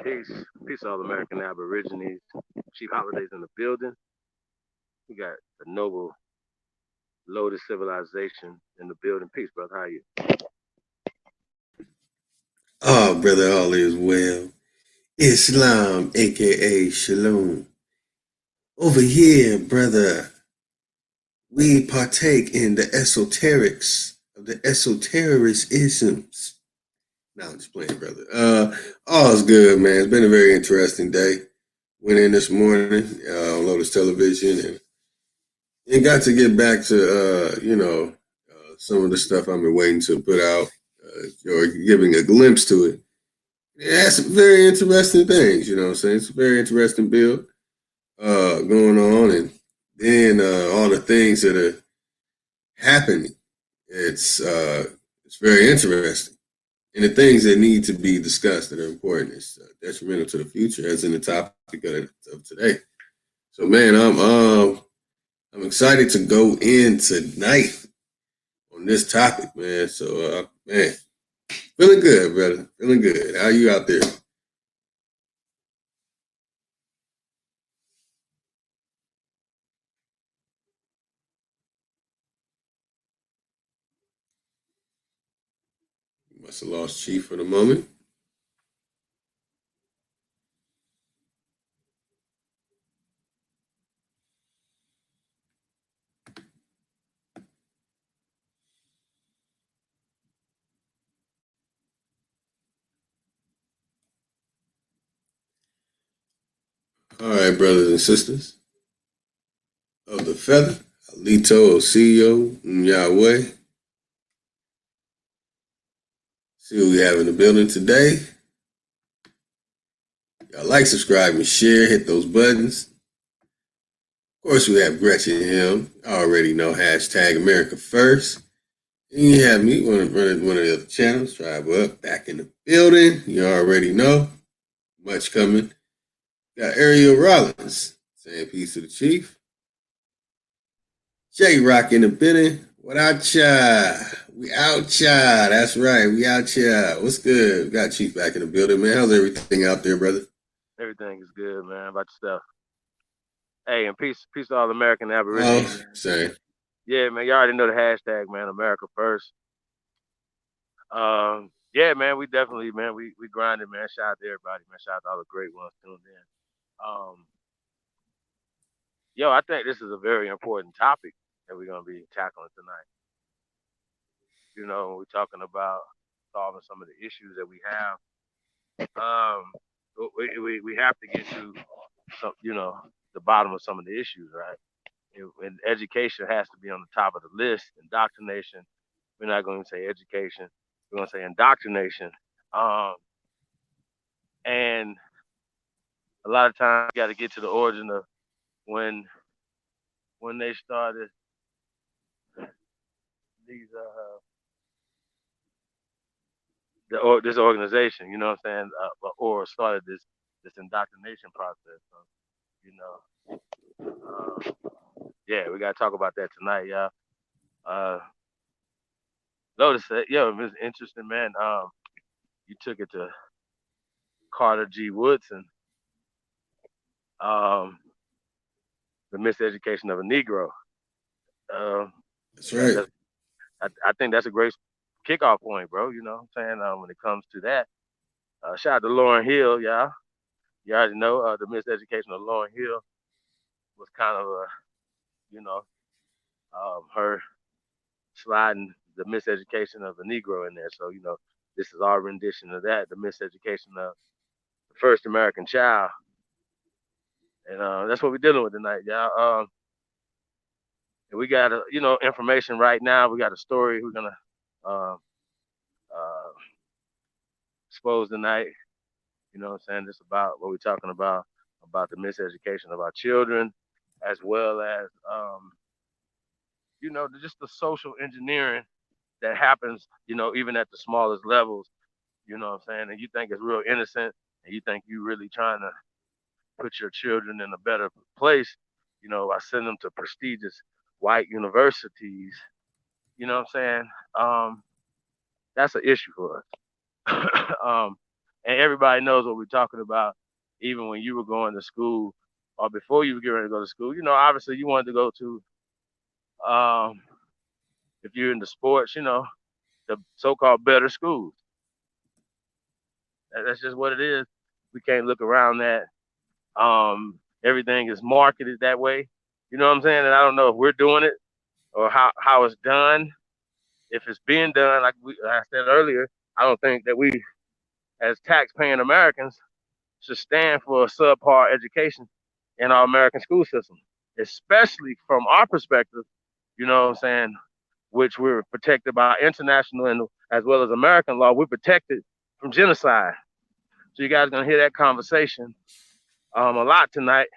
Peace. Peace all American Aborigines. Chief Holidays in the building. We got the noble Lotus civilization in the building. Peace, brother. How are you? Oh, brother, all is well. Islam, aka Shalom. Over here, brother, we partake in the esoterics of the esotericisms. Now I'm just playing, brother. All's good, man. It's been a very interesting day. Went in this morning on Lotus Television and got to get back to some of the stuff I've been waiting to put out or giving a glimpse to it. Yeah, some very interesting things, you know what I'm saying? It's a very interesting build going on, and then all the things that are happening. It's very interesting. And the things that need to be discussed that are important is detrimental to the future, as in the topic of today. So, man, I'm excited to go in tonight on this topic, man. So, man, feeling good, brother. Feeling good. How you out there? Must have lost Chief for the moment. All right, brothers and sisters of the feather, Alito, CEO, Yahweh. See what we have in the building today. Y'all like, subscribe, and share. Hit those buttons. Of course, we have Gretchen Him. Already know hashtag America First. And you have me running one of the other channels. Tribe Up back in the building. You already know. Much coming. Got Ariel Rollins saying peace to the chief. J Rock in the building. What out, ya? We out, ya. That's right. We out, ya. What's good? We got Chief back in the building, man. How's everything out there, brother? Everything is good, man. About yourself. Hey, and peace to all American Oh, Aborigines. same. Yeah, man. You already know the hashtag, man. America First. Yeah, man. We definitely, man. We grinded, man. Shout out to everybody, man. Shout out to all the great ones tuned in. Um, I think this is a very important topic that we're gonna be tackling tonight. When we're talking about solving some of the issues that we have. Um, we have to get to some, the bottom of some of the issues, right? And education has to be on the top of the list. Indoctrination. We're not going to say education. We're going to say indoctrination. Um, and a lot of times, you got to get to the origin of when when they started these this organization. You know what I'm saying? Or started this indoctrination process. So, you know, yeah, we got to talk about that tonight, y'all. Uh, Lotus said, yo, it was interesting, man. You took it to Carter G. Woodson, um, the miseducation of a Negro. Um, That's that, right. that's, I think that's a great kickoff point, bro. You know what I'm saying? When it comes to that, shout out to Lauren Hill, y'all. You already know the miseducation of Lauren Hill was kind of a, you know, her sliding the miseducation of the Negro in there. So, this is our rendition of that, the miseducation of the first American child. And that's what we're dealing with tonight, y'all. And we got, information right now. We got a story we're going to uh, expose tonight. You know what I'm saying? Just about what we're talking about the miseducation of our children, as well as, just the social engineering that happens, even at the smallest levels. You know what I'm saying? And you think it's real innocent, and you think you really trying to put your children in a better place, I send them to prestigious white universities. You know what I'm saying? That's an issue for us. um, and everybody knows what we're talking about. Even when you were going to school, or before you were getting ready to go to school, obviously you wanted to go to, um, if you're into sports, the so-called better schools. That's just what it is. We can't look around that. Everything is marketed that way. You know what I'm saying? And I don't know if we're doing it or how it's done. If it's being done, I said earlier, I don't think that we, as tax-paying Americans, should stand for a subpar education in our American school system, especially from our perspective. You know what I'm saying? Which we're protected by international and as well as American law. We're protected from genocide. So you guys are gonna hear that conversation a lot tonight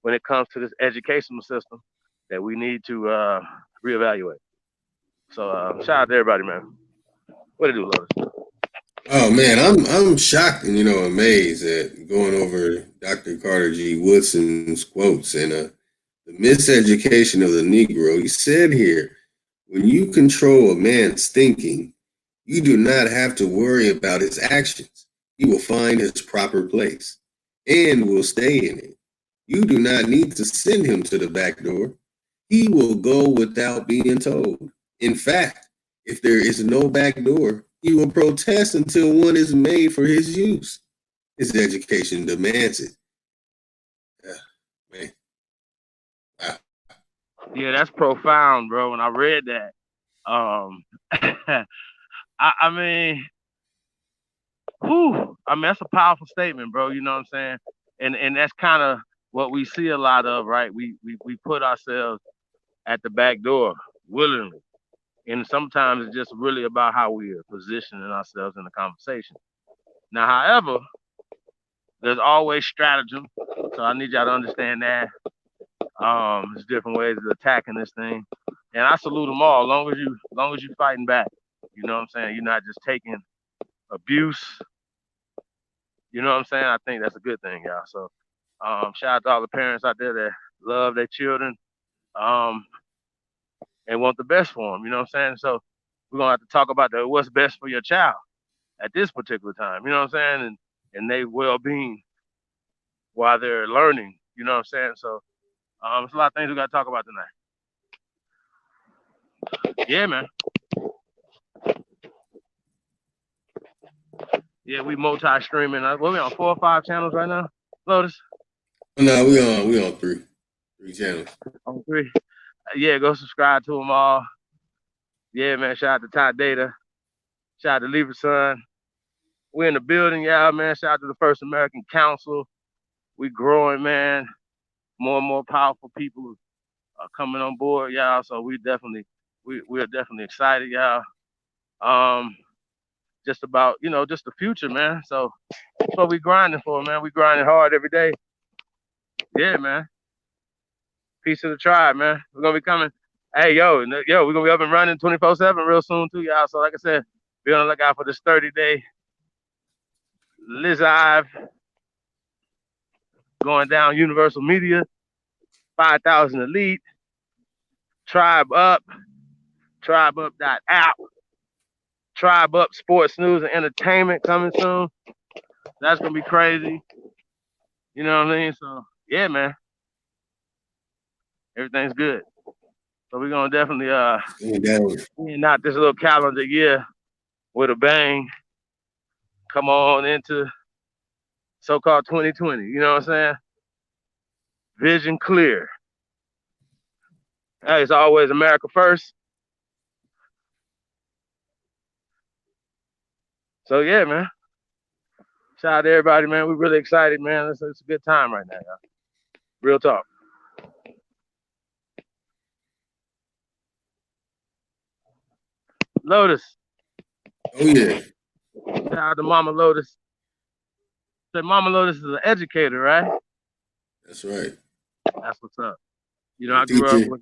when it comes to this educational system that we need to reevaluate. So shout out to everybody, man. What it do, Lotus? Oh man, I'm shocked and amazed at going over Dr. Carter G. Woodson's quotes and the miseducation of the Negro. He said here, when you control a man's thinking, you do not have to worry about his actions. He will find his proper place and will stay in it. You do not need to send him to the back door. He will go without being told. In fact, if there is no back door, he will protest until one is made for his use. His education demands it. Yeah, man. Wow. Yeah, that's profound, bro. When I read that, I mean, whew, I mean that's a powerful statement, bro. You know what I'm saying? And that's kind of what we see a lot of, right? We put ourselves at the back door willingly, and sometimes it's just really about how we are positioning ourselves in the conversation. Now, however, there's always stratagem, so I need y'all to understand that. There's different ways of attacking this thing, and I salute them all. Long as you fighting back, you know what I'm saying. You're not just taking abuse. You know what I'm saying. I think that's a good thing, y'all. So, shout out to all the parents out there that love their children, um, and want the best for them. You know what I'm saying. So, we're gonna have to talk about what's best for your child at this particular time. You know what I'm saying, and their well-being while they're learning. You know what I'm saying. So, there's a lot of things we got to talk about tonight. Yeah, man. Yeah, we multi-streaming. What we on 4 or 5 channels right now, Lotus? No, we on three channels. On 3. Yeah, go subscribe to them all. Yeah, man. Shout out to Ty Data. Shout out to Lieberson. We're in the building, y'all, man. Shout out to the First American Council. We growing, man. More and more powerful people are coming on board, y'all. So we're definitely excited, y'all. Um, just about just the future, man. So that's what we grinding for, man. We grinding hard every day. Yeah, man. Peace to the tribe, man. We're gonna be coming. Hey, yo, we're gonna be up and running 24/7 real soon too, y'all. So like I said, be on the lookout for this 30-day live going down Universal Media, 5,000 Elite, Tribe Up, TribeUp.app, Tribe Up Sports News and Entertainment coming soon. That's gonna be crazy. You know what I mean? So yeah, man, everything's good. So we're gonna definitely not this little calendar year with a bang. Come on into so-called 2020. You know what I'm saying? Vision clear. Hey, it's always America first. So yeah, man. Shout out to everybody, man. We're really excited, man. It's a good time right now, y'all. Real talk. Lotus. Oh yeah, Shout out to Mama Lotus. Said Mama Lotus is an educator, right? that's right. That's what's up. And a I grew up teacher.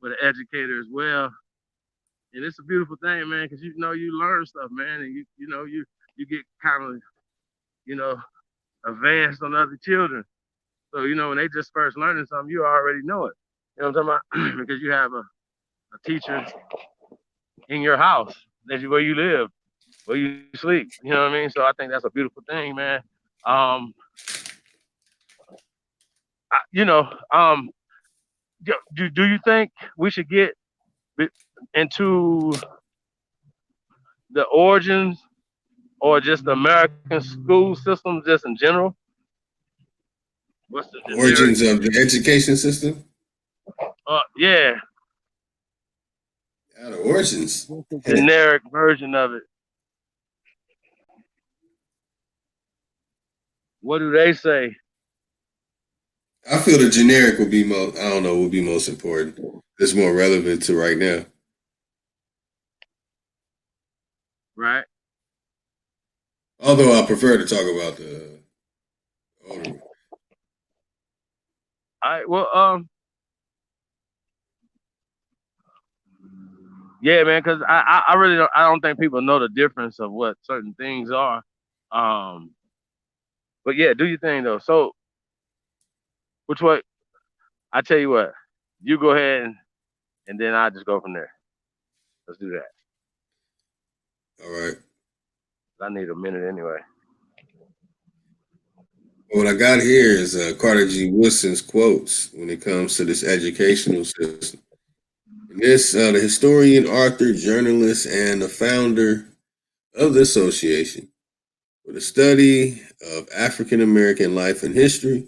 with an educator as well, and it's a beautiful thing, man, because you learn stuff, man, and you get kind of you know advanced on other children. So when they just first learning something, you already know it. You know what I'm talking about? Because you have a teacher in your house, that's where you live, where you sleep. You know what I mean? So I think that's a beautiful thing, man. Um, you know, do you think we should get into the origins or just the American school system, just in general? What's the generic? Origins of the education system. Yeah, Yeah, the origins. what's the generic version of it? What do they say? I feel the generic would be most. I don't know. Would be most important. It's more relevant to right now. Right. Although I prefer to talk about the older one. All right. Well, yeah, man, because I really don't think people know the difference of what certain things are. Um, but yeah, do your thing though. So which way? I tell you what, you go ahead and then I just go from there. Let's do that. All right. I need a minute anyway. What I got here is Carter G. Woodson's quotes when it comes to this educational system. And this, the historian, author, journalist, and the founder of the association for the study of African American life and history,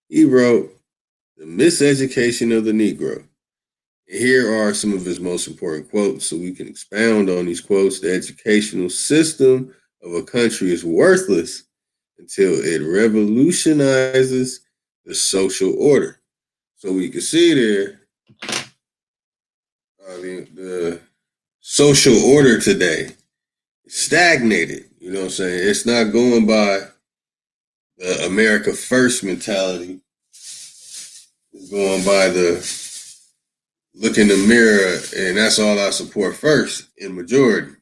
he wrote The Miseducation of the Negro. And here are some of his most important quotes so we can expound on these quotes. The educational system of a country is worthless until it revolutionizes the social order. So we can see there, the social order today is stagnated. You know what I'm saying? It's not going by the America First mentality. It's going by the look in the mirror and that's all I support first in majority.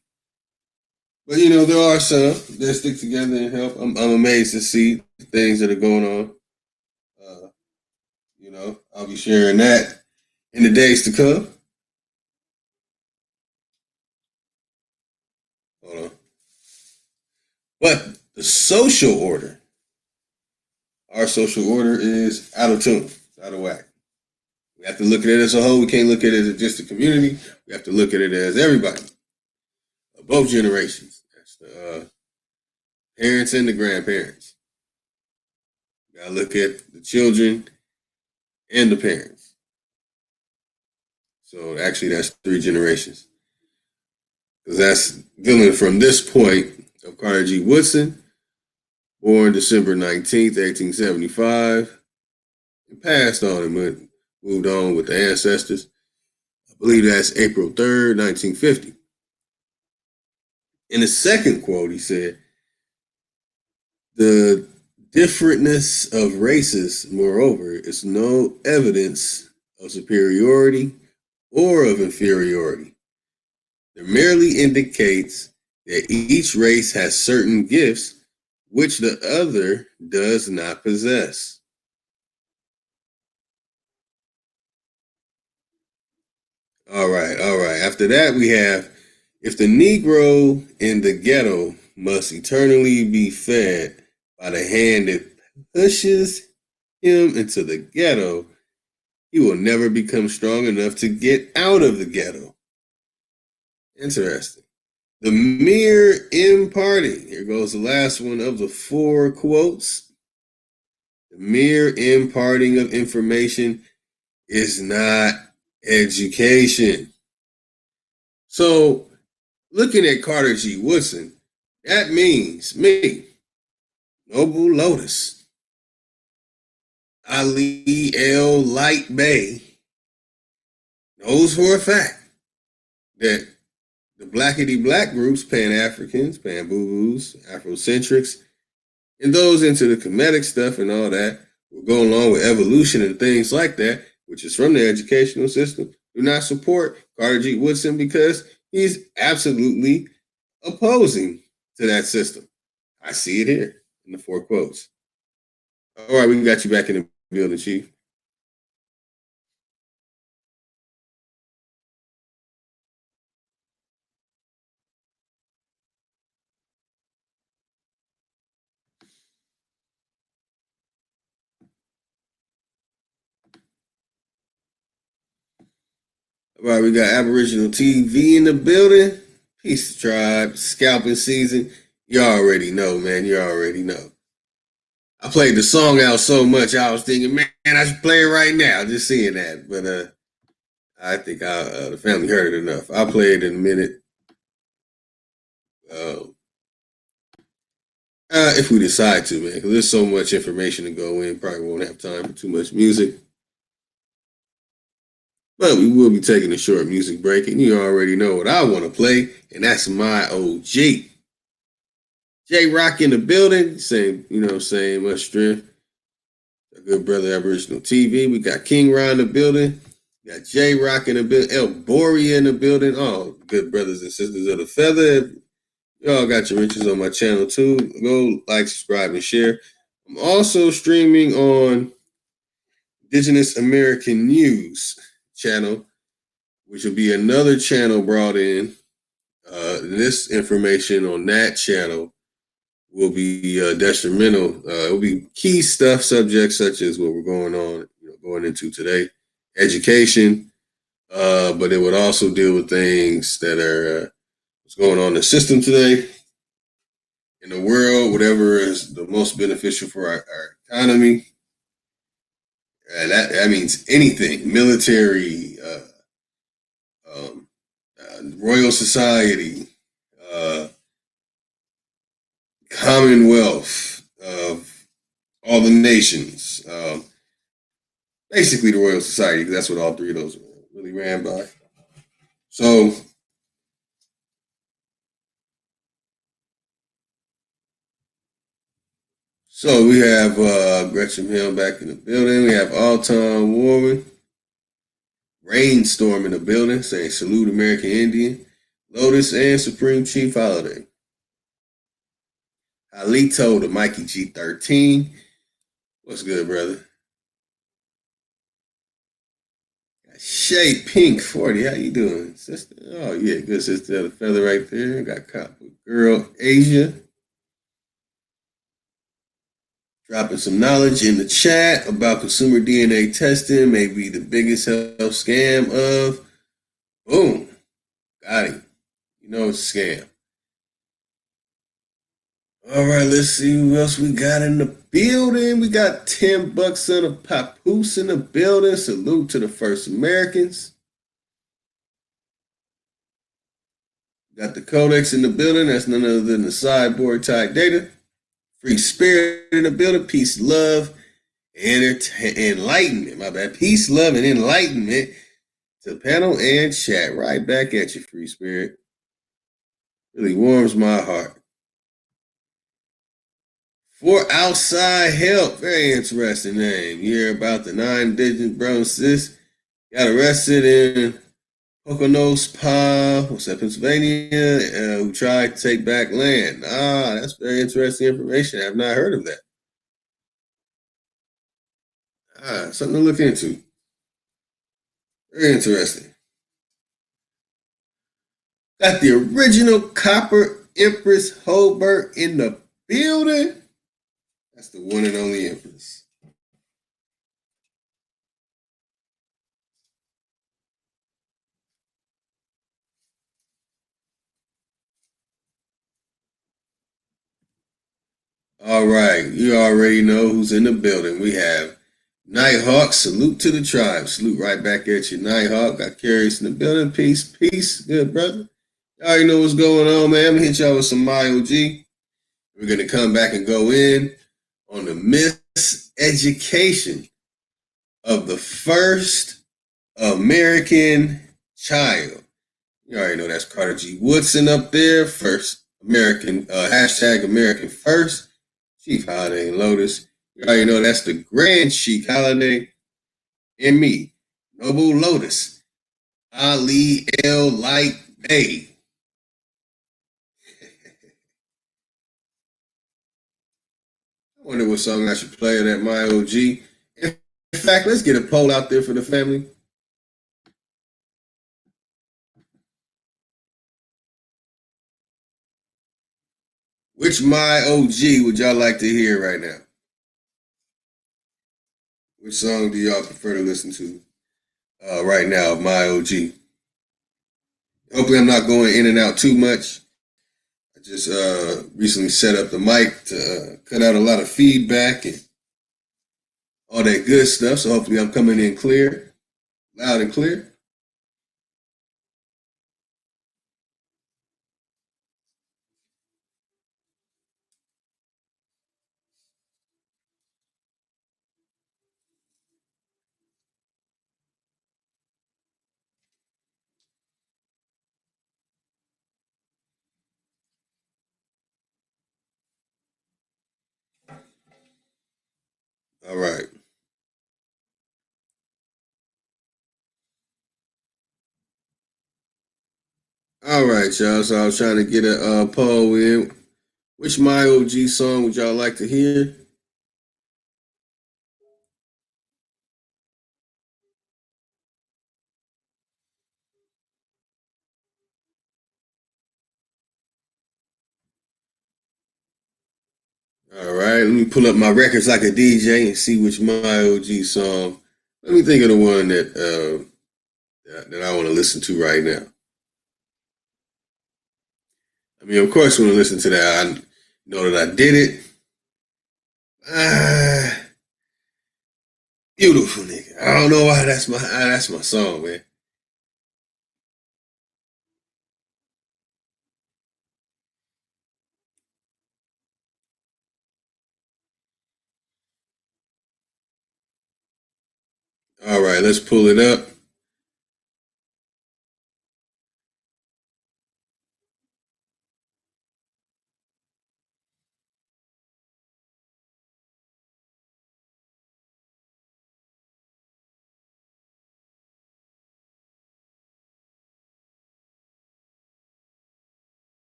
But there are some that stick together and help. I'm amazed to see things that are going on. Uh, I'll be sharing that in the days to come. Hold on. But the social order, our social order is out of tune, it's out of whack. We have to look at it as a whole. We can't look at it as just a community. We have to look at it as everybody, both generations. That's the parents and the grandparents. We gotta look at the children and the parents. So actually, that's three generations. Because that's dealing from this point of Carter G. Woodson, born December 19th, 1875, and passed on and moved on with the ancestors. I believe that's April 3rd, 1950. In the second quote, he said, the differentness of races, moreover, is no evidence of superiority or of inferiority. It merely indicates that each race has certain gifts which the other does not possess. All right, all right. After that, we have if the Negro in the ghetto must eternally be fed by the hand that pushes him into the ghetto, he will never become strong enough to get out of the ghetto. Interesting. The mere imparting, here goes the last one of the four quotes. The mere imparting of information is not education. So, looking at Carter G. Woodson, that means me, Noble Lotus, Ali L. Light Bay, knows for a fact that the blackity black groups, Pan Africans, Pan Boo Boos, Afrocentrics, and those into the comedic stuff and all that will go along with evolution and things like that, which is from the educational system, do not support Carter G. Woodson because he's absolutely opposing to that system. I see it here in the four quotes. All right, we got you back in the building, Chief. All right, we got Aboriginal TV in the building. Peace tribe, scalping season. You already know, man. You already know. I played the song out so much, I was thinking, man, I should play it right now. Just seeing that, but I think the family heard it enough. I'll play it in a minute. Uh, if we decide to, man, because there's so much information to go in, probably won't have time for too much music. But we will be taking a short music break, and you already know what I want to play, and that's my OG. J Rock in the building, same, saying, much strength. A good brother, Aboriginal TV. We got King Ron in the building. We got J Rock in the building. El Boria in the building. Oh, good brothers and sisters of the feather. Y'all got your riches on my channel too. Go like, subscribe, and share. I'm also streaming on Indigenous American News channel, which will be another channel brought in. This information on that channel will be detrimental. It will be key stuff, subjects such as what we're going into today, education. But it would also deal with things that are what's going on in the system today, in the world, whatever is the most beneficial for our economy. That means anything, military, Royal Society, uh, Commonwealth of all the nations. Basically, the Royal Society, because that's what all three of those really ran by. So, we have Gretchen Hill back in the building. We have All Time Woman, Rainstorm in the building, saying salute American Indian, Lotus, and Supreme Chief Holiday. Alito to Mikey G13. What's good, brother? Shay Pink 40. How you doing, sister? Oh, yeah, good sister of the feather right there. Got Copper Girl Asia. Dropping some knowledge in the chat about consumer DNA testing may be the biggest health scam of. Boom. Got him. You know it's a scam. All right, let's see who else we got in the building. We got $10 son of Papoose in the building. Salute to the first Americans. Got the Codex in the building. That's none other than the Cyborg Type Data. Free Spirit in the building. Peace, love, and enlightenment. My bad. Peace, love, and enlightenment to panel and chat. Right back at you, Free Spirit. Really warms my heart. For Outside Help. Very interesting name. You hear about the 9 indigenous brothers and sis got arrested in Poconos, Pennsylvania, who tried to take back land. That's very interesting information. I have not heard of that. Something to look into. Very interesting. Got the original Copper Empress Holbert in the building. That's the one and only Empress. All right, you already know who's in the building. We have Nighthawk. Salute to the tribe. Salute right back at you, Nighthawk. Got Curious in the building. Peace, peace. Good brother. You already know what's going on, man. I'm gonna hit y'all with some MyOG. We're gonna come back and go in on the miseducation of the first American child. You already know that's Carter G. Woodson up there. First American, hashtag American First. Chief Holiday and Lotus. You already know that's the Grand Chief Holiday. And me, Noble Lotus. Ali L. Light Bay. I wonder what song I should play at my OG. In fact, let's get a poll out there for the family. Which my OG would y'all like to hear right now? Which song do y'all prefer to listen to right now of my OG? Hopefully, I'm not going in and out too much. I just recently set up the mic to cut out a lot of feedback and all that good stuff. So hopefully, I'm coming in clear, loud and clear. All right. All right, y'all. So I was trying to get a poll in. Which my OG song would y'all like to hear? All right, let me pull up my records like a DJ and see which my OG song. Let me think of the one that I want to listen to right now. I mean, of course, when I listen to that, I know that I did it. Ah, beautiful nigga. I don't know why that's my song, man. All right, let's pull it up.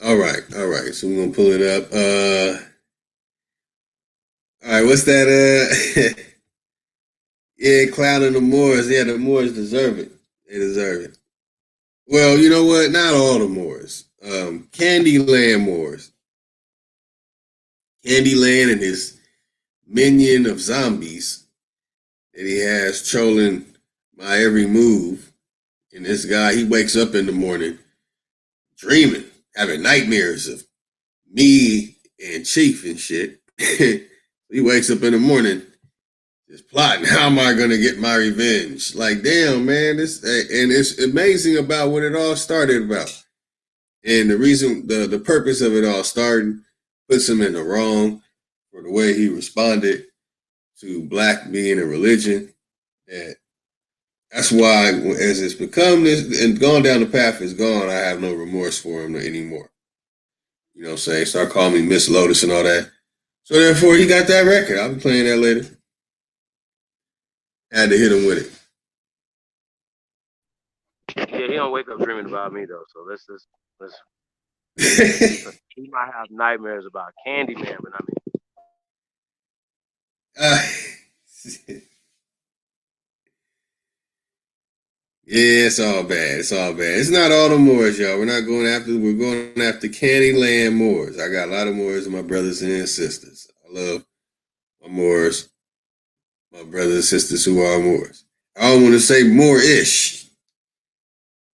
All right, all right. So we're gonna pull it up. All right, what's that? Yeah, Cloud and the Moors. Yeah, the Moors deserve it. They deserve it. Well, you know what? Not all the Moors. Candyland Moors. Candyland and his minion of zombies that he has trolling my every move. And this guy, he wakes up in the morning dreaming, having nightmares of me and Chief and shit. He wakes up in the morning just plotting, how am I gonna get my revenge? Like, damn, man, this and it's amazing about what it all started about. And the reason, the purpose of it all starting puts him in the wrong for the way he responded to black being a religion. And that's why, as it's become this and gone down the path it's gone, I have no remorse for him anymore. You know what I'm saying? Start calling me Miss Lotus and all that. So therefore, he got that record. I'll be playing that later. Had to hit him with Yeah, he don't wake up dreaming about me though. So let's it. he might have nightmares about Candyman, but I mean, uh, yeah, it's all bad. It's all bad. It's not all the Moors, y'all. We're not going after. We're going after Candyland Moors. I got a lot of Moors, my brothers and sisters. I love my Moors, my brothers and sisters who are Moors. I don't want to say Moorish.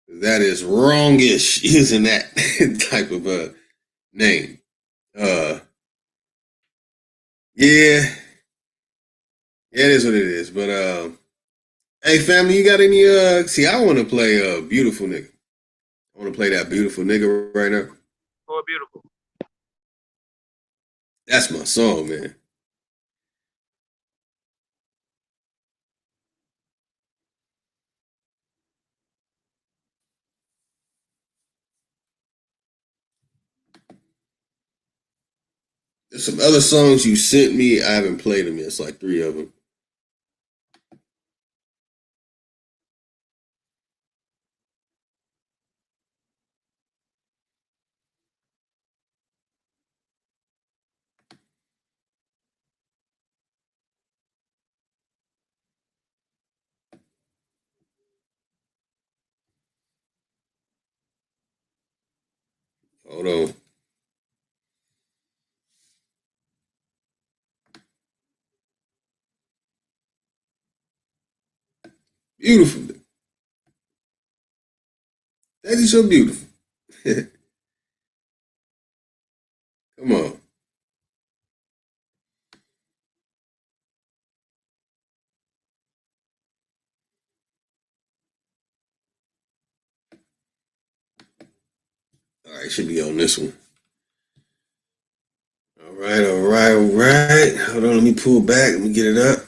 That is wrongish using that type of name. Uh, yeah, yeah, it is what it is. But hey, family, you got any? See, I want to play "Beautiful Nigga." I want to play that "Beautiful Nigga" right now. so beautiful. That's my song, man. There's some other songs you sent me. I haven't played them yet. It's like three of them. Hold on. Beautiful. That is so beautiful. Come on. All right, should be on this one. All right, all right, all right. Hold on, let me pull back. Let me get it up.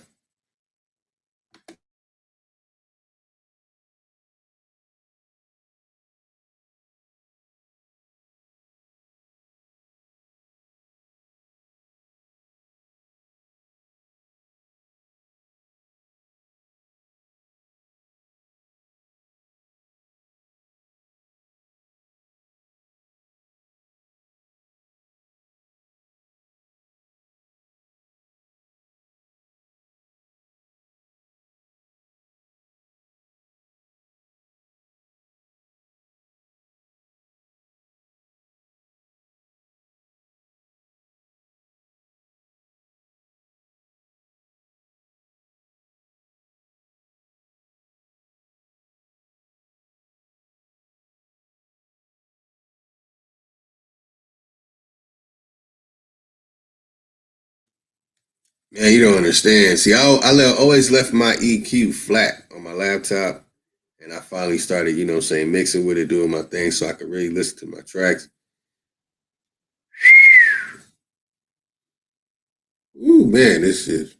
Man, you don't understand. See, always left my EQ flat on my laptop, and I finally started, mixing with it, doing my thing, so I could really listen to my tracks. Ooh, man, this is.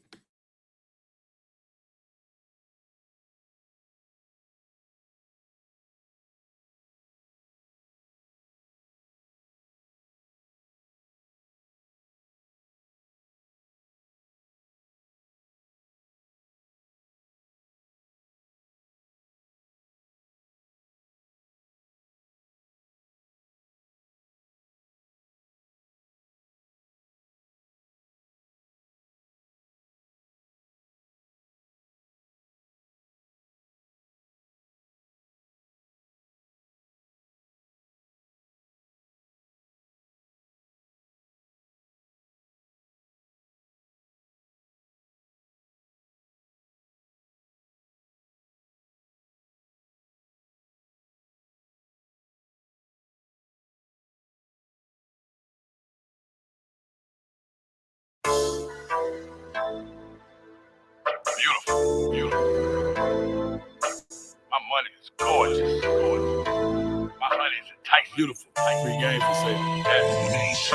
Beautiful, beautiful. My money is gorgeous, gorgeous. My honey is enticing. Beautiful. Free game for sale.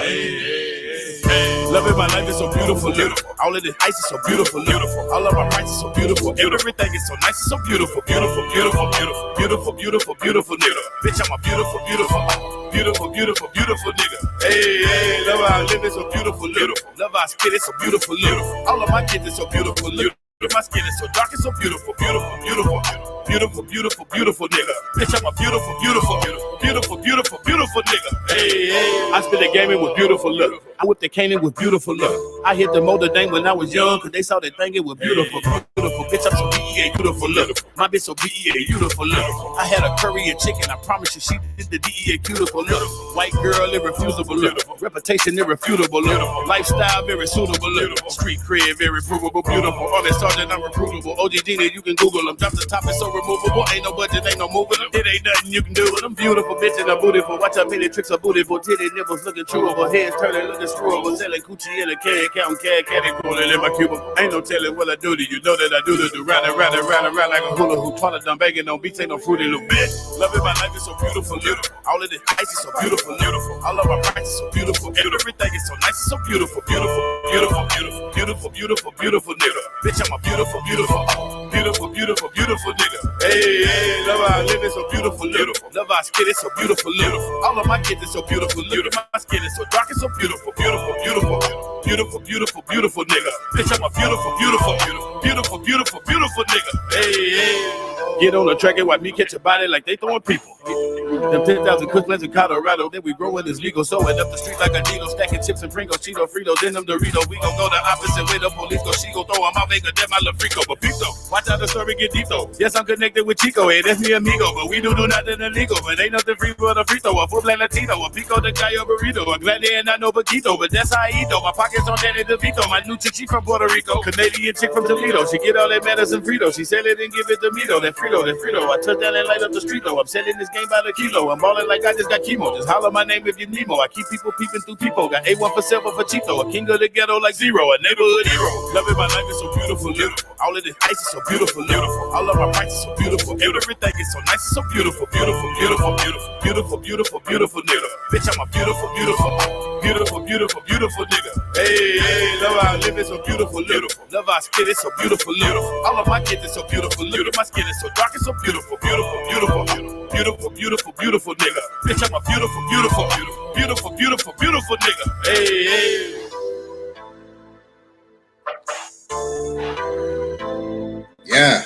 Hey. Love it, my life is so beautiful, beautiful. All of this ice is so beautiful, beautiful. All of my prices so beautiful. Everything is so nice, it's so beautiful, beautiful, beautiful, beautiful, beautiful, beautiful, beautiful nigga. Bitch, I'm a beautiful, beautiful, beautiful, beautiful, beautiful nigga. Hey, love how I live it so beautiful, beautiful. Love how I spit it so beautiful, beautiful. All of my kids is so beautiful, beautiful. My skin is so dark, it's so beautiful, beautiful, beautiful, beautiful, beautiful, beautiful nigga. Bitch, I'm a beautiful, beautiful, beautiful, beautiful, beautiful nigga. Hey, I spit the game in with beautiful look. I whipped the cane in with beautiful look. I hit the motor dang when I was young, cause they saw that thing, it was beautiful, beautiful. Bitch, I'm so BEA, beautiful look. My bitch so BEA, beautiful look. I had a curry and chicken, I promise you, she did the DEA, beautiful look. White girl, irrefusable look. Reputation, irrefutable look. Lifestyle, very suitable look. Street cred, very provable, beautiful. Honest sergeant, I'm recruitable. OG Gina, you can Google them. Drop the top, it's so removable. Ain't no budget, ain't no moving them. It ain't nothing you can do with them. Beautiful bitch and a bootyful. Watch how many tricks are bootyful. Titty nipples looking trueable. Heads turning, looking screwable. Selling coochie in a can, counting caddy rolling in my cubicle. Ain't no telling what I do to you. Know that I do to do round and round and round and round like a hula hoop. Taller than banging on beats, ain't no fruity little bitch. Love it, my life is so beautiful, beautiful. All of this ice is so beautiful, beautiful. All of my prices so beautiful. Everything is so nice, it's so beautiful, beautiful, beautiful, beautiful, beautiful, beautiful, beautiful nigga. Bitch, I'm a beautiful, beautiful, beautiful, beautiful, beautiful nigga. Hey, love how I live it so beautiful, beautiful. Love how I spit it so beautiful, beautiful. All of my kids is so beautiful, beautiful. My skin is so dark, it's so beautiful, beautiful, beautiful. Beautiful, beautiful, beautiful nigga. Bitch, I'm a beautiful, beautiful, beautiful, beautiful, beautiful, beautiful nigga. Hey, hey. Get on the track and watch me catch a body like they throwing people. Them 10,000 Cooklands in Colorado, then we growing this legal. Sewing up the street like a needle, stacking chips and Pringles, Cheeto, Fritos, in them Doritos. We gon' go the opposite way, the police go, she gon' throw them out, make a damn, I love Frico. But peep though, watch out the story get deep though. Yes, I'm connected with Chico, hey, that's me amigo. But we do nothing illegal, but ain't nothing free but a free throw. A full black Latino, a Pico de Gallo burrito. A glad and I know Paquito, but that's how I eat though. My pockets on Danny DeVito, my new chick, she from Puerto Rico. Canadian chick from Toledo, she get all that medicine Frito. She sell it and give it to me though, that Frito, that Frito. I touch down and light up the street though. I'm selling this game by the kilo. I'm balling like I just got chemo. Just holler my name if you Nemo. I keep people peeping through people. Got A1 for silver for Cheeto. A king of the ghetto like Zero. A neighborhood hero. Loving my life is so beautiful, beautiful. All of this ice is so beautiful, beautiful. All of my price is so beautiful. Everything is so nice, it's so beautiful, beautiful, beautiful, beautiful, beautiful, beautiful, beautiful nigga. Bitch, I'm a beautiful, beautiful, beautiful, beautiful, beautiful nigga. Hey, hey, love how I live is so beautiful, beautiful. Love how I spit is so beautiful, beautiful. All of my kids is so beautiful, beautiful. My skin is so dark, it's so beautiful, beautiful, beautiful, beautiful, beautiful, beautiful, beautiful nigga. Bitch, I'm a beautiful, beautiful, beautiful, beautiful, beautiful, beautiful nigga. Hey, hey. Yeah.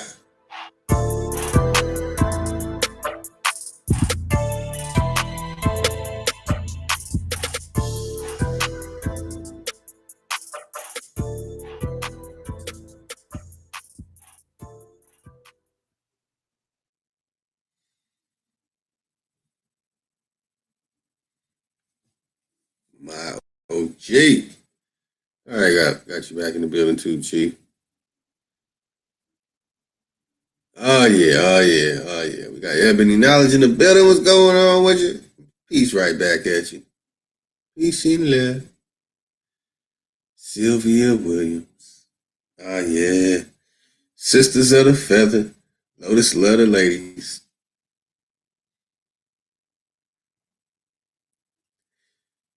My OG. All right, got you back in the building too, Chief. Oh yeah, oh yeah, oh yeah. We got Ebony Knowledge in the building. What's going on with you? Peace right back at you. Peace and love. Sylvia Williams. Oh yeah. Sisters of the Feather. Lotus love the ladies.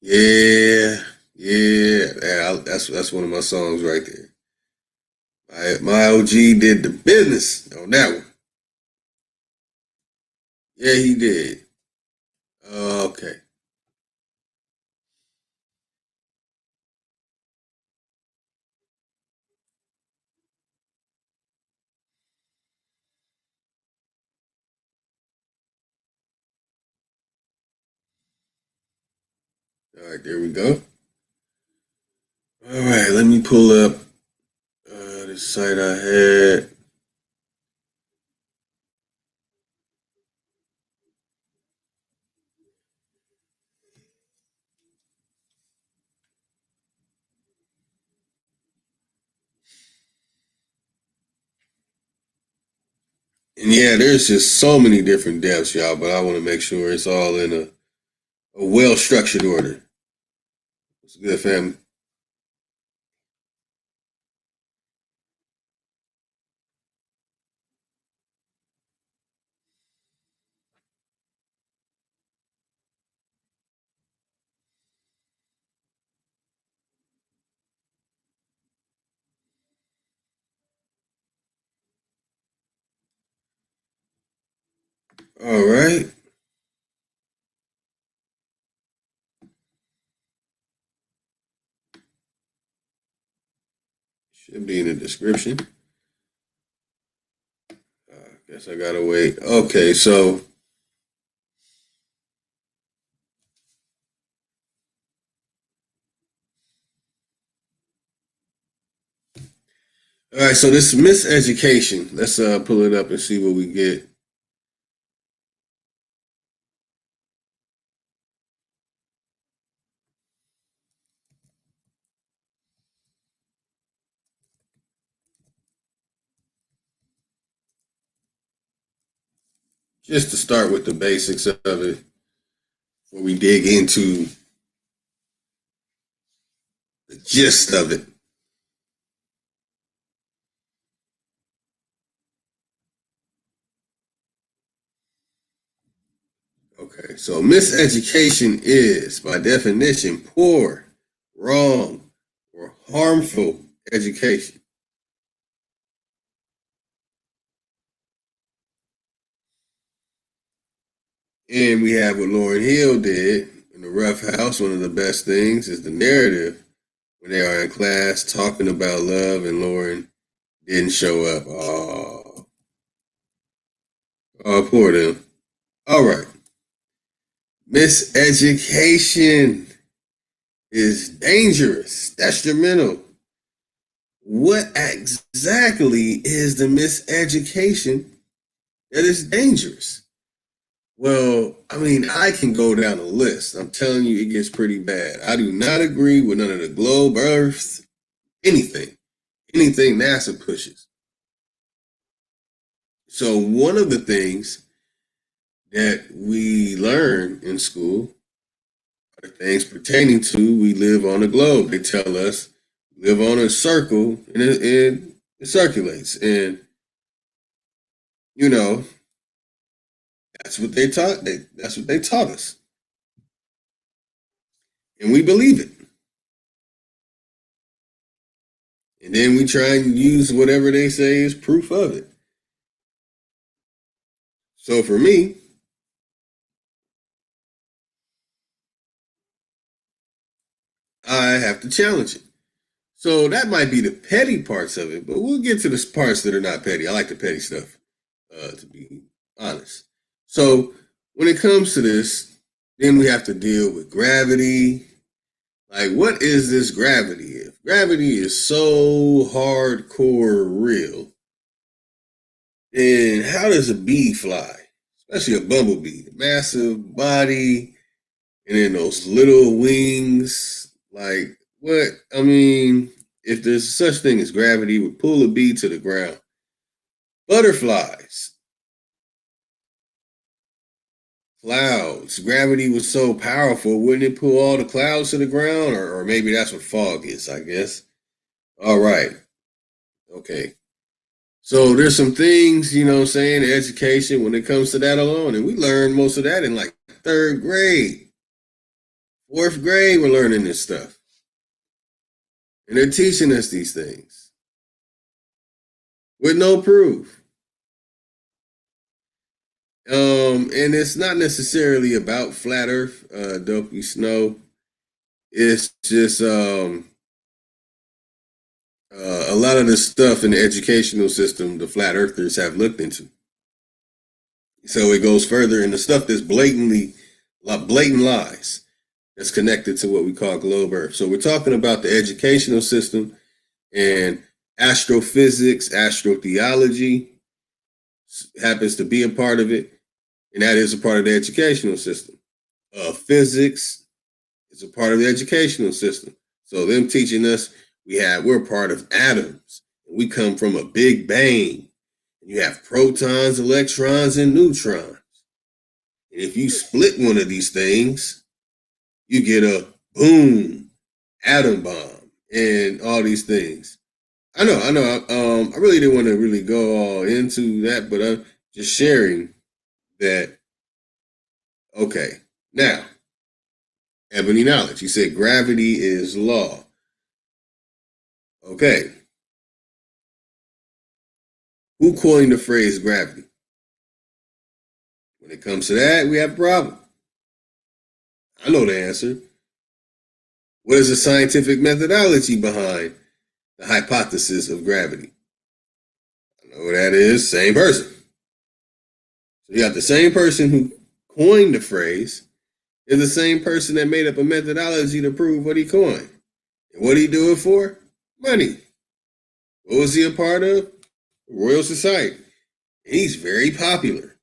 Yeah, yeah. That's one of my songs right there. My OG did the business on that one. Yeah, he did. Okay. All right, there we go. All right, let me pull up the site I had. And yeah, there's just so many different depths, y'all, but I want to make sure it's all in a well structured order. It's good, family. All right. Should be in the description. Guess I gotta wait. Okay, so all right, so this miseducation. Let's pull it up and see what we get. Just to start with the basics of it, before we dig into the gist of it. Okay, so miseducation is, by definition, poor, wrong, or harmful education. And we have what Lauryn Hill did in The Rough House. One of the best things is the narrative when they are in class talking about love and Lauren didn't show up. Oh, oh, poor them. All right. Miseducation is dangerous, detrimental. What exactly is the miseducation that is dangerous? Well, I mean, I can go down a list. I'm telling you, it gets pretty bad. I do not agree with none of the globe, Earth, anything NASA pushes. So, one of the things that we learn in school are things pertaining to we live on a globe. They tell us live on a circle and it circulates. And, you know, that's what they taught. That's what they taught us. And we believe it. And then we try and use whatever they say is proof of it. So for me, I have to challenge it. So that might be the petty parts of it, but we'll get to the parts that are not petty. I like the petty stuff, to be honest. So when it comes to this, then we have to deal with gravity. Like, what is this gravity? If gravity is so hardcore real, then how does a bee fly? Especially a bumblebee, massive body, and then those little wings. Like, what? I mean, if there's such thing as gravity, would pull a bee to the ground. Butterflies, clouds. Gravity was so powerful, wouldn't it pull all the clouds to the ground? Or maybe that's what fog is, I guess. All right. Okay. So there's some things, you know what I'm saying, education when it comes to that alone. And we learned most of that in like third grade. Fourth grade, we're learning this stuff. And they're teaching us these things with no proof. And it's not necessarily about flat Earth, Dopey Snow. It's just a lot of the stuff in the educational system the flat earthers have looked into. So it goes further in the stuff that's blatant lies that's connected to what we call globe Earth. So we're talking about the educational system and astrophysics, astrotheology happens to be a part of it, and that is a part of the educational system. Physics is a part of the educational system. So them teaching us we're part of atoms. We come from a big bang. You have protons, electrons, and neutrons. And if you split one of these things, you get a boom, atom bomb, and all these things. I know. I really didn't want to really go all into that, but I'm just sharing that. Okay, now, Ebony Knowledge. You said gravity is law. Okay. Who coined the phrase gravity? When it comes to that, we have a problem. I know the answer. What is the scientific methodology behind the hypothesis of gravity? I know what that is. Same person. So you got the same person who coined the phrase is the same person that made up a methodology to prove what he coined. And what did he do it for? Money. What was he a part of? The Royal Society. He's very popular.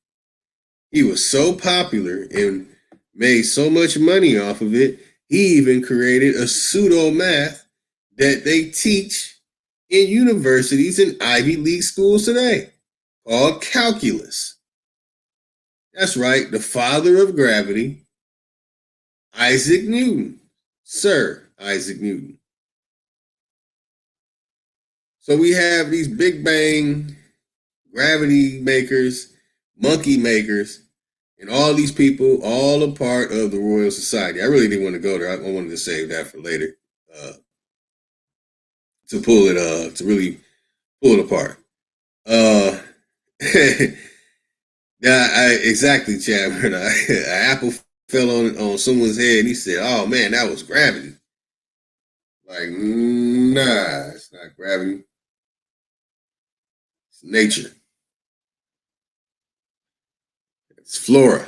He was so popular and made so much money off of it, he even created a pseudo math that they teach in universities and Ivy League schools today called calculus. That's right, the father of gravity, Isaac Newton, Sir Isaac Newton. So we have these big bang gravity makers, monkey makers, and all these people, all a part of the Royal Society. I really didn't want to go there. I wanted to save that for later, uh, to really pull it apart. Uh, yeah, exactly, Chad. An apple fell on someone's head, and he said, "Oh man, that was gravity." Like, nah, it's not gravity. It's nature. It's flora.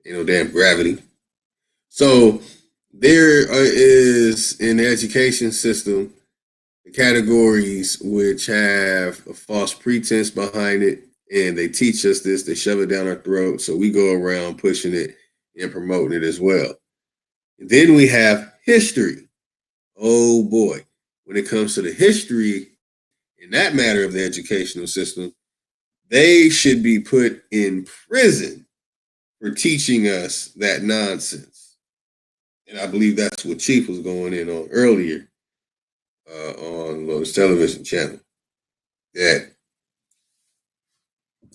Ain't no damn gravity. So there is in the education system categories which have a false pretense behind it, and they teach us this. They shove it down our throat, so we go around pushing it and promoting it as well. And then we have history. Oh boy, when it comes to the history in that matter of the educational system, they should be put in prison for teaching us that nonsense. And I believe that's what Chief was going in on earlier on Lotus television channel. That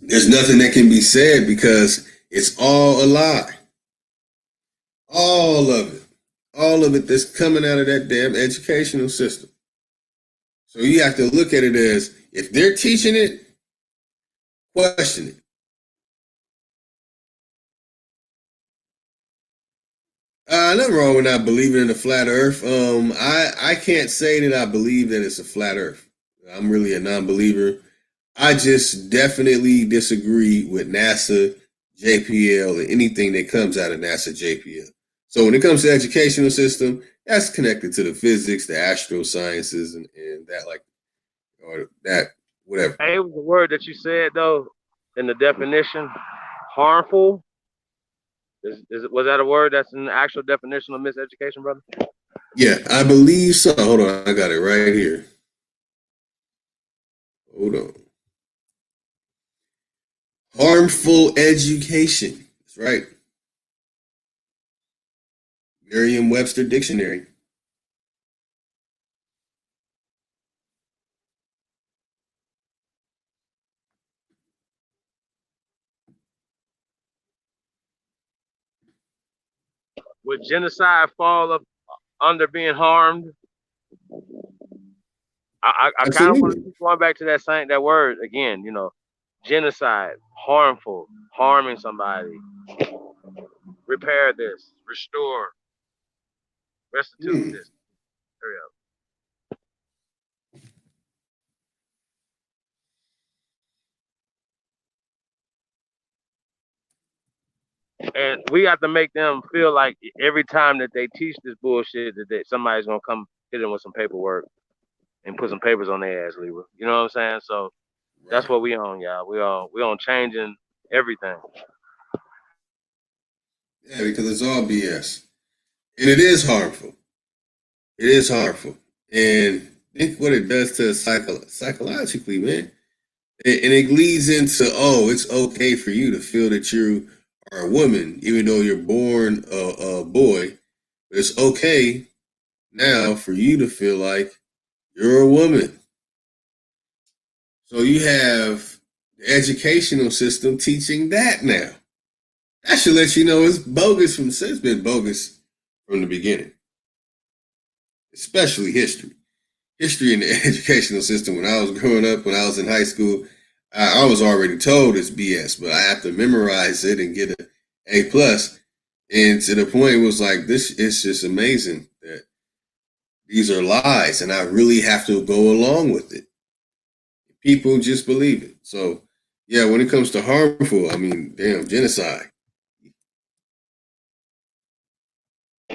there's nothing that can be said because it's all a lie. All of it. All of it that's coming out of that damn educational system. So you have to look at it as if they're teaching it, question it. Nothing wrong with not believing in a flat Earth. I can't say that I believe that it's a flat Earth. I'm really a non-believer. I just definitely disagree with NASA, JPL, and anything that comes out of NASA, JPL. So when it comes to educational system, that's connected to the physics, the astro sciences, and that like or that whatever. Hey, it was the word that you said though in the definition, harmful. Was that a word that's in the actual definition of miseducation, brother? Yeah, I believe so. Hold on, I got it right here. Hold on. Harmful education. That's right. Merriam-Webster Dictionary. Would genocide fall up under being harmed? I kind of want to Absolutely. keep going back to that word again. Genocide, harmful, harming somebody, repair this, restore, restitute Hmm. this. There we go. And we have to make them feel like every time that they teach this bullshit that somebody's gonna come hit them with some paperwork and put some papers on their ass, Libra. You know what I'm saying? So that's Right. what we on, y'all. We on changing everything. Yeah, because it's all BS. And it is harmful. It is harmful. And think what it does to us psychologically, man. And it leads into, oh, it's okay for you to feel that you are a woman, even though you're born a boy. But it's okay now for you to feel like you're a woman. So you have the educational system teaching that now. That should let you know it's bogus it's been bogus from the beginning, especially history. History in the educational system when I was growing up, when I was in high school, I was already told it's BS, but I have to memorize it and get an A plus. And to the point it was like this is just amazing that these are lies, and I really have to go along with it. People just believe it. So yeah, when it comes to harmful, I mean, damn, genocide.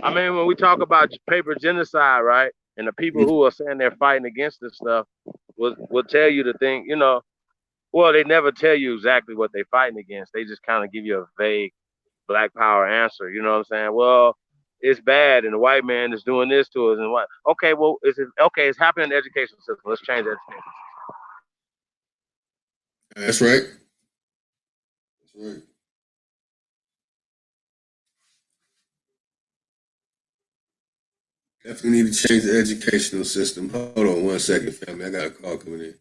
I mean, when we talk about paper genocide, right? And the people who are saying they're fighting against this stuff will tell you to think, well, they never tell you exactly what they're fighting against. They just kind of give you a vague black power answer. You know what I'm saying? Well, it's bad, and the white man is doing this to us, and what? Okay, well, is it okay? It's happening in the education system. Let's change the education. That's right. That's right. Definitely need to change the educational system. Hold on one second, family. I got a call coming in.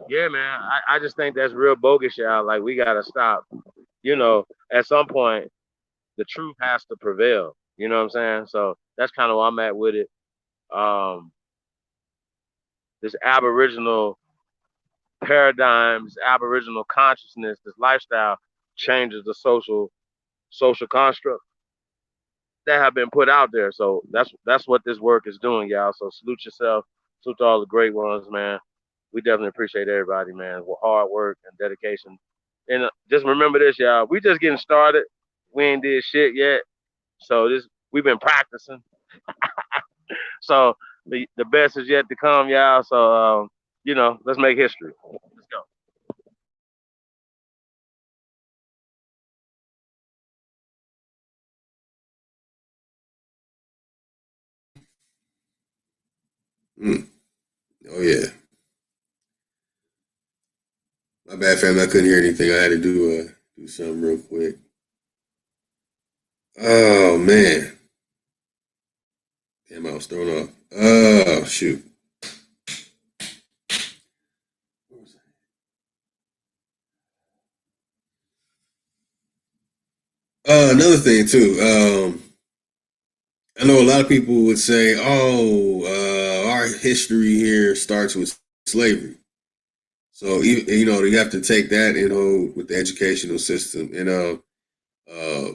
Yeah, man. I just think that's real bogus, y'all. Like we gotta stop. At some point, the truth has to prevail. You know what I'm saying? So that's kind of where I'm at with it. Um, this Aboriginal paradigm, this Aboriginal consciousness, this lifestyle changes the social construct that have been put out there. So that's what this work is doing, y'all. So salute yourself, salute to all the great ones, man. We definitely appreciate everybody, man. With hard work and dedication. And just remember this, y'all. We just getting started. We ain't did shit yet. So this we've been practicing. So the best is yet to come, y'all. So let's make history. Let's go. Mm. Oh yeah. My bad, family. I couldn't hear anything. I had to do something real quick. Oh man, damn! I was thrown off. Oh shoot. Another thing too. I know a lot of people would say, "Oh, our history here starts with slavery." So you have to take that with the educational system,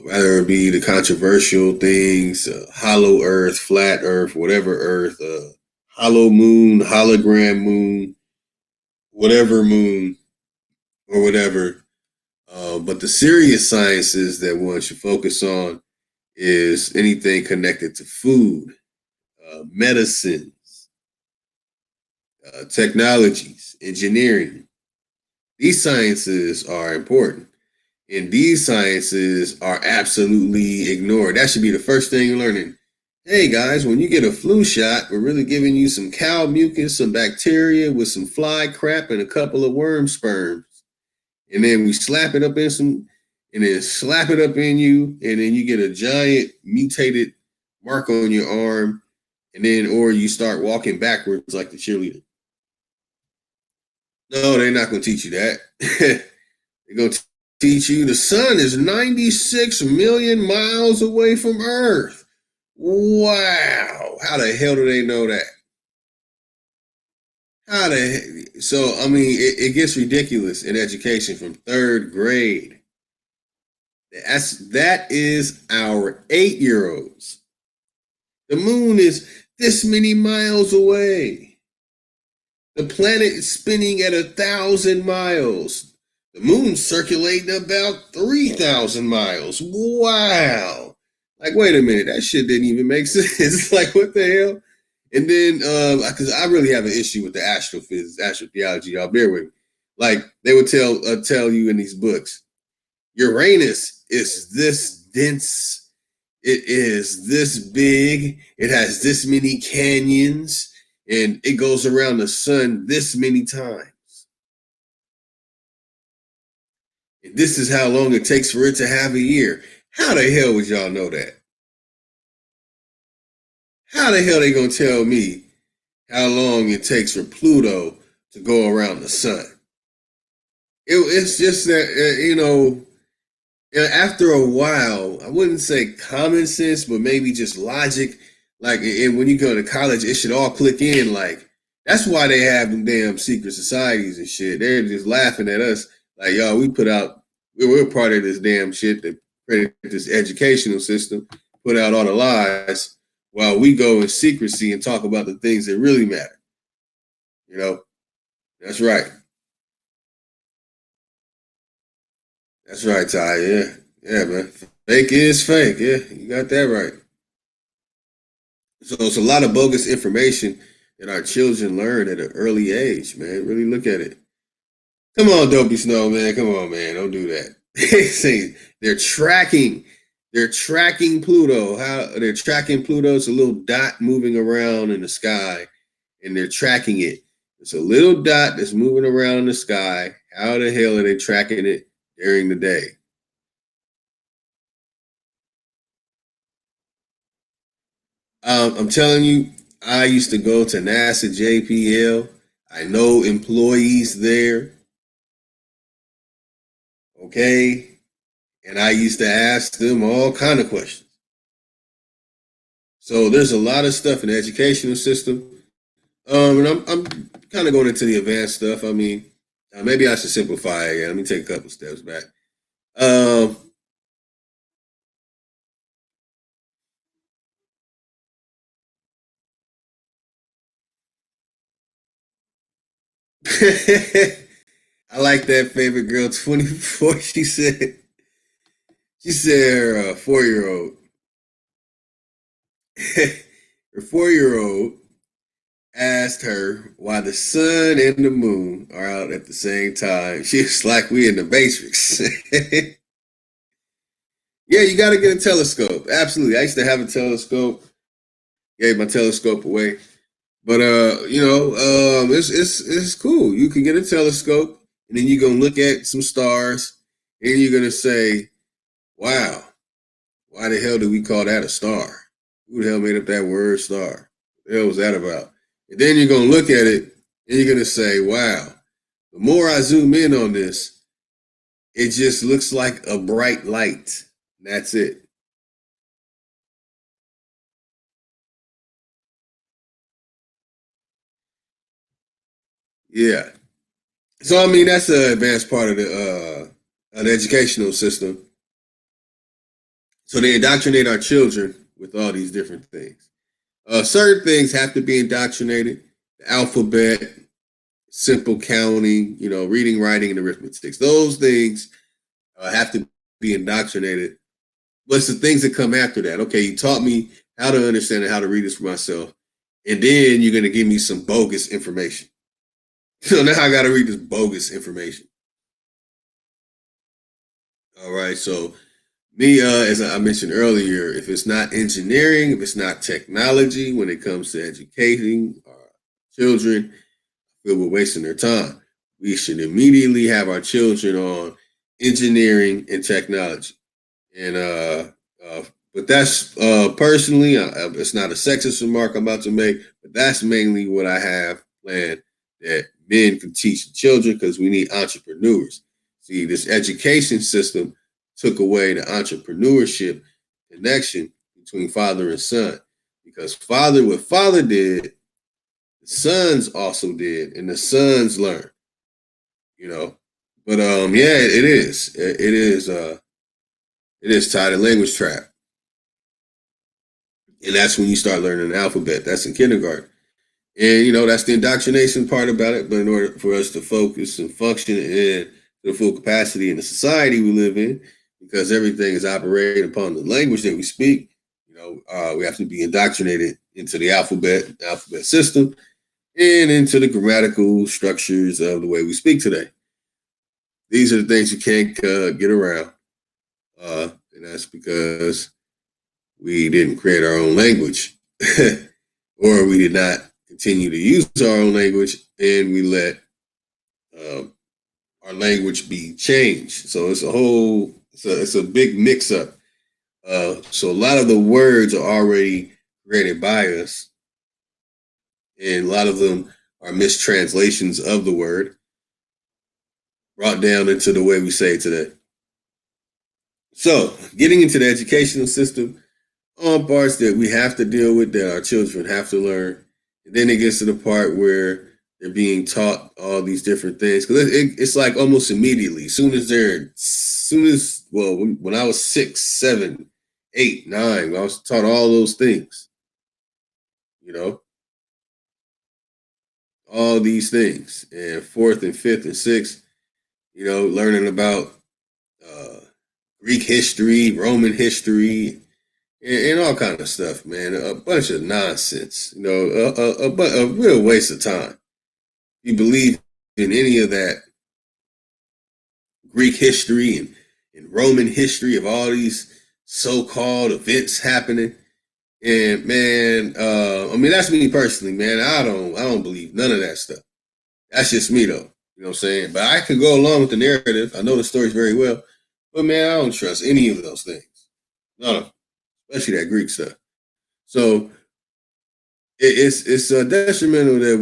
whether it be the controversial things, hollow Earth, flat Earth, whatever Earth, hollow moon, hologram moon, whatever moon, or whatever. But the serious sciences that one should focus on is anything connected to food, medicines, technologies, engineering. These sciences are important. And these sciences are absolutely ignored. That should be the first thing you're learning. Hey guys, when you get a flu shot, we're really giving you some cow mucus, some bacteria with some fly crap and a couple of worm sperms. And then we slap it up in some, and then slap it up in you, and then you get a giant mutated mark on your arm, and then or you start walking backwards like the cheerleader. No, they're not going to teach you that. They're going to teach you the sun is 96 million miles away from Earth. Wow. How the hell do they know that? How the so I mean it gets ridiculous in education from third grade. That is our 8-year olds. The moon is this many miles away. The planet is spinning at 1,000 miles. The moon's circulating about 3,000 miles. Wow. Like, wait a minute, that shit didn't even make sense. Like, what the hell? And then, because I really have an issue with the astrophysics, astrotheology, y'all bear with me. Like, they would tell you in these books, Uranus is this dense, it is this big, it has this many canyons, and it goes around the sun this many times. And this is how long it takes for it to have a year. How the hell would y'all know that? How the hell they gonna tell me how long it takes for Pluto to go around the sun? It's just that after a while, I wouldn't say common sense, but maybe just logic. Like, and when you go to college, it should all click in. Like, that's why they have them damn secret societies and shit. They're just laughing at us. Like, y'all, we're part of this damn shit that created this educational system, put out all the lies, while we go in secrecy and talk about the things that really matter. You know, that's right. That's right, Ty. Yeah. Yeah, man. Fake is fake. Yeah, you got that right. So it's a lot of bogus information that our children learn at an early age, man. Really look at it. Come on, Dopey Snow, man. Come on, man. Don't do that. Say they're tracking. They're tracking Pluto. How they're tracking Pluto? It's a little dot moving around in the sky, and they're tracking it. It's a little dot that's moving around in the sky. How the hell are they tracking it during the day? I'm telling you, I used to go to NASA JPL. I know employees there, okay? And I used to ask them all kind of questions. So there's a lot of stuff in the educational system. And I'm kind of going into the advanced stuff. I mean, maybe I should simplify it. Let me take a couple steps back. Um, I like that favorite girl 24. She said her 4 year old, her 4 year old asked her why the sun and the moon are out at the same time. She was like, we in the Matrix. Yeah, you got to get a telescope. Absolutely. I used to have a telescope. Gave my telescope away. But it's cool. You can get a telescope, and then you're gonna look at some stars, and you're gonna say, "Wow, why the hell do we call that a star? Who the hell made up that word star? What the hell was that about?" And then you're gonna look at it, and you're gonna say, "Wow, the more I zoom in on this, it just looks like a bright light." And that's it. Yeah. So I mean, that's an advanced part of the educational system. So they indoctrinate our children with all these different things. Certain things have to be indoctrinated. The alphabet, simple counting, reading, writing, and arithmetic. Those things have to be indoctrinated. But it's the things that come after that. Okay, you taught me how to understand and how to read this for myself. And then you're going to give me some bogus information. So now I got to read this bogus information. All right, so me, as I mentioned earlier, if it's not engineering, if it's not technology, when it comes to educating our children, I feel we're wasting their time. We should immediately have our children on engineering and technology. And uh, but that's personally, it's not a sexist remark I'm about to make, but that's mainly what I have planned that men can teach the children because we need entrepreneurs. See, this education system took away the entrepreneurship connection between father and son because what father did, the sons also did, and the sons learned. You know, but yeah, it is. It is tied to language trap. And that's when you start learning the alphabet. That's in kindergarten. And, that's the indoctrination part about it. But in order for us to focus and function in the full capacity in the society we live in, because everything is operated upon the language that we speak, we have to be indoctrinated into the alphabet system, and into the grammatical structures of the way we speak today. These are the things you can't get around. And that's because we didn't create our own language, or we did not continue to use our own language, and we let uh, our language be changed. So it's a big mix up. So a lot of the words are already created by us, and a lot of them are mistranslations of the word brought down into the way we say it today. So getting into the educational system, all parts that we have to deal with that our children have to learn. And then it gets to the part where they're being taught all these different things because it's like almost immediately, when I was 6, 7, 8, 9, I was taught all those things, you know, all these things, and fourth and fifth and sixth, learning about uh, Greek history, Roman history, and all kind of stuff, man. A bunch of nonsense, a real waste of time. If you believe in any of that Greek history and Roman history of all these so-called events happening, and man, I mean that's me personally, man. I don't believe none of that stuff. That's just me though. You know what I'm saying? But I can go along with the narrative. I know the stories very well, but man, I don't trust any of those things. No, especially that Greek stuff. So it's detrimental that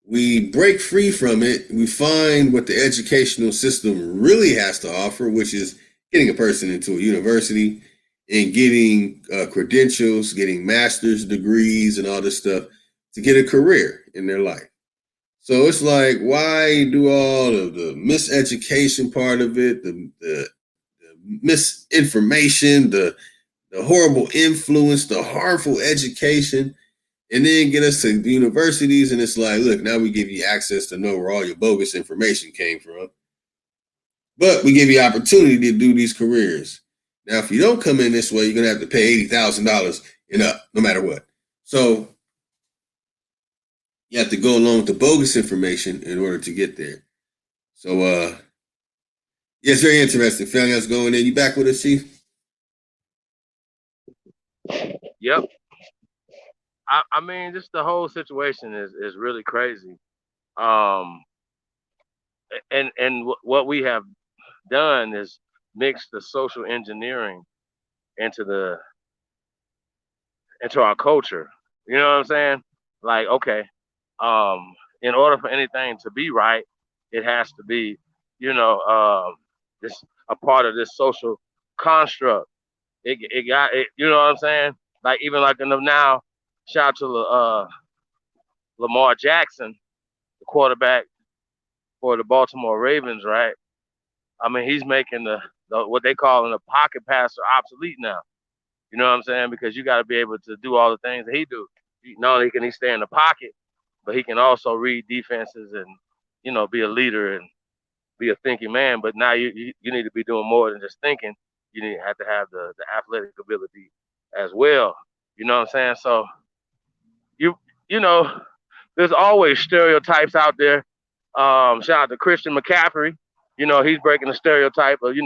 we break free from it. We find what the educational system really has to offer, which is getting a person into a university and getting credentials, getting master's degrees, and all this stuff to get a career in their life. So it's like, why do all of the miseducation part of it, the misinformation, the horrible influence, the harmful education, and then get us to the universities, and it's like, look, now we give you access to know where all your bogus information came from, but we give you opportunity to do these careers. Now, if you don't come in this way, you're gonna have to pay $80,000 and up, no matter what. So you have to go along with the bogus information in order to get there. So, yeah, it's very interesting. Family, how's going in? You back with us, Chief? Yep. I mean, just the whole situation is really crazy. Um, and what we have done is mix the social engineering into the into our culture. You know what I'm saying? Like, okay, in order for anything to be right, it has to be, you know, this a part of this social construct. It got it. You know what I'm saying? Like even like in the now, shout out to Lamar Jackson, the quarterback for the Baltimore Ravens, right? I mean, he's making the what they call in the pocket passer obsolete now. You know what I'm saying? Because you got to be able to do all the things that he do. Not only can he stay in the pocket, but he can also read defenses and be a leader and be a thinking man. But now you need to be doing more than just thinking. You need to have the athletic ability as well. You know what I'm saying? So you you know there's always stereotypes out there. Shout out to Christian McCaffrey. He's breaking the stereotype of you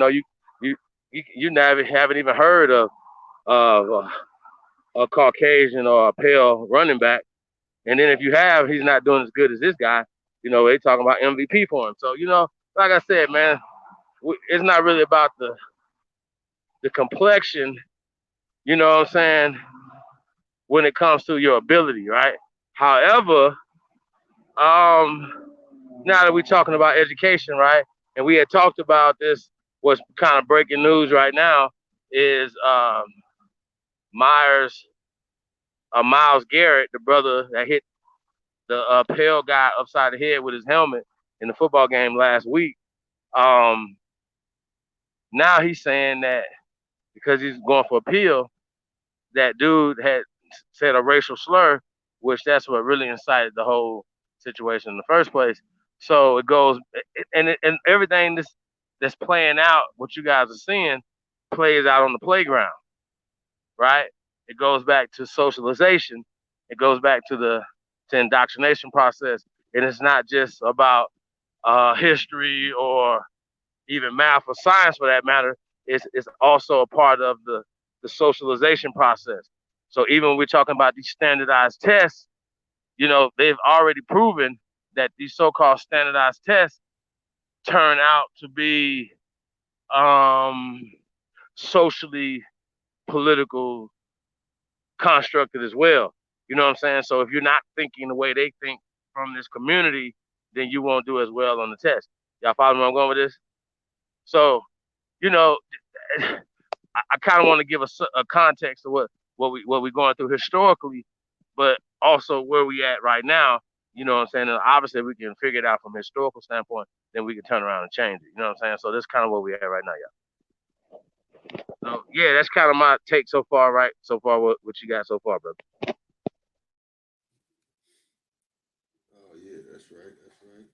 never haven't even heard of a Caucasian or a pale running back. And then if you have, he's not doing as good as this guy. They talking about MVP for him. So like I said, man, it's not really about the complexion. You know what I'm saying? When it comes to your ability, right? However, now that we're talking about education, right? And we had talked about this. What's kind of breaking news right now is Myers, Miles Garrett, the brother that hit the pale guy upside the head with his helmet in the football game last week. Um, Now he's saying that because he's going for appeal, that dude had said a racial slur, which that's what really incited the whole situation in the first place. So it goes, and everything that's playing out, what you guys are seeing, plays out on the playground, right? It goes back to socialization. It goes back to the to indoctrination process, and it's not just about history or even math or science for that matter. It's also a part of the socialization process. So even when we're talking about these standardized tests, they've already proven that these so-called standardized tests turn out to be um, socially political constructed as well. You know what I'm saying? So if you're not thinking the way they think from this community, then you won't do as well on the test. Y'all follow where I'm going with this? So, you know, I kind of want to give a context of what we're going through historically, but also where we at right now. You know what I'm saying? And obviously, we can figure it out from a historical standpoint. Then we can turn around and change it. You know what I'm saying? So that's kind of where we at right now, y'all. So yeah, that's kind of my take so far. Right? So far, what you got so far, brother? Oh yeah, that's right. That's right.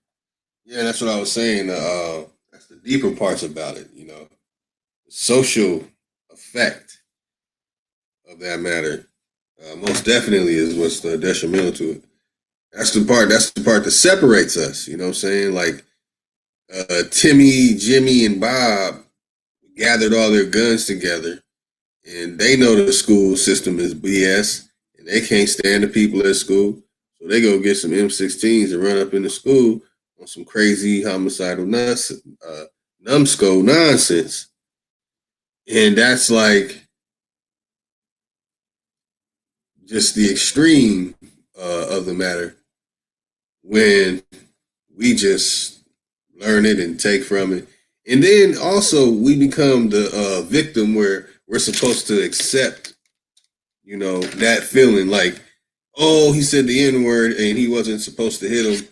Yeah, that's what I was saying. That's the deeper parts about it. The social effect of that matter. Most definitely is what's detrimental to it. That's the part. That's the part that separates us. You know what I'm saying? Like Timmy, Jimmy, and Bob gathered all their guns together, and they know the school system is BS, and they can't stand the people at school, so they go get some M16s and run up in the school on some crazy homicidal numbskull nonsense, and that's like just the extreme of the matter when we just learn it and take from it. And then also we become the victim where we're supposed to accept, that feeling like, oh, he said the N word and he wasn't supposed to hit him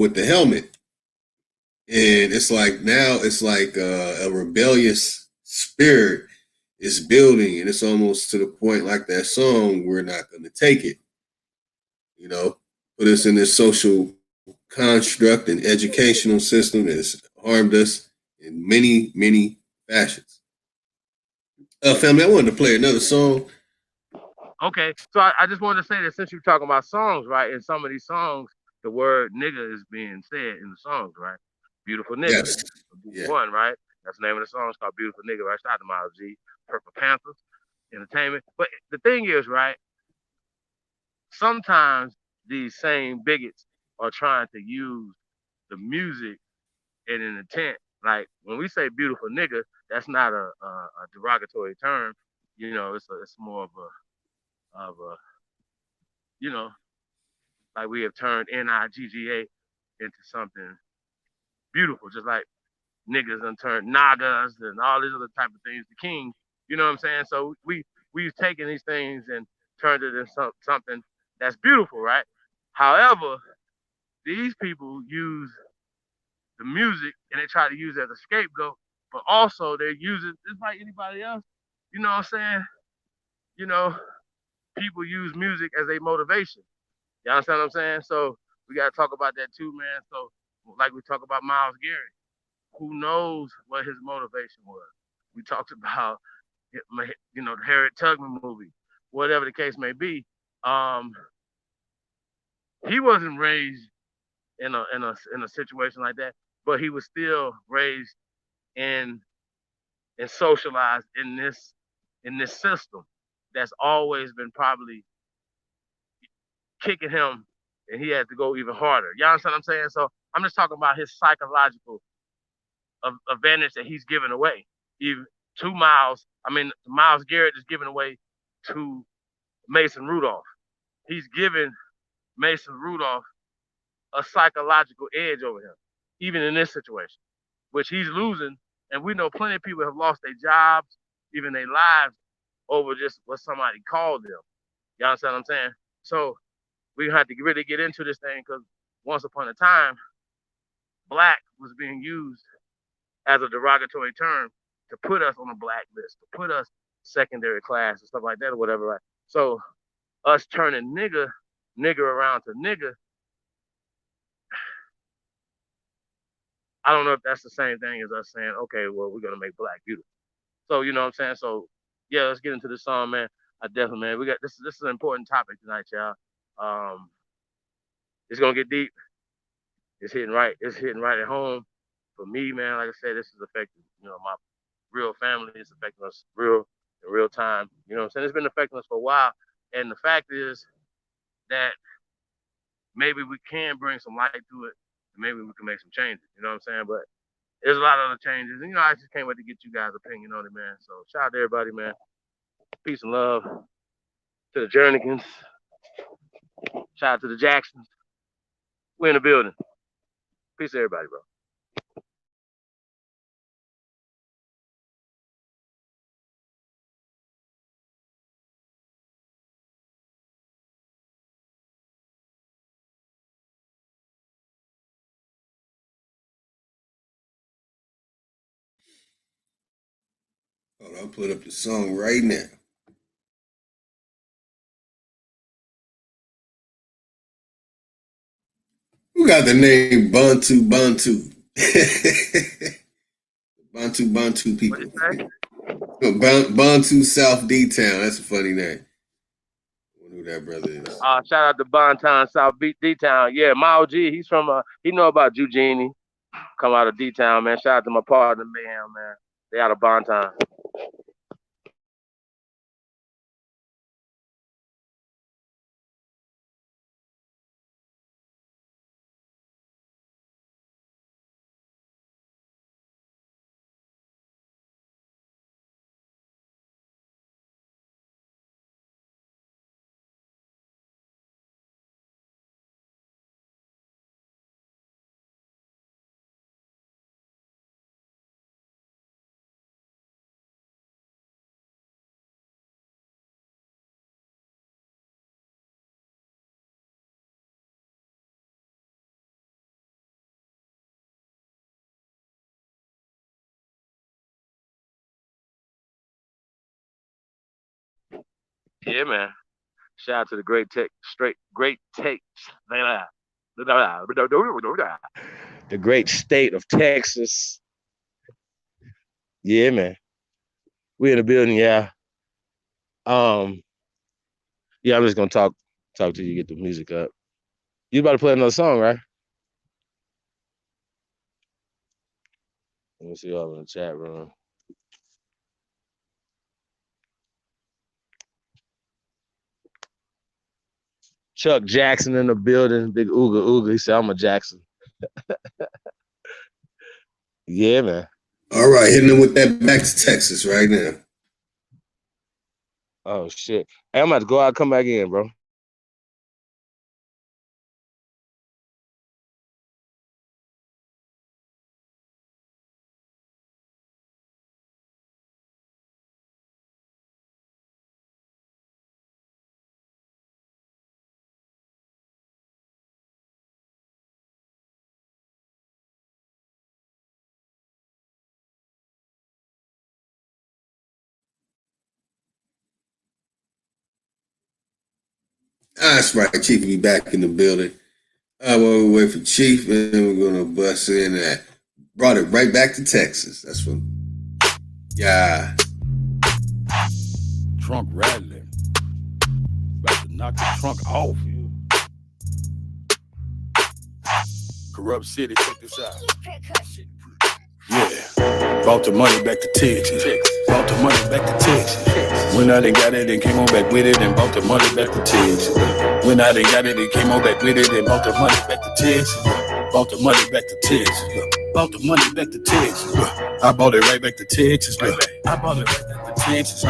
with the helmet. And it's like now it's like a rebellious spirit is building, and it's almost to the point like that song, we're not going to take it, you know, put us in this social construct and educational system that has harmed us in many, many fashions. Family, I wanted to play another song. Okay, so I just wanted to say that since you're talking about songs, right? In some of these songs, the word nigga is being said in the songs, right? Beautiful nigga, Yes. Yeah. one, right? That's the name of the song. It's called Beautiful Nigga, right? Shout out to Miles G, Purple Panthers, Entertainment. But the thing is, right? Sometimes these same bigots are trying to use the music in an intent. Like when we say beautiful nigga, that's not a derogatory term. You know, it's more of a you know like we have turned Nigga into something beautiful, just like niggas and turned nagas and all these other type of things to kings. You know what I'm saying? So we've taken these things and turned it into something that's beautiful, right? However, these people use the music and they try to use it as a scapegoat, but also they're using just like anybody else. You know what I'm saying? You know, people use music as a motivation. You understand what I'm saying? So we gotta talk about that too, man. So like we talk about Miles Garrett, who knows what his motivation was? We talked about the Harriet Tubman movie, whatever the case may be. Um, he wasn't raised in a situation like that, but he was still raised in and socialized in this system that's always been probably kicking him, and he had to go even harder. You understand what I'm saying? So I'm just talking about his psychological advantage that he's giving away. Even to Miles, I mean Miles Garrett is giving away to Mason Rudolph. He's giving Mason Rudolph a psychological edge over him, even in this situation, which he's losing. And we know plenty of people have lost their jobs, even their lives, over just what somebody called them. You understand what I'm saying? So we have to really get into this thing because once upon a time, black was being used as a derogatory term to put us on a blacklist, to put us secondary class and stuff like that or whatever. Right? So us turning nigger around to nigger, I don't know if that's the same thing as us saying, okay, well, we're gonna make black beautiful. So you know what I'm saying? So yeah, let's get into this song, man. I definitely, man. We got this. This is an important topic tonight, y'all. Um, it's gonna get deep. It's hitting right. It's hitting right at home for me, man. Like I said, this is affecting my real family. It's affecting us real in real time. You know what I'm saying? It's been affecting us for a while, and the fact is that maybe we can bring some light to it, and maybe we can make some changes. You know what I'm saying? But there's a lot of other changes, and I just can't wait to get you guys' opinion on it, man. So shout out to everybody, man. Peace and love to the Jernikins. Shout out to the Jacksons. We're in the building. Peace to everybody, bro. Hold on, I'll put up the song right now. Who got the name Bantu Bantu? Bantu What you people. say? Bantu South D Town. That's a funny name. I wonder who that brother is. Shout out to Bontown, South Beat, D Town. Yeah, Mao G. He's from he know about Eugenie. Come out of D Town, man. Shout out to my partner Mayhem, man. They out of Bontown. Yeah, man. Shout out to the great takes. The great state of Texas. Yeah, man. We in the building, yeah. Um, yeah, I'm just gonna talk till you get the music up. You about to play another song, right? Let me see y'all in the chat room. Chuck Jackson in the building, big Ooga Ooga. He said, I'm a Jackson. Yeah, man. All right, hitting them with that back to Texas right now. Oh shit. Hey, I'm about to go out and come back in, bro. That's right, Chief will be back in the building. While we wait for Chief, and then we're gonna bust in that. Brought it right back to Texas. That's what. Yeah. Trunk rattling. About to knock the trunk off. Corrupt city, check this out. Yeah. Brought the money back to Texas. Brought the money back to Texas. Went out and got it and came on back with it and brought the money back to Texas. Went out and got it and came on back with it and brought the money back to Texas. Brought the money back to Texas. Brought the money back to Texas. I bought it right back to Texas. I bought it right back to Texas.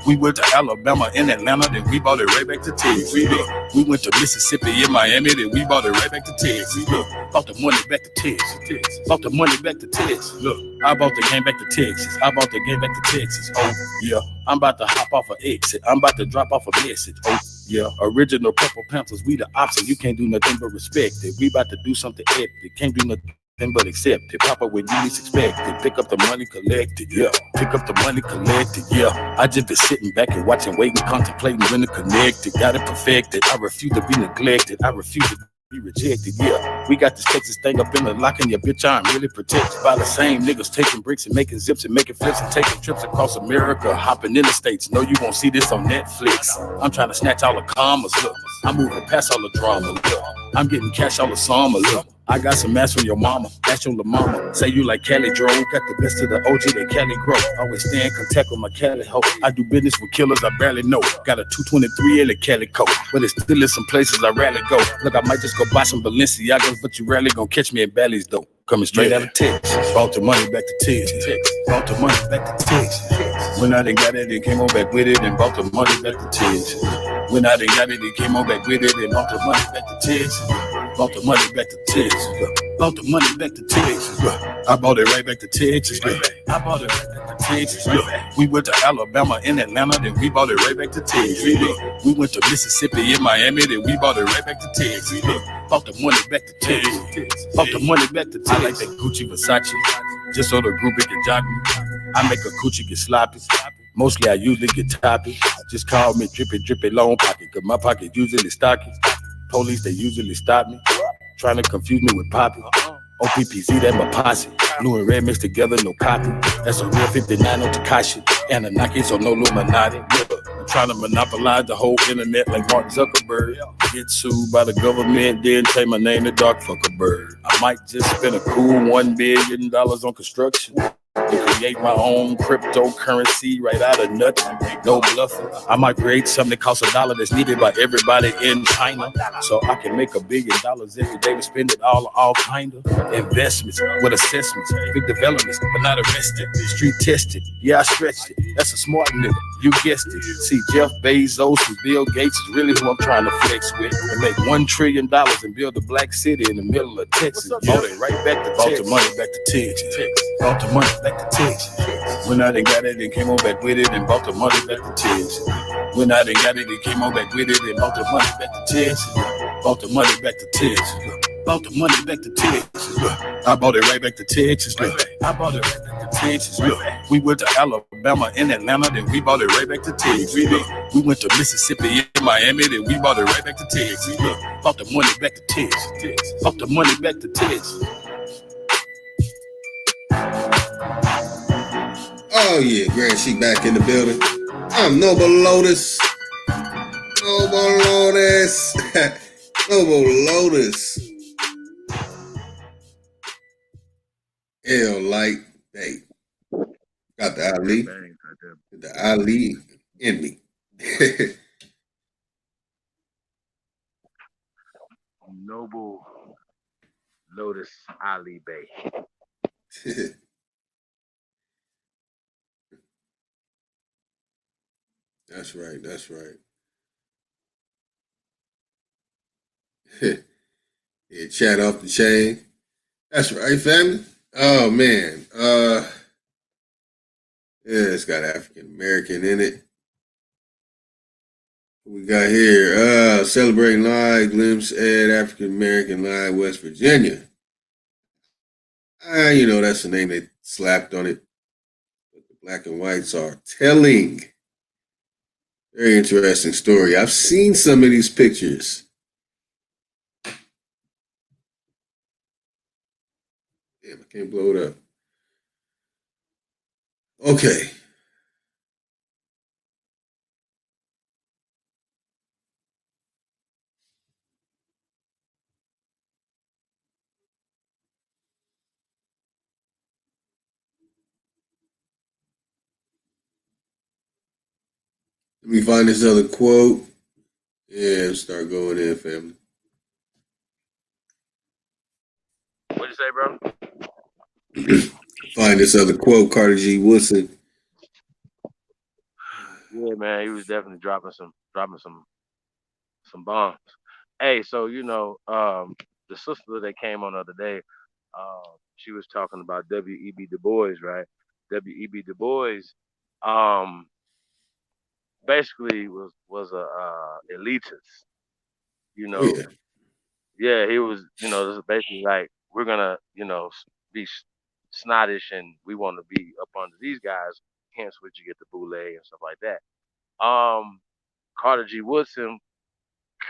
We went to Alabama and Atlanta, then we bought it right back to Texas. We went to Mississippi and Miami, then we bought it right back to Texas. Bought the money back to Texas. Bought the money back to Texas. Look, I bought the game back to Texas. I bought the game back to Texas. Oh, yeah. I'm about to hop off an exit. I'm about to drop off a message. Oh, yeah. Original Purple Panthers, we the opposite. You can't do nothing but respect it. We about to do something epic. Can't do nothing but accept it. Papa when you least expect it. Pick up the money, collect it, yeah. Pick up the money, collect it, yeah. I just been sitting back and watching, waiting, contemplating when to connect it. Got it perfected. I refuse to be neglected. I refuse to be rejected, yeah. We got this Texas thing up in the lock and your bitch I'm really protected by the same niggas taking bricks and making zips and making flips and taking trips across America, hopping in the states. No, you won't see this on Netflix. I'm trying to snatch all the commas, look. I'm moving past all the drama, look. I'm getting cash all the summer, look. I got some ass from your mama, ask your mama. Say you like Cali Dro, got the best of the OG that Cali grow. Always stay in contact with my Cali hoe. I do business with killers I barely know. Got a 223 and a Cali coat, but it still is some places I rarely go. Look, I might just go buy some Balenciagas, but you rarely gonna catch me in Bally's though. Coming straight out of Texas. Brought the money back to Texas. Brought the money back to Texas. When I done got it, and came on back with it and brought the money back to Texas. When I done got it, and came on back with it and brought the money back to Texas. Brought the money back to Texas. Brought the money back to Texas. I bought it right back to Texas. I bought it right back to Texas. We went to Alabama and Atlanta, then we bought it right back to Texas. We went to Mississippi and Miami, then we bought it right back to Texas. Bought the money back to Texas. Bought the money back to Texas. I like that Gucci Versace, just so the group it can jock me. I make a coochie get sloppy. Mostly I usually get toppy. Just call me drippy long pocket, cause my pocket usually stocky. Police, they usually stop me, trying to confuse me with Poppy. OPPZ, that my posse. Blue and red mixed together, no copy. That's a real 59 on Takashi. And a Nike, so no Illuminati. I'm trying to monopolize the whole internet like Mark Zuckerberg. Get sued by the government, then take my name to Dark Fuckerbird. I might just spend a cool $1 billion on construction. To create my own cryptocurrency right out of nothing, no bluffing. I might create something that costs $1 that's needed by everybody in China, so I can make $1 billion every day to spend it all kind of investments with assessments, big developments, but not arrested, street tested. Yeah, I stretched it. That's a smart nigga. You guessed it. See, Jeff Bezos and Bill Gates is really who I'm trying to flex with and make $1 trillion and build a black city in the middle of Texas. Bought it right back to Texas. Bought the money back to Texas. Bought the money back to Texas. When I done got it and came on back with it and bought the money back to Texas. When I done got it and came on back with it and bought the money back to Texas. Bought the money back to Texas. Bought the money back to Texas. I bought it right back to Texas. I bought it right back to Texas. Look, we went to Alabama and Atlanta, then we bought it right back to Texas. Look, we went to Mississippi and Miami, then we bought it right back to Texas. Look, bought the money back to Texas. Bought the money back to Texas. Oh yeah, Grand Sheik back in the building. I'm Noble Lotus. Noble Lotus. Noble Lotus. L Light Bay. Got the Bang Ali. right there. The Ali in me. Noble Lotus Ali Bay. That's right. That's right. Yeah, chat off the chain. That's right, family. Oh man. Yeah, it's got African American in it. We got here, celebrating live glimpse at African American Live West Virginia. That's the name they slapped on it. But the black and whites are telling. Very interesting story. I've seen some of these pictures. Damn, I can't blow it up. Okay. Let me find this other quote. Yeah, start going in, family. What'd you say, bro? Find this other quote, Carter G. Woodson. Yeah, man, he was definitely dropping some bombs. Hey, so the sister that came on the other day, she was talking about W.E.B. Du Bois, right? W.E.B. Du Bois, um, basically was a elitist. You Oh know, yeah, yeah, he was. This is basically like we're gonna, be snottish and we want to be up under these guys. Hence, what you get the boule and stuff like that. Carter G. Woodson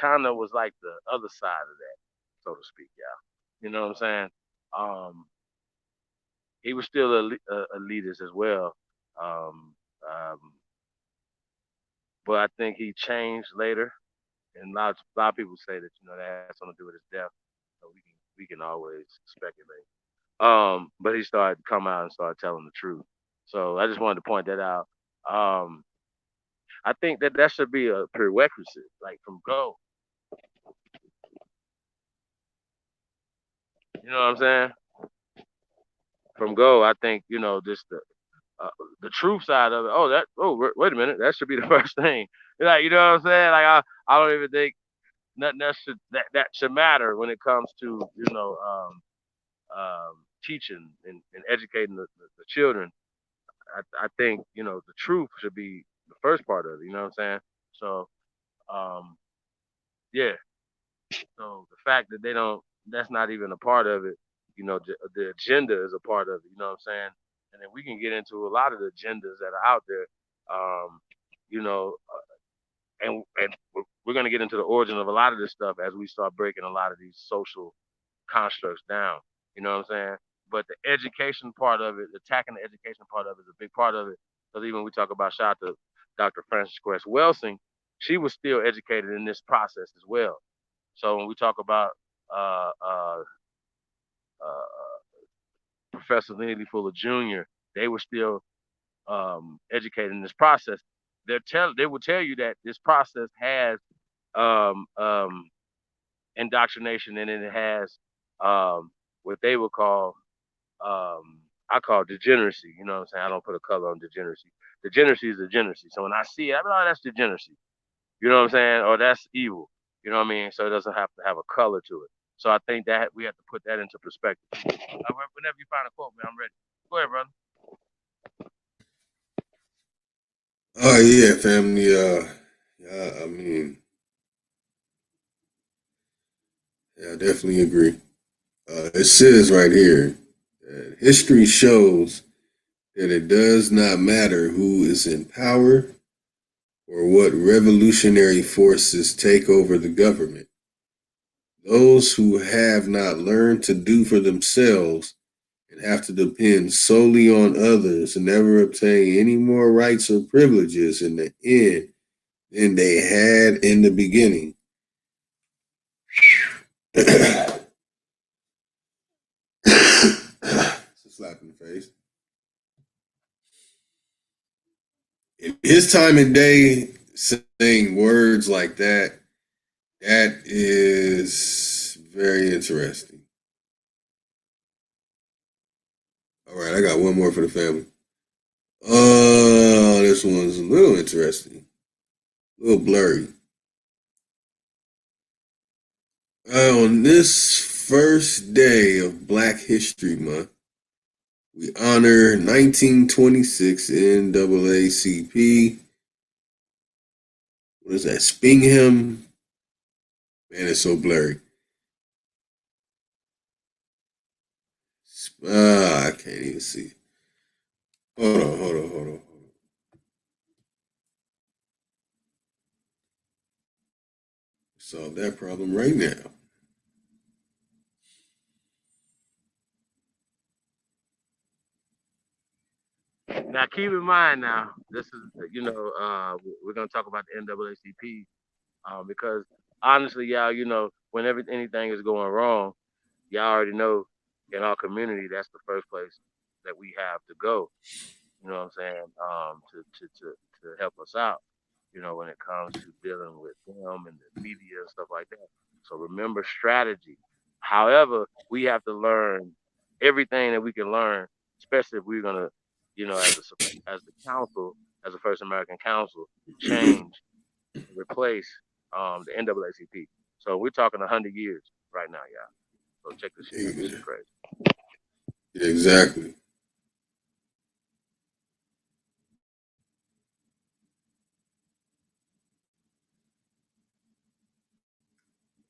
kind of was like the other side of that, so to speak, yeah. You know what I'm saying? Um, he was still elitist as well, um, um, but I think he changed later. And a lot of people say that that has something to do with his death. So we can always speculate. But he started to come out and start telling the truth. So I just wanted to point that out. Um, I think that should be a prerequisite, like from go. You know what I'm saying? From go, I think just the truth side of it. Oh, wait a minute, that should be the first thing. Like you know what I'm saying? Like I don't even think nothing that should matter when it comes to teaching and educating the children. I think the truth should be the first part of it. You know what I'm saying? So um, yeah. So the fact that that's not even a part of it. The agenda is a part of it. You know what I'm saying? And then we can get into a lot of the agendas that are out there. Um, you know, and we're going to get into the origin of a lot of this stuff as we start breaking a lot of these social constructs down. You know what I'm saying? But the education part of it, attacking the education part of it is a big part of it. Because even we talk about shout out to Dr. Frances Cress Welsing, she was still educated in this process as well. So when we talk about uh, uh, Professor Neely Fuller Jr., they were still educated in this process. They will tell you that this process has um, um, indoctrination and it has what they would call I call degeneracy. You know what I'm saying? I don't put a color on degeneracy. Degeneracy is degeneracy. So when I see it, I'm like, oh, that's degeneracy. You know what I'm saying? Or that's evil. You know what I mean? So it doesn't have to have a color to it. So I think that we have to put that into perspective. Whenever you find a quote, man, I'm ready. Go ahead, brother. oh yeah, family. Yeah, I mean, yeah, I definitely agree. It says right here, history shows that it does not matter who is in power or what revolutionary forces take over the government. Those who have not learned to do for themselves and have to depend solely on others and never obtain any more rights or privileges in the end than they had in the beginning. It's a slap in the face. In his time and day, saying words like that, that is very interesting. All right, I got one more for the family. This one's a little interesting, a little blurry. On this first day of Black History Month, we honor 1926 NAACP. What is that? Spingham? Man, it's so blurry. I can't even see. Hold on. Solve that problem right now. Now, keep in mind, now this is we're gonna talk about the NAACP because honestly, y'all, whenever anything is going wrong, y'all already know in our community that's the first place that we have to go. You know what I'm saying? To help us out. When it comes to dealing with them and the media and stuff like that. So remember strategy. However, we have to learn everything that we can learn, especially if we're gonna, as the council, as the First American Council, change and replace the NAACP. So we're talking 100 years right now, y'all. So check this shit out. This is Yeah, crazy. exactly.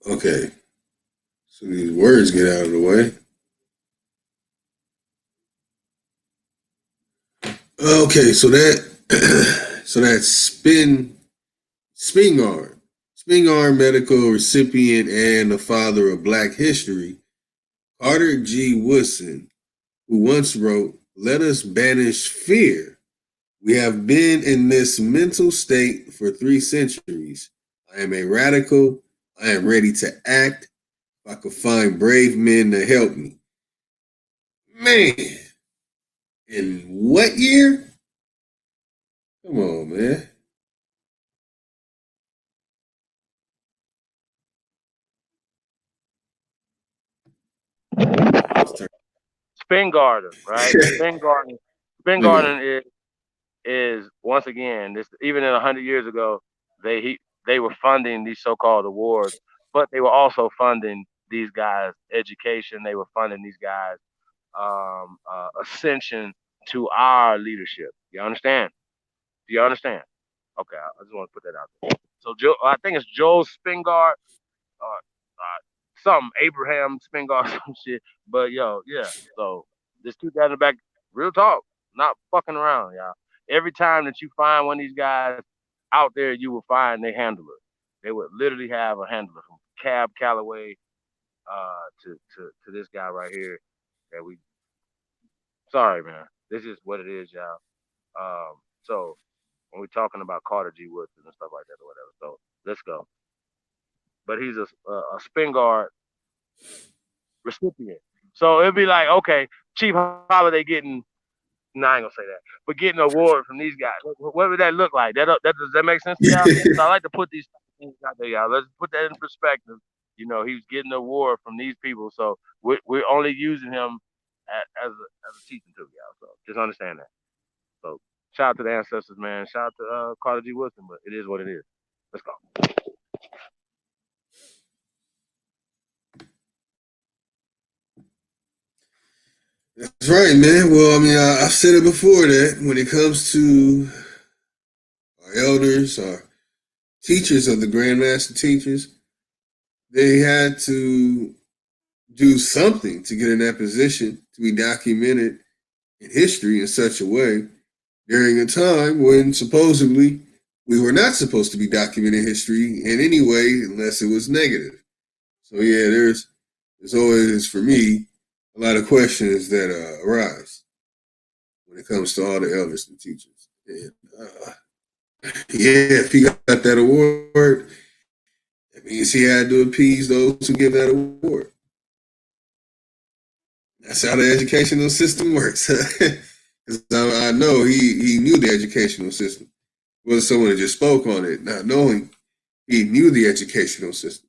Okay, so these words get out of the way. Okay, so that so that Spingarn, Spingarn medical recipient and the father of Black history, Carter G. Woodson, who once wrote, "Let us banish fear. We have been in this mental state for 3 centuries. I am a radical. I am ready to act. If I could find brave men to help me." Man, in what year? Come on, man. Let's turn. Spin garden, right? Spin garden. Spin Hang on. garden is once again this even in 100 years ago they were funding these so-called awards, but they were also funding these guys' education. They were funding these guys' ascension to our leadership. You understand? Do you understand? Okay, I just want to put that out there. So Joe, I think it's Joel Spingard or some Abraham Spingard, some shit. But yo, yeah. So just keep that in the back. Real talk, not fucking around, y'all. Every time that you find one of these guys out there, you will find their handler. They would literally have a handler from Cab Calloway to this guy right here. That we sorry, man. This is what it is, y'all. So when we're talking about Carter G. Woodson and stuff like that or whatever, so let's go. But he's a Spingard recipient. So it'd be like, okay, Chief Holiday getting, no, I ain't gonna say that, but getting an award from these guys. What would that look like? Does that make sense to y'all? So I like to put these things out there, y'all. Let's put that in perspective. He's getting an award from these people, so we're only using him as a teaching tool, y'all. So just understand that. So shout out to the ancestors, man. Shout out to Carter G. Woodson, but it is what it is. Let's go. That's right, man. Well, I mean, I've said it before that when it comes to our elders, our teachers of the Grandmaster teachers, they had to do something to get in that position to be documented in history in such a way during a time when supposedly we were not supposed to be documenting history in any way unless it was negative. So yeah, there's always for me a lot of questions that arise when it comes to all the elders and teachers. And yeah, if he got that award, that means he had to appease those who give that award. That's how the educational system works. Because I know he knew the educational system. It wasn't someone that just spoke on it, not knowing he knew the educational system.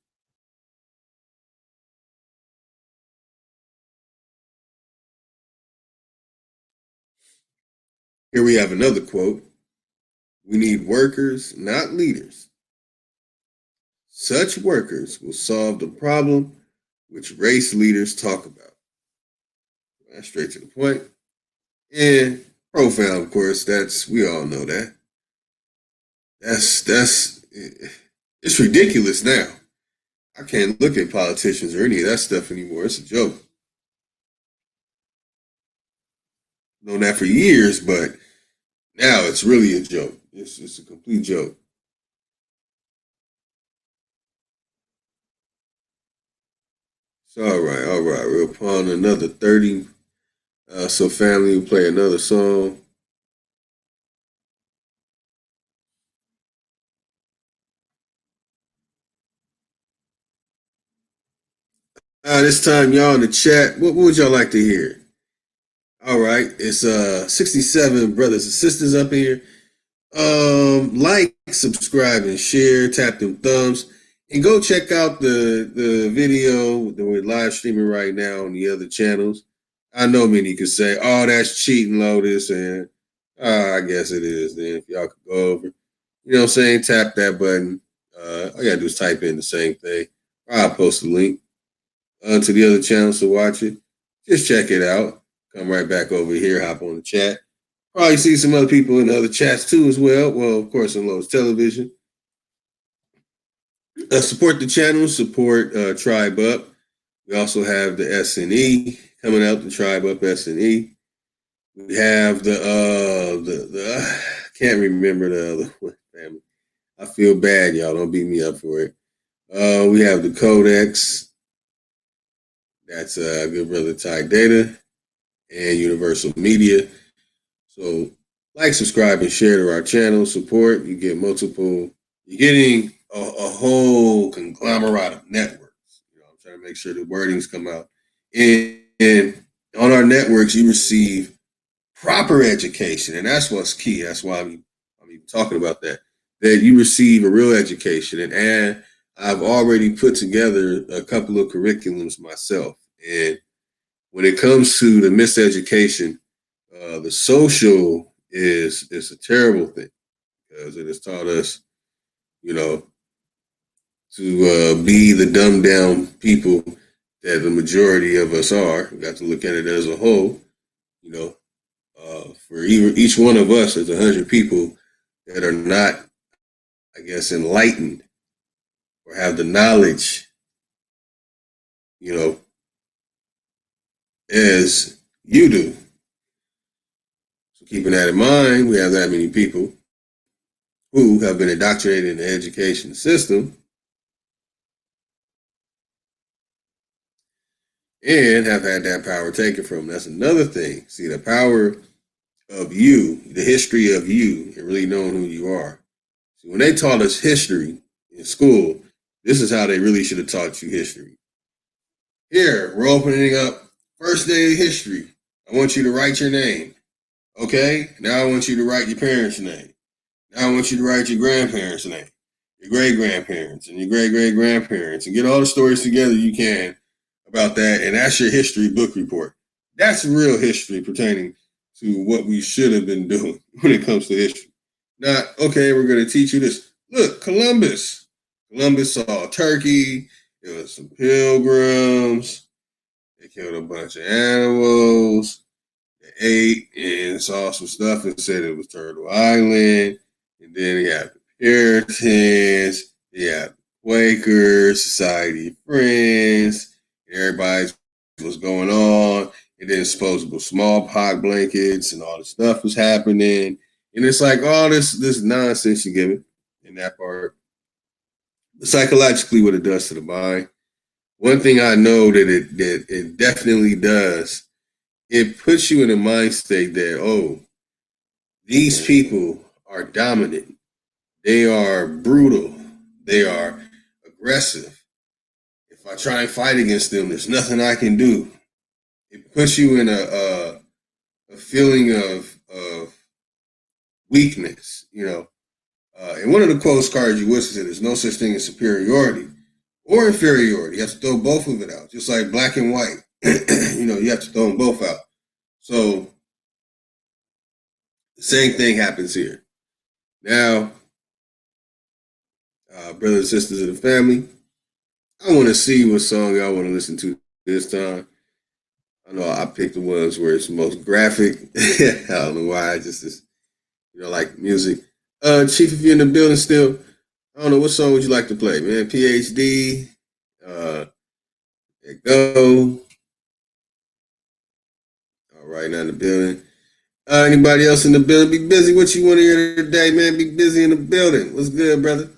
Here we have another quote. We need workers, not leaders. Such workers will solve the problem which race leaders talk about. That's straight to the point. And profound, of course, that's we all know that. That's it's ridiculous now. I can't look at politicians or any of that stuff anymore. It's a joke. Known that for years, but now it's really a joke. It's a complete joke. So all right, all right. We're upon another 30. So family will play another song. This time y'all in the chat, what would y'all like to hear? All right, it's 67 brothers and sisters up here. Like, subscribe, and share. Tap them thumbs, and go check out the video that we're live streaming right now on the other channels. I know many could say, "Oh, that's cheating, Lotus," and I guess it is. Then if y'all could go over, you know what I'm saying, tap that button. All you gotta do is type in the same thing. I'll post the link to the other channels to watch it. Just check it out. Come right back over here, hop on the chat. Probably see some other people in the other chats too as well. Well, of course, on Lotus Television. Support the channel, support Tribe Up. We also have the SNE coming out, the Tribe Up SNE. We have the I can't remember the other one, family. I feel bad, y'all. Don't beat me up for it. We have the Codex. That's good brother Ty Data and Universal Media. So like, subscribe, and share to our channel. Support. You get multiple. You're getting a whole conglomerate of networks. You know, I'm trying to make sure the wordings come out. And on our networks, you receive proper education, and that's what's key. That's why I'm even talking about that. That you receive a real education, and I've already put together a couple of curriculums myself. And when it comes to the miseducation, the social is a terrible thing because it has taught us, you know, to be the dumbed down people that the majority of us are. We got to look at it as a whole. You know, for each one of us, there's 100 people that are not, I guess, enlightened or have the knowledge, you know, as you do. So keeping that in mind, we have that many people who have been indoctrinated in the education system and have had that power taken from them. That's another thing. See, the power of you, the history of you, and really knowing who you are. See, when they taught us history in school, this is how they really should have taught you history. Here, we're opening up first day of history. I want you to write your name. Okay? Now I want you to write your parents' name. Now I want you to write your grandparents' name, your great grandparents, and your great great grandparents, and get all the stories together you can about that. And that's your history book report. That's real history pertaining to what we should have been doing when it comes to history. Not, okay, we're going to teach you this. Look, Columbus. Columbus saw Turkey. There was some pilgrims. They killed a bunch of animals. They ate and saw some stuff and said it was Turtle Island. And then you have the Puritans. You have Quakers, Society of Friends. Everybody's what's going on. and then disposable smallpox blankets and all this stuff was happening. And it's like all this nonsense you're giving in that part. Psychologically, what it does to the mind. One thing I know that it definitely does, it puts you in a mind state that, oh, these people are dominant. They are brutal. They are aggressive. If I try and fight against them, there's nothing I can do. It puts you in a feeling of weakness, you know. And one of the quotes cards you Woodson said, "There's no such thing as superiority or inferiority. You have to throw both of it out, just like black and white. You know, you have to throw them both out. So the same thing happens here. Now, brothers and sisters of the family, I want to see what song y'all want to listen to this time. I know I picked the ones where it's most graphic. I don't know why. I just like music. Chief, if you're in the building still, I don't know what song would you like to play, man. PhD, go. All right, now in the building. Anybody else in the building? Be busy. What you want to hear today, man? Be busy in the building. What's good, brother?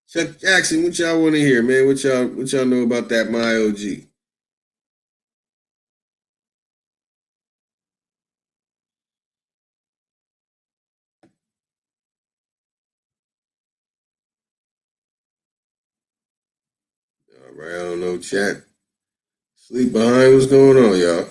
Chuck Jackson, what y'all want to hear, man? What y'all know about that my OG? All right, I don't know, chat. Sleep behind. What's going on, y'all?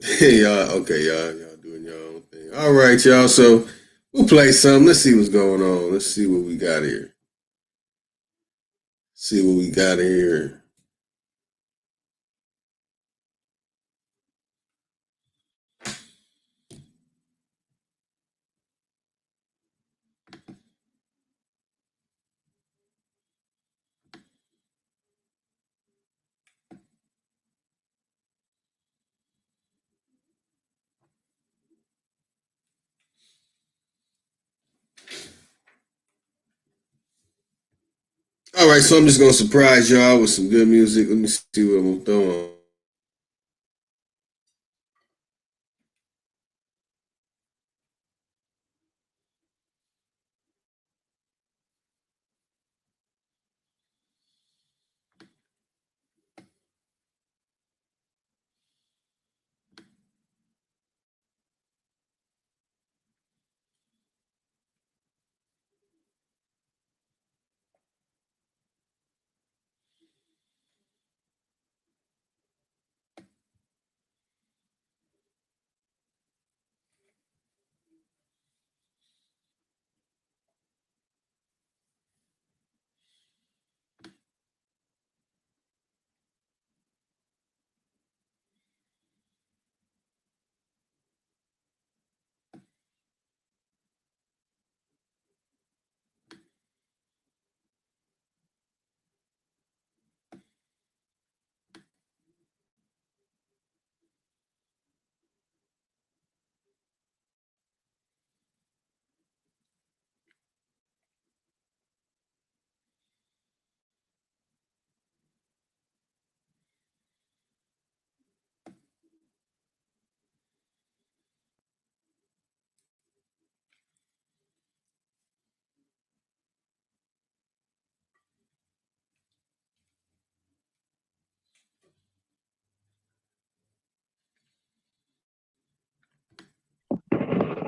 Hey, y'all. Okay, y'all doing your own thing. All right, y'all. So we'll play some. Let's see what's going on. Let's see what we got here. See what we got here. All right, so I'm just gonna surprise y'all with some good music. Let me see what I'm throwing.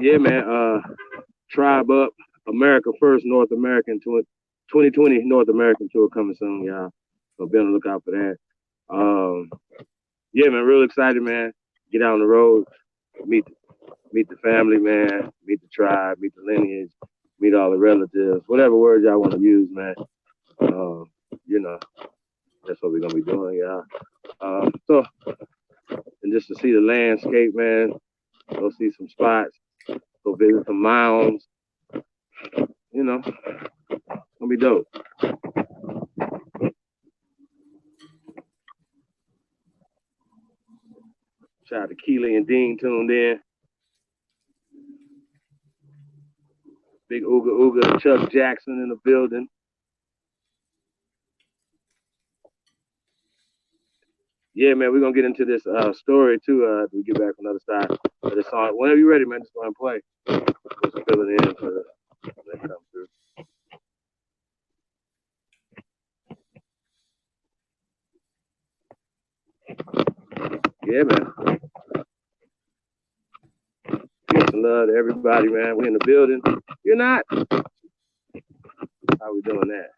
Yeah, man. Tribe Up, America First, North American tour, 2020 North American tour coming soon, y'all. So be on the lookout for that. Um, yeah, man, real excited, man. Get out on the road, meet meet the family, man, meet the tribe, meet the lineage, meet all the relatives, whatever words y'all want to use, man. Um, you know, that's what we're gonna be doing, y'all. So, and just to see the landscape, man, go see some spots, go visit some mounds, you know, it's gonna be dope. Shout out to Keely and Dean tuned in. Big Ooga Ooga Chuck Jackson in the building. Yeah, man, we're gonna get into this story too. As we get back on the other side of the song. Whenever you're ready, man, just go and play. Just fill it in for the when they come through. Yeah, man. Peace and love to everybody, man. We in the building. You're not. How we doing that?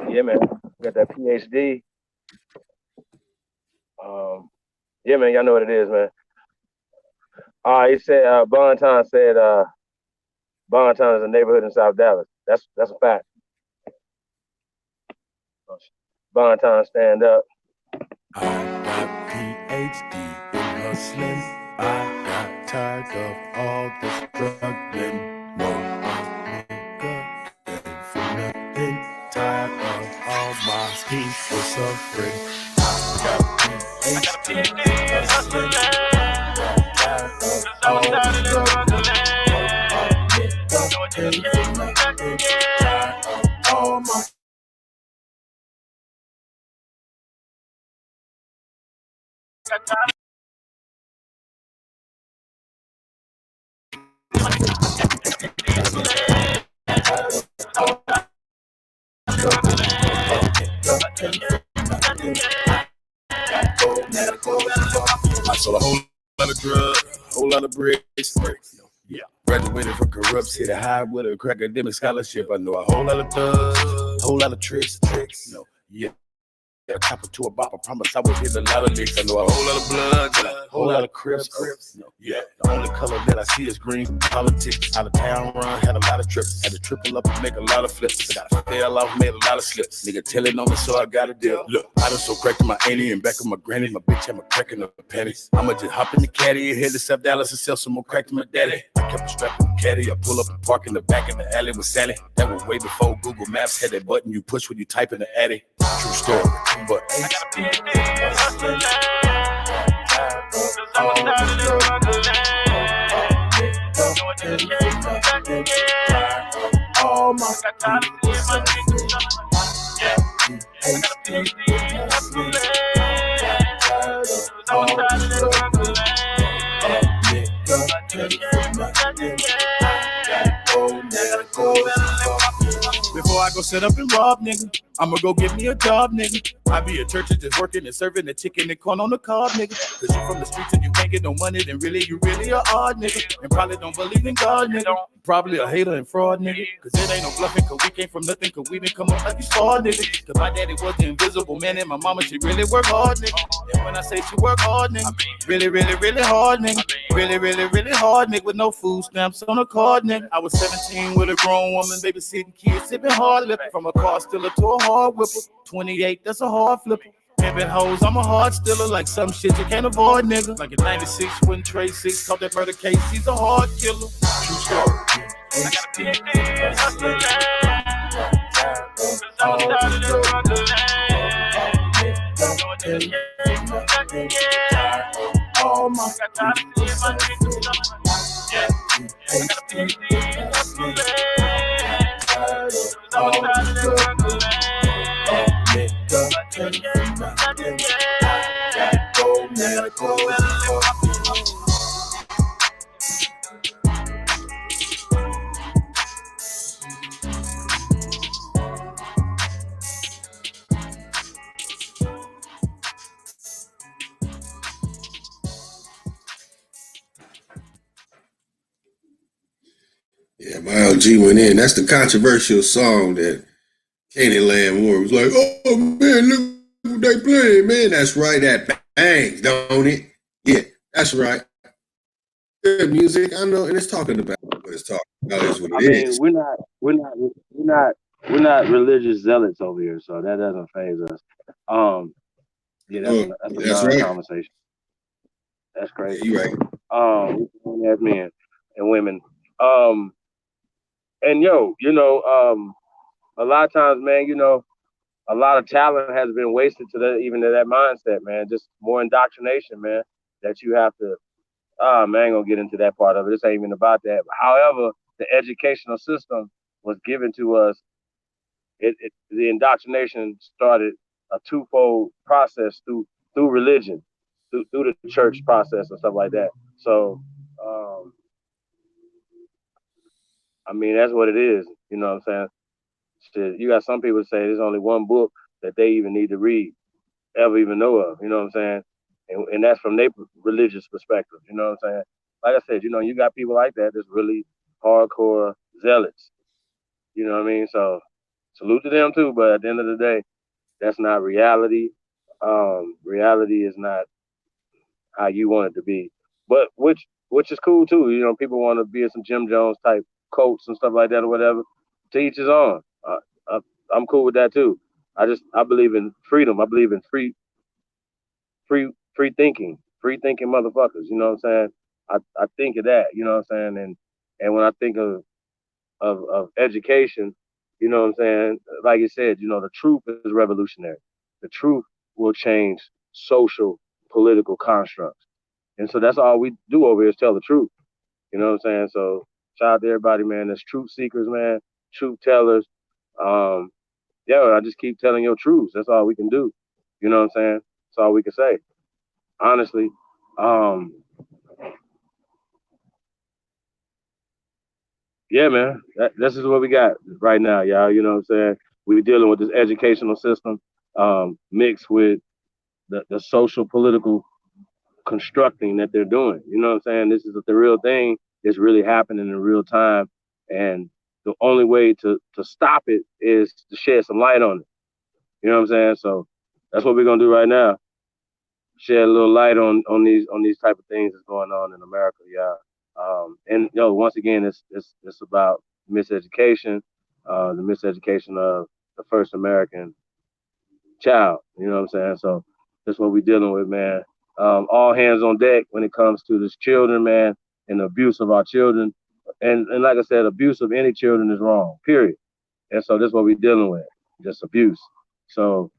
Yeah, man. Got that PhD. Yeah, man. Y'all know what it is, man. He said Bonton said Bonton is a neighborhood in South Dallas. That's a fact. Bonton, stand up. I got PhD in hustling. I got tired of all the struggling. No, nigga came from nothing. Tired of all my people suffering. I got PhD in hustling. Tired of all the struggling. No, nigga came from nothing. Tired of all my I sold a whole lot of drugs, whole lot of bricks. Yeah. Graduated from corrupt city high with a academic scholarship. I know a whole lot of thugs, whole lot of tricks. No, yeah. A copper to a bop. I promise I would hit a lot of licks. I know a whole lot of blood, a whole lot of crips. No, yeah. The only color that I see is green. Politics, out of town run, had a lot of trips. Had to triple up and make a lot of flips. I got fell off, made a lot of slips. Nigga telling on me, so I got a deal. Look, I done so cracked in my auntie and back of my granny. My bitch had my crack in the panties. I'ma just hop in the caddy and head to South Dallas and sell some more crack to my daddy. I kept a strap in the caddy. I pull up and park in the back in the alley with Sally. That was way before Google Maps had that button you push when you type in the addy. True story, but I got a PhD in hustling. All my time is my yeah. I got a PhD in hustling. Before I go set up and rob, nigga, I'ma go get me a job, nigga. I be at churches just working and serving the chicken and corn on the cob, nigga. Cause you from the streets and you can't get no money, then really you really a odd nigga. And probably don't believe in God, nigga. Probably a hater and fraud, nigga. Cause it ain't no bluffing, cause we came from nothing, cause we didn't come up like you saw, nigga. Cause my daddy was the invisible man and my mama, she really work hard, nigga. And when I say she work hard, nigga, really, really, really hard, nigga. Really, really, really hard, nigga, with no food stamps on a card, nigga. I was 17 with a grown woman, babysitting kids, sipping hard liquor. From a car stiller to a hard whipper. 28, that's a hard flipper. Pimpin' hoes, I'm a hard stiller, like some shit you can't avoid, nigga. Like in 96, when Trey 6 caught that murder case, he's a hard killer. True story. I got a PhD in hustling. All my time is my yeah. I got a PhD in hustling. Oh, G went in. That's the controversial song that Candyland Moore was like, oh man, look what they playing, man. That's right, that bangs, don't it? Yeah, that's right. Good music, I know, and it's talking about what it's talking about is what I it mean, is. we're not religious zealots over here, so that doesn't phase us. Um, yeah, Oh, that's a that's right. non-conversation. That's Yeah, crazy. you right. As men and women. Um, and yo, a lot of times, man, a lot of talent has been wasted to that, even to that mindset, man. Just more indoctrination, man. That you have to. Ah, man, I ain't gonna get into that part of it. This ain't even about that. However, the educational system was given to us. The indoctrination started a twofold process through religion, through the church process and stuff like that. So, um, I mean, that's what it is. You know what I'm saying? Shit, you got some people say there's only one book that they even need to read, ever even know of. You know what I'm saying? And that's from their religious perspective. You know what I'm saying? Like I said, you got people like that that's really hardcore zealots. You know what I mean? So salute to them too. But at the end of the day, that's not reality. Reality is not how you want it to be. But which is cool too. People want to be in some Jim Jones type coats and stuff like that or whatever. To each his own. Uh, I'm cool with that too. I believe in freedom. I believe in free thinking motherfuckers. You know what I'm saying? I think of that. You know what I'm saying? And when I think of education, you know what I'm saying? Like you said, the truth is revolutionary. The truth will change social political constructs. And so that's all we do over here is tell the truth. You know what I'm saying? So shout out to everybody, man. That's truth seekers, man, truth tellers. Um, yeah, I just keep telling your truths. That's all we can do. You know what I'm saying? That's all we can say. Honestly. Um, yeah, man. This is what we got right now, y'all. You know what I'm saying? We're dealing with this educational system mixed with the social political constructing that they're doing. You know what I'm saying? This is the real thing is really happening in real time. And the only way to stop it is to shed some light on it. You know what I'm saying? So that's what we're gonna do right now. Shed a little light on these type of things that's going on in America, yeah. And once again, it's about miseducation, the miseducation of the first American child. You know what I'm saying? So that's what we're dealing with, man. All hands on deck when it comes to this children, man, and the abuse of our children. And like I said, abuse of any children is wrong, period. And so that's what we're dealing with, just abuse. So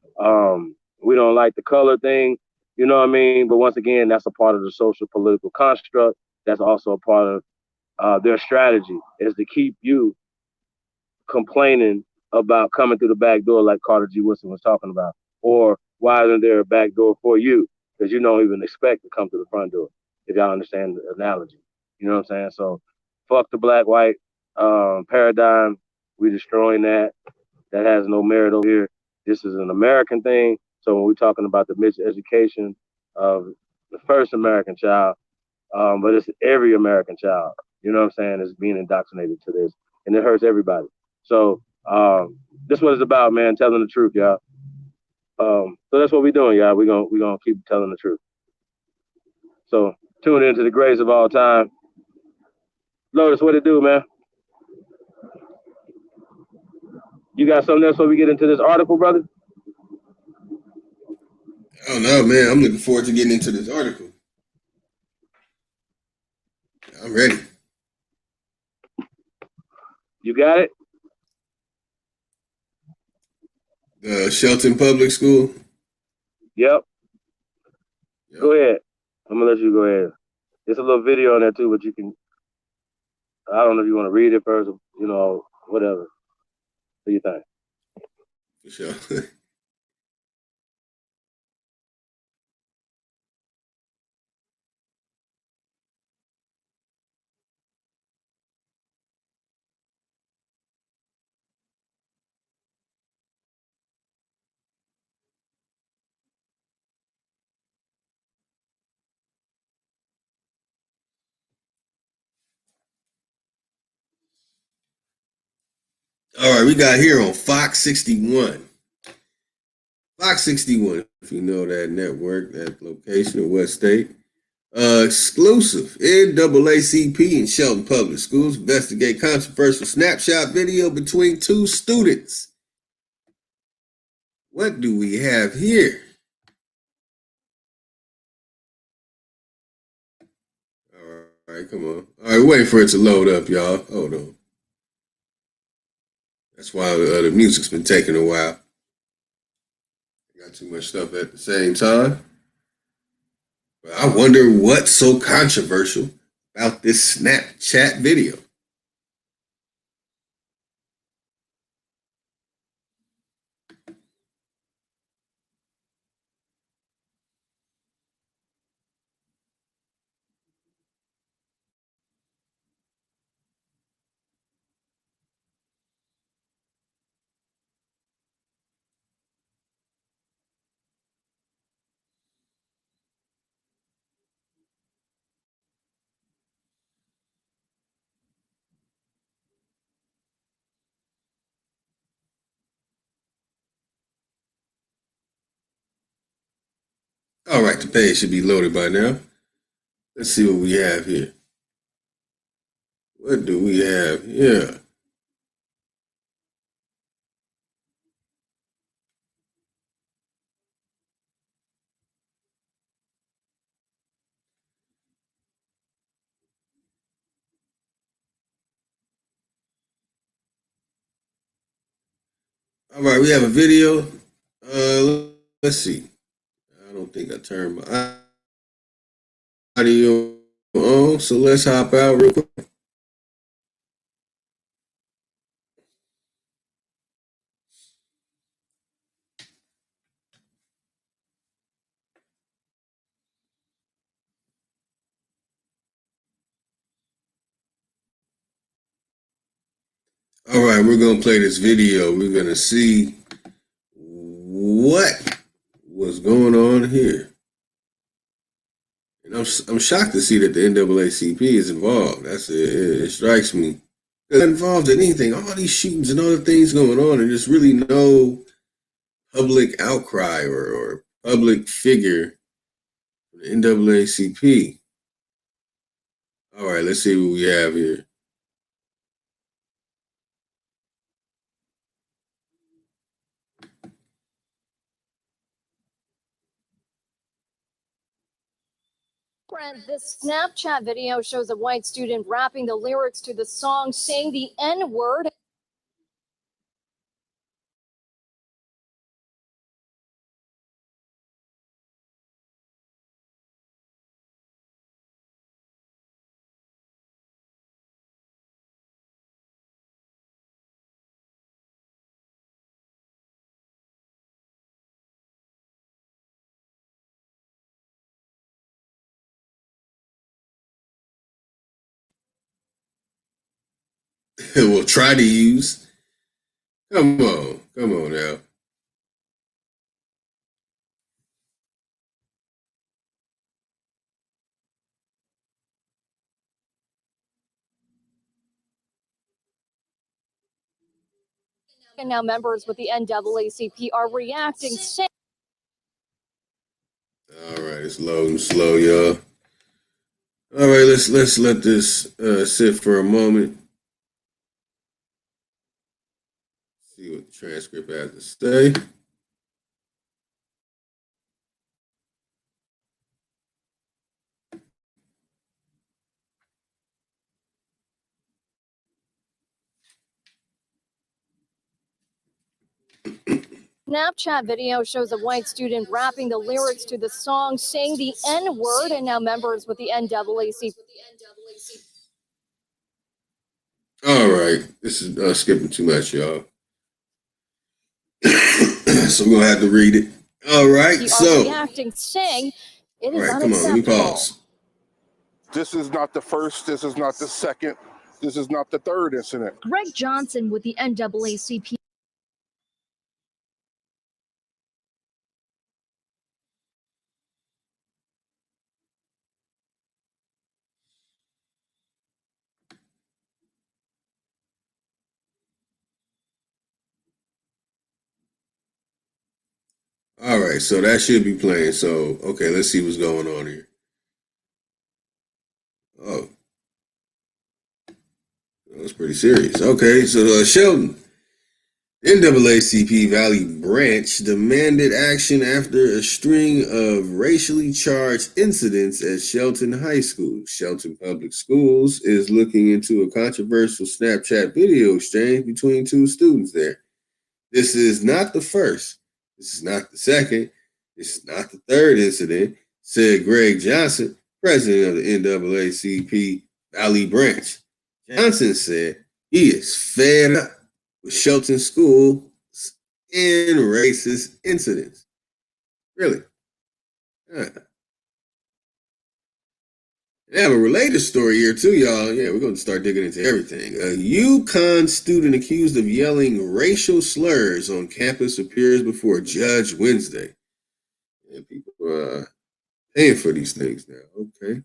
we don't like the color thing, you know what I mean? But once again, that's a part of the social political construct. That's also a part of their strategy is to keep you complaining about coming through the back door like Carter G. Woodson was talking about. Or why isn't there a back door for you? Because you don't even expect to come to the front door, if y'all understand the analogy. You know what I'm saying? So fuck the black white paradigm. We destroying that. That has no merit over here. This is an American thing. So when we're talking about the miseducation of the first American child, but it's every American child. You know what I'm saying? Is being indoctrinated to this, and it hurts everybody. So this is what it's about, man. Telling the truth, y'all. So that's what we're doing, y'all. We're gonna keep telling the truth. So tune into the greatest of all time. Lotus, what it do, man? You got something else before we get into this article, brother? I don't know, man. I'm looking forward to getting into this article. I'm ready. You got it? Shelton Public School. Yep. Yep. Go ahead. I'm gonna let you go ahead. There's a little video on there too, but you can. I don't know if you want to read it first, or, whatever. Do you think? For sure. All right, we got here on Fox 61. Fox 61, if you know that network, that location in what state. Exclusive. NAACP and Shelton Public Schools investigate controversial snapshot video between two students. What do we have here? All right, come on. All right, wait for it to load up, y'all. Hold on. That's why the music's been taking a while. Got too much stuff at the same time. But I wonder what's so controversial about this Snapchat video. All right, the page should be loaded by now. Let's see what we have here. What do we have here? All right, we have a video. Let's see. I don't think I turned my audio on, so let's hop out real quick. All right, we're gonna play this video. We're gonna see what was going on here. And I'm shocked to see that the NAACP is involved. It strikes me. They're not involved in anything. All these shootings and other things going on, and there's really no public outcry or public figure for the NAACP. All right, let's see what we have here. Brent, this Snapchat video shows a white student rapping the lyrics to the song, saying the N word. We'll try to use. Come on now. And now members with the NAACP are reacting, saying, All right, it's loading slow, y'all. All right, let's let this sit for a moment. See what the transcript has to say. Snapchat video shows a white student rapping the lyrics to the song, saying the N word, and now members with the NAACP. All right, this is skipping too much, y'all. So we're gonna have to read it. All right, are reacting, saying it all is right, come on, let me unacceptable. pause. This is not the first, this is not the second, this is not the third incident. Greg Johnson with the NAACP. right, so that should be playing. So, okay, let's see what's going on here. Oh, that's pretty serious. Okay, so Sheldon, NAACP Valley Branch demanded action after a string of racially charged incidents at Shelton High School. Shelton Public Schools is looking into a controversial Snapchat video exchange between two students there. This is not the first. This is not the second. This is not the third incident, said Greg Johnson, president of the NAACP Valley Branch. Johnson said he is fed up with Shelton schools and racist incidents. Really? Uh, I have a related story here too, y'all. Yeah, we're going to start digging into everything. A UConn student accused of yelling racial slurs on campus appears before a judge Wednesday. And people are paying for these things now. Okay.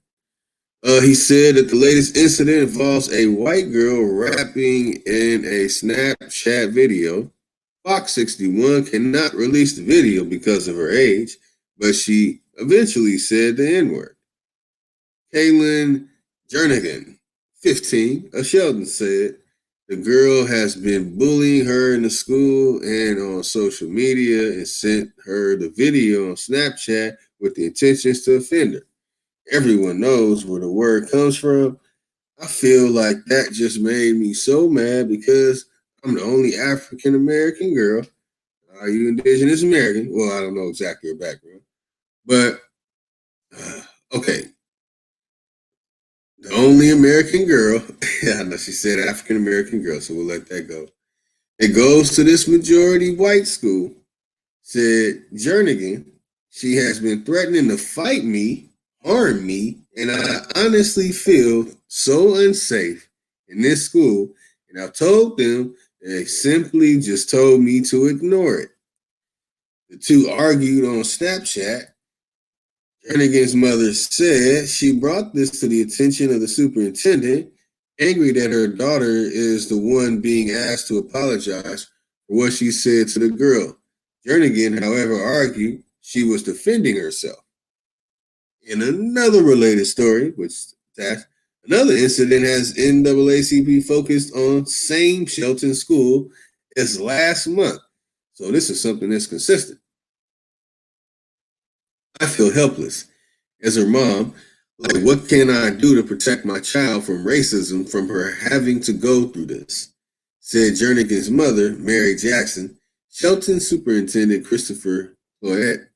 He said that the latest incident involves a white girl rapping in a Snapchat video. Fox 61 cannot release the video because of her age, but she eventually said the N word. Kaylin Jernigan, 15, of Sheldon said the girl has been bullying her in the school and on social media and sent her the video on Snapchat with the intentions to offend her. Everyone knows where the word comes from. I feel like that just made me so mad because I'm the only African American girl. Are you Indigenous American? Well, I don't know exactly your background, but okay, the only American girl. I know she said African American girl, so we'll let that go. It goes to this majority white school, said Jernigan. She has been threatening to fight me, harm me, and I honestly feel so unsafe in this school. And I've told them they simply just told me to ignore it. The two argued on Snapchat. Jernigan's mother said she brought this to the attention of the superintendent, angry that her daughter is the one being asked to apologize for what she said to the girl. Jernigan, however, argued she was defending herself. In another related story, which that another incident has NAACP focused on same Shelton school as last month. So this is something that's consistent. I feel helpless as her mom. Like, what can I do to protect my child from racism, from her having to go through this? Said Jernigan's mother, Mary Jackson. Shelton Superintendent Christopher Cloyette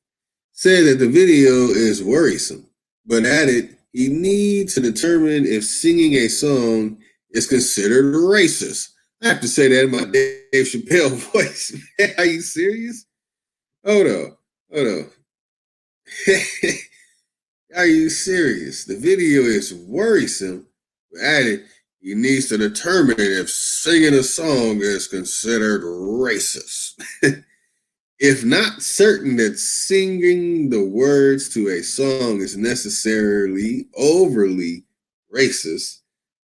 said that the video is worrisome, but added he needs to determine if singing a song is considered racist. I have to say that in my Dave Chappelle voice. Are you serious? Hold on. Hold on. Are you serious? The video is worrisome, but added he needs to determine if singing a song is considered racist. If not certain that singing the words to a song is necessarily overly racist,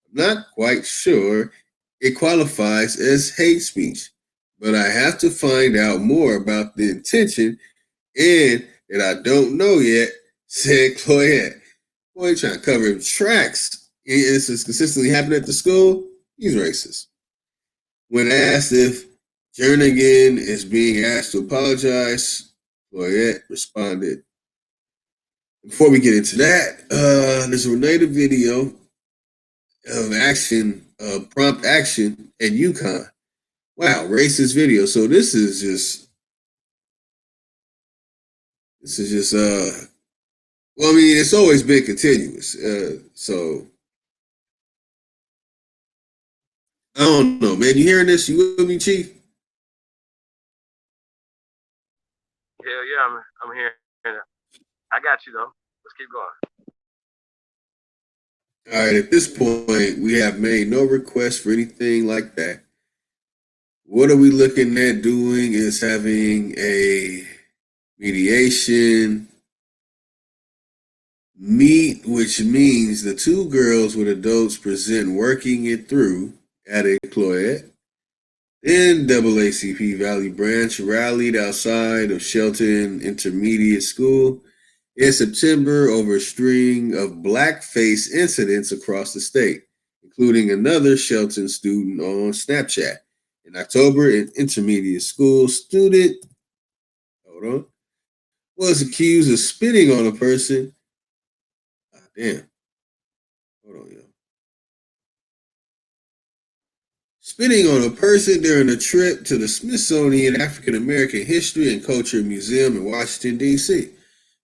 I'm not quite sure it qualifies as hate speech. But I have to find out more about the intention and that I don't know yet, said Cloyette. Boy, trying to cover tracks. This is consistently happening at the school. He's racist. When asked if Jernigan is being asked to apologize, Cloyette responded. Before we get into that, there's a related video of action, prompt action at UConn. Wow, racist video. So this is just well, I mean, it's always been continuous. So I don't know, man. You hearing this? You with me, Chief? Hell yeah, I'm hearing it. I got you though. Let's keep going. All right, at this point, we have made no request for anything like that. What are we looking at doing is having a mediation meet, which means the two girls with adults present working it through at a Cloyette. Then AACP Valley Branch rallied outside of Shelton Intermediate School in September over a string of blackface incidents across the state, including another Shelton student on Snapchat. In October, an intermediate school student, hold on, was accused of spitting on a person. Ah, damn, hold on, yo. Spitting on a person during a trip to the Smithsonian African American History and Culture Museum in Washington, D.C.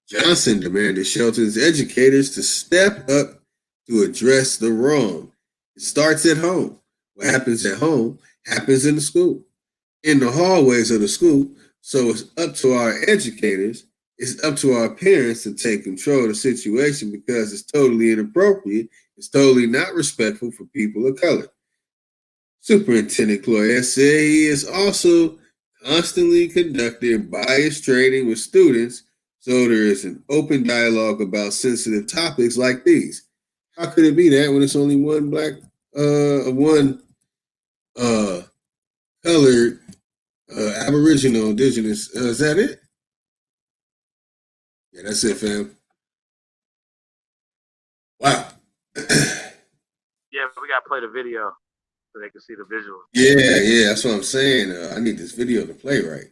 Johnson demanded Shelton's educators to step up to address the wrong. It starts at home. What happens at home happens in the school, in the hallways of the school. So it's up to our educators, it's up to our parents to take control of the situation because it's totally inappropriate. It's totally not respectful for people of color. Superintendent Cloyer said he is also constantly conducting bias training with students so there is an open dialogue about sensitive topics like these. How could it be that when it's only one black, one uh, colored, aboriginal, indigenous? Is that it? Yeah, that's it, fam. Wow. Yeah, we gotta play the video so they can see the visuals. Yeah, yeah, that's what I'm saying. I need this video to play right.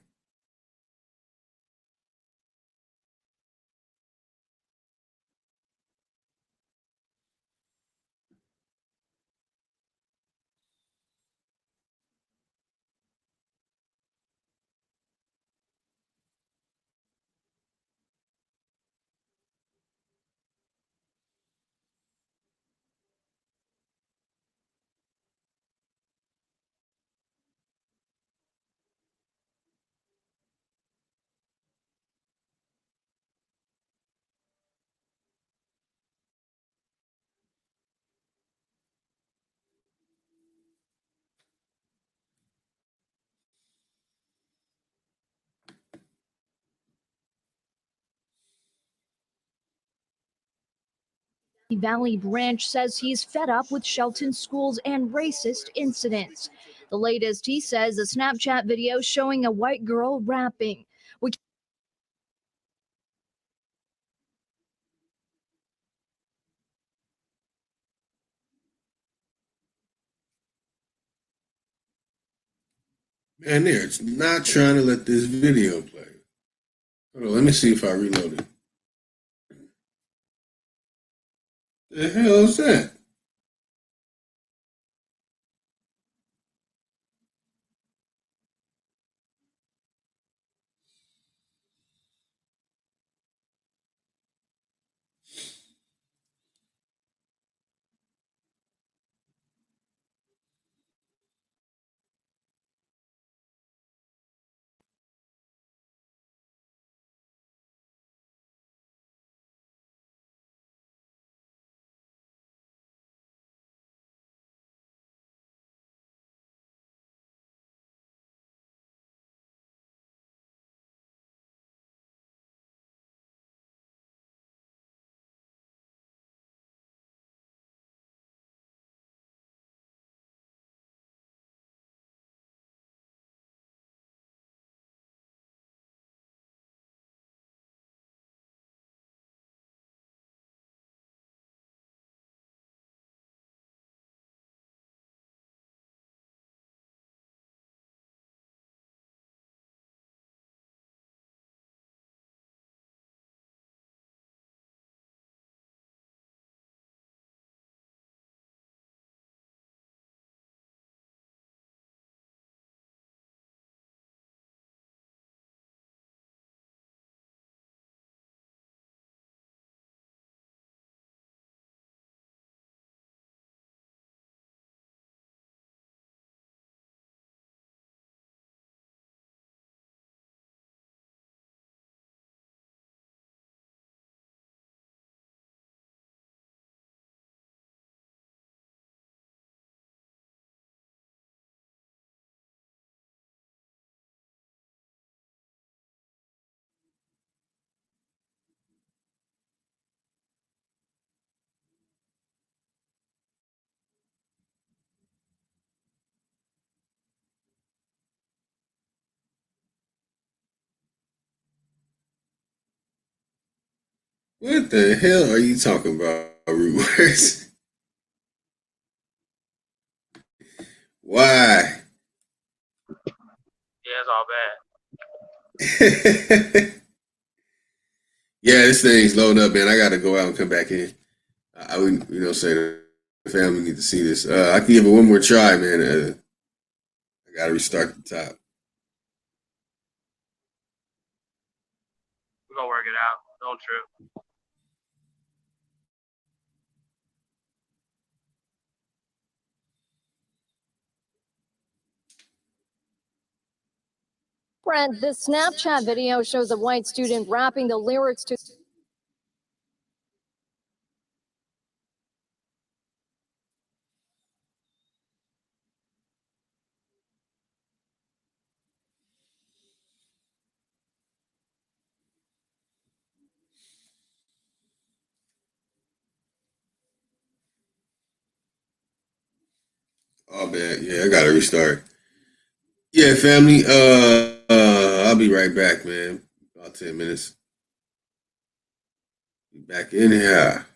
Valley Branch says he's fed up with Shelton schools and racist incidents. The latest, he says, a Snapchat video showing a white girl rapping. We Man, they're not trying to let this video play. Hold on, let me see if I reload it. The hell is that? What the hell are you talking about, Root Words? Why? Yeah, it's all bad. Yeah, this thing's loading up, man. I gotta go out and come back in. I would, say the family need to see this. I can give it one more try, man. I gotta restart the top. We're gonna work it out. Don't trip. Brent, this Snapchat video shows a white student rapping the lyrics to Oh man, yeah, I gotta restart. Yeah, family. I'll be right back, man. About 10 minutes. Be back in here.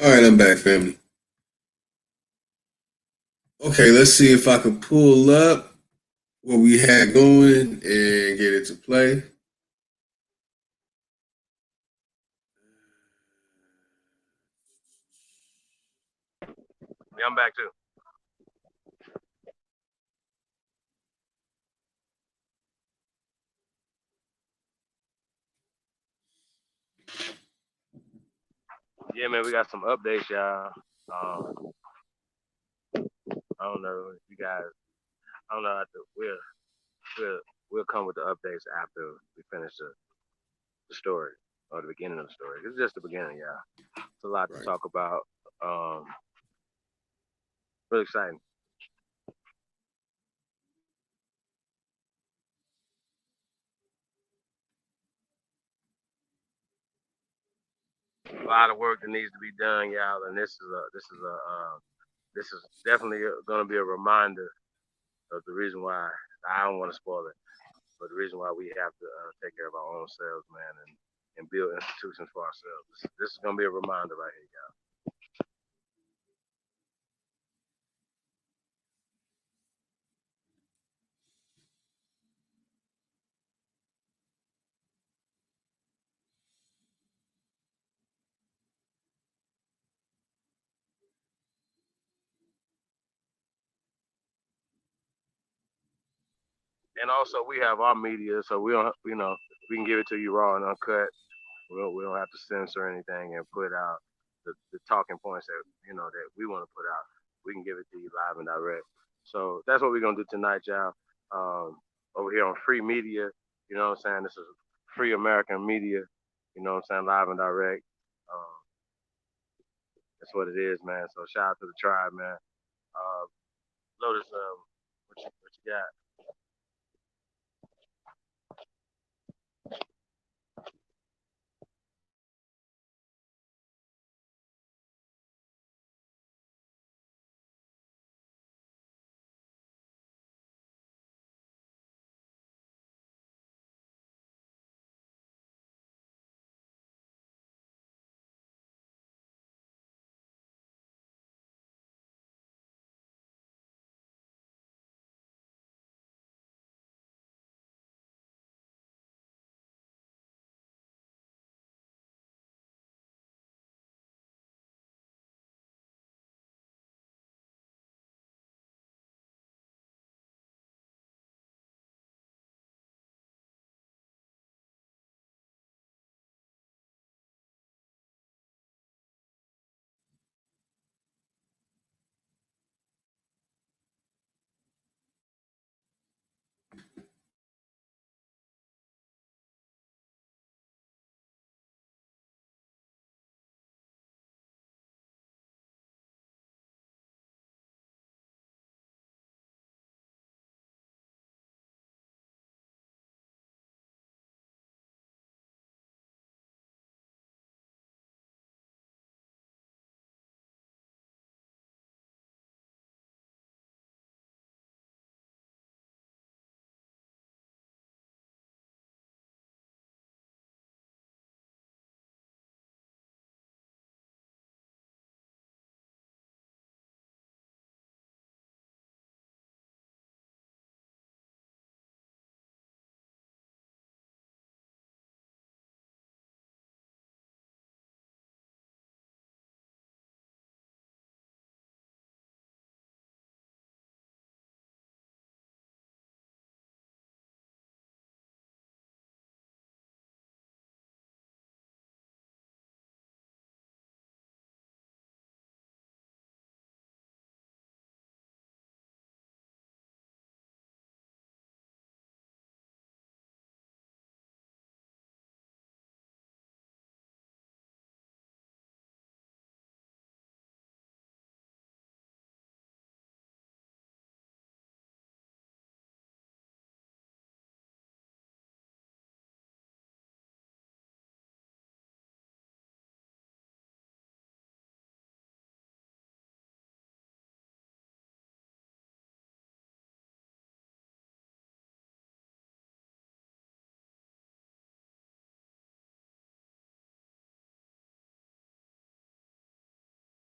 All right, I'm back, family. Okay, let's see if I can pull up what we had going and get it to play. Yeah, I'm back too. Yeah, man, we got some updates, y'all. I don't know if you guys. I don't know. We'll we'll come with the updates after we finish the story or the beginning of the story. It's just the beginning, y'all. It's a lot to Right. talk about. Um, really exciting. A lot of work that needs to be done, y'all, and this is definitely going to be a reminder of the reason why I don't want to spoil it, but the reason why we have to take care of our own selves, man, and build institutions for ourselves. This is going to be a reminder right here, y'all. And also, we have our media, so we don't, we can give it to you raw and uncut. We don't have to censor anything and put out the talking points that that we want to put out. We can give it to you live and direct. So that's what we're gonna do tonight, y'all. Over here on Free Media, you know what I'm saying? This is Free American Media, you know what I'm saying? Live and direct. Um, that's what it is, man. So shout out to the tribe, man. Uh, Lotus, what you got?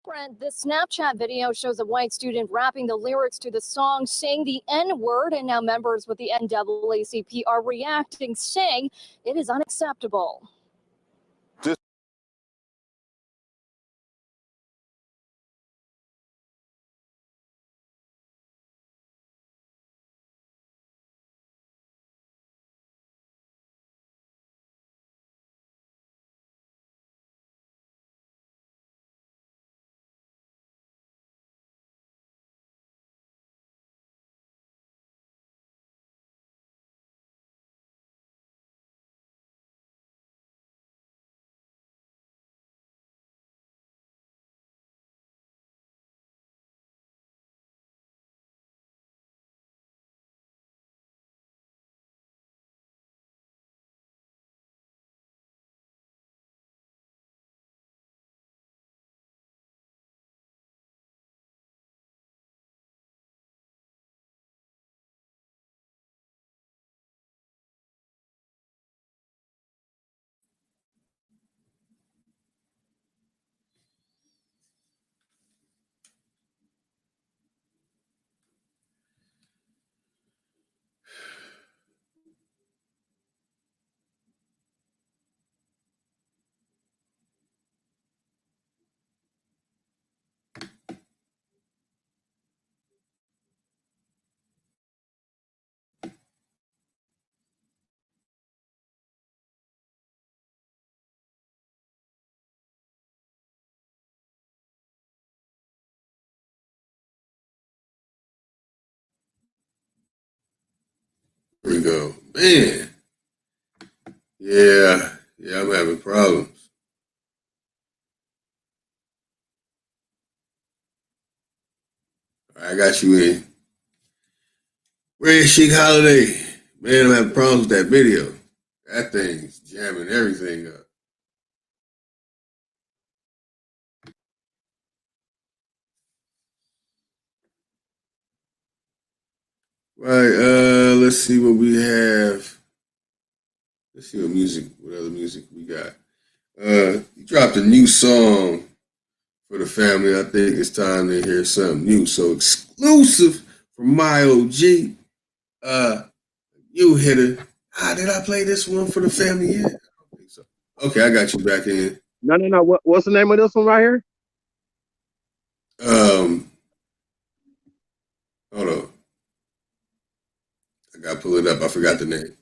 Brent, this Snapchat video shows a white student rapping the lyrics to the song, saying the N-word, and now members with the NAACP are reacting, saying it is unacceptable. Here we go. Man. Yeah, I'm having problems. All right, I got you in. Red Chic Holiday. Man, I'm having problems with that video. That thing's jamming everything up. Right, let's see what we have. Let's see what other music we got. He dropped a new song for the family. I think it's time to hear something new. So exclusive from my OG. You hitter. Did I play this one for the family yet? I don't think so. Okay, I got you back in. No. What's the name of this one right here? Hold on. I gotta pull it up. I forgot the name.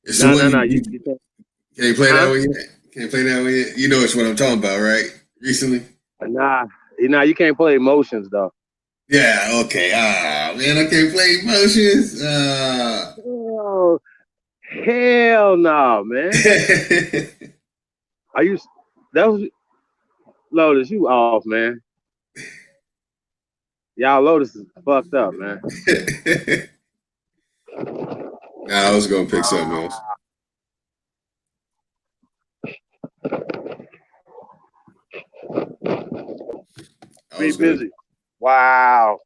It's the one No. you can't play that one yet. Can't play that one yet. You know it's what I'm talking about, right? Recently. Nah, you can't play Emotions though. Yeah. Okay. Man, I can't play Emotions. Oh, hell no, man. Are you? That was Lotus. You off, man. Y'all Lotus is fucked up, man. I was gonna pick something else. Be busy. Wow.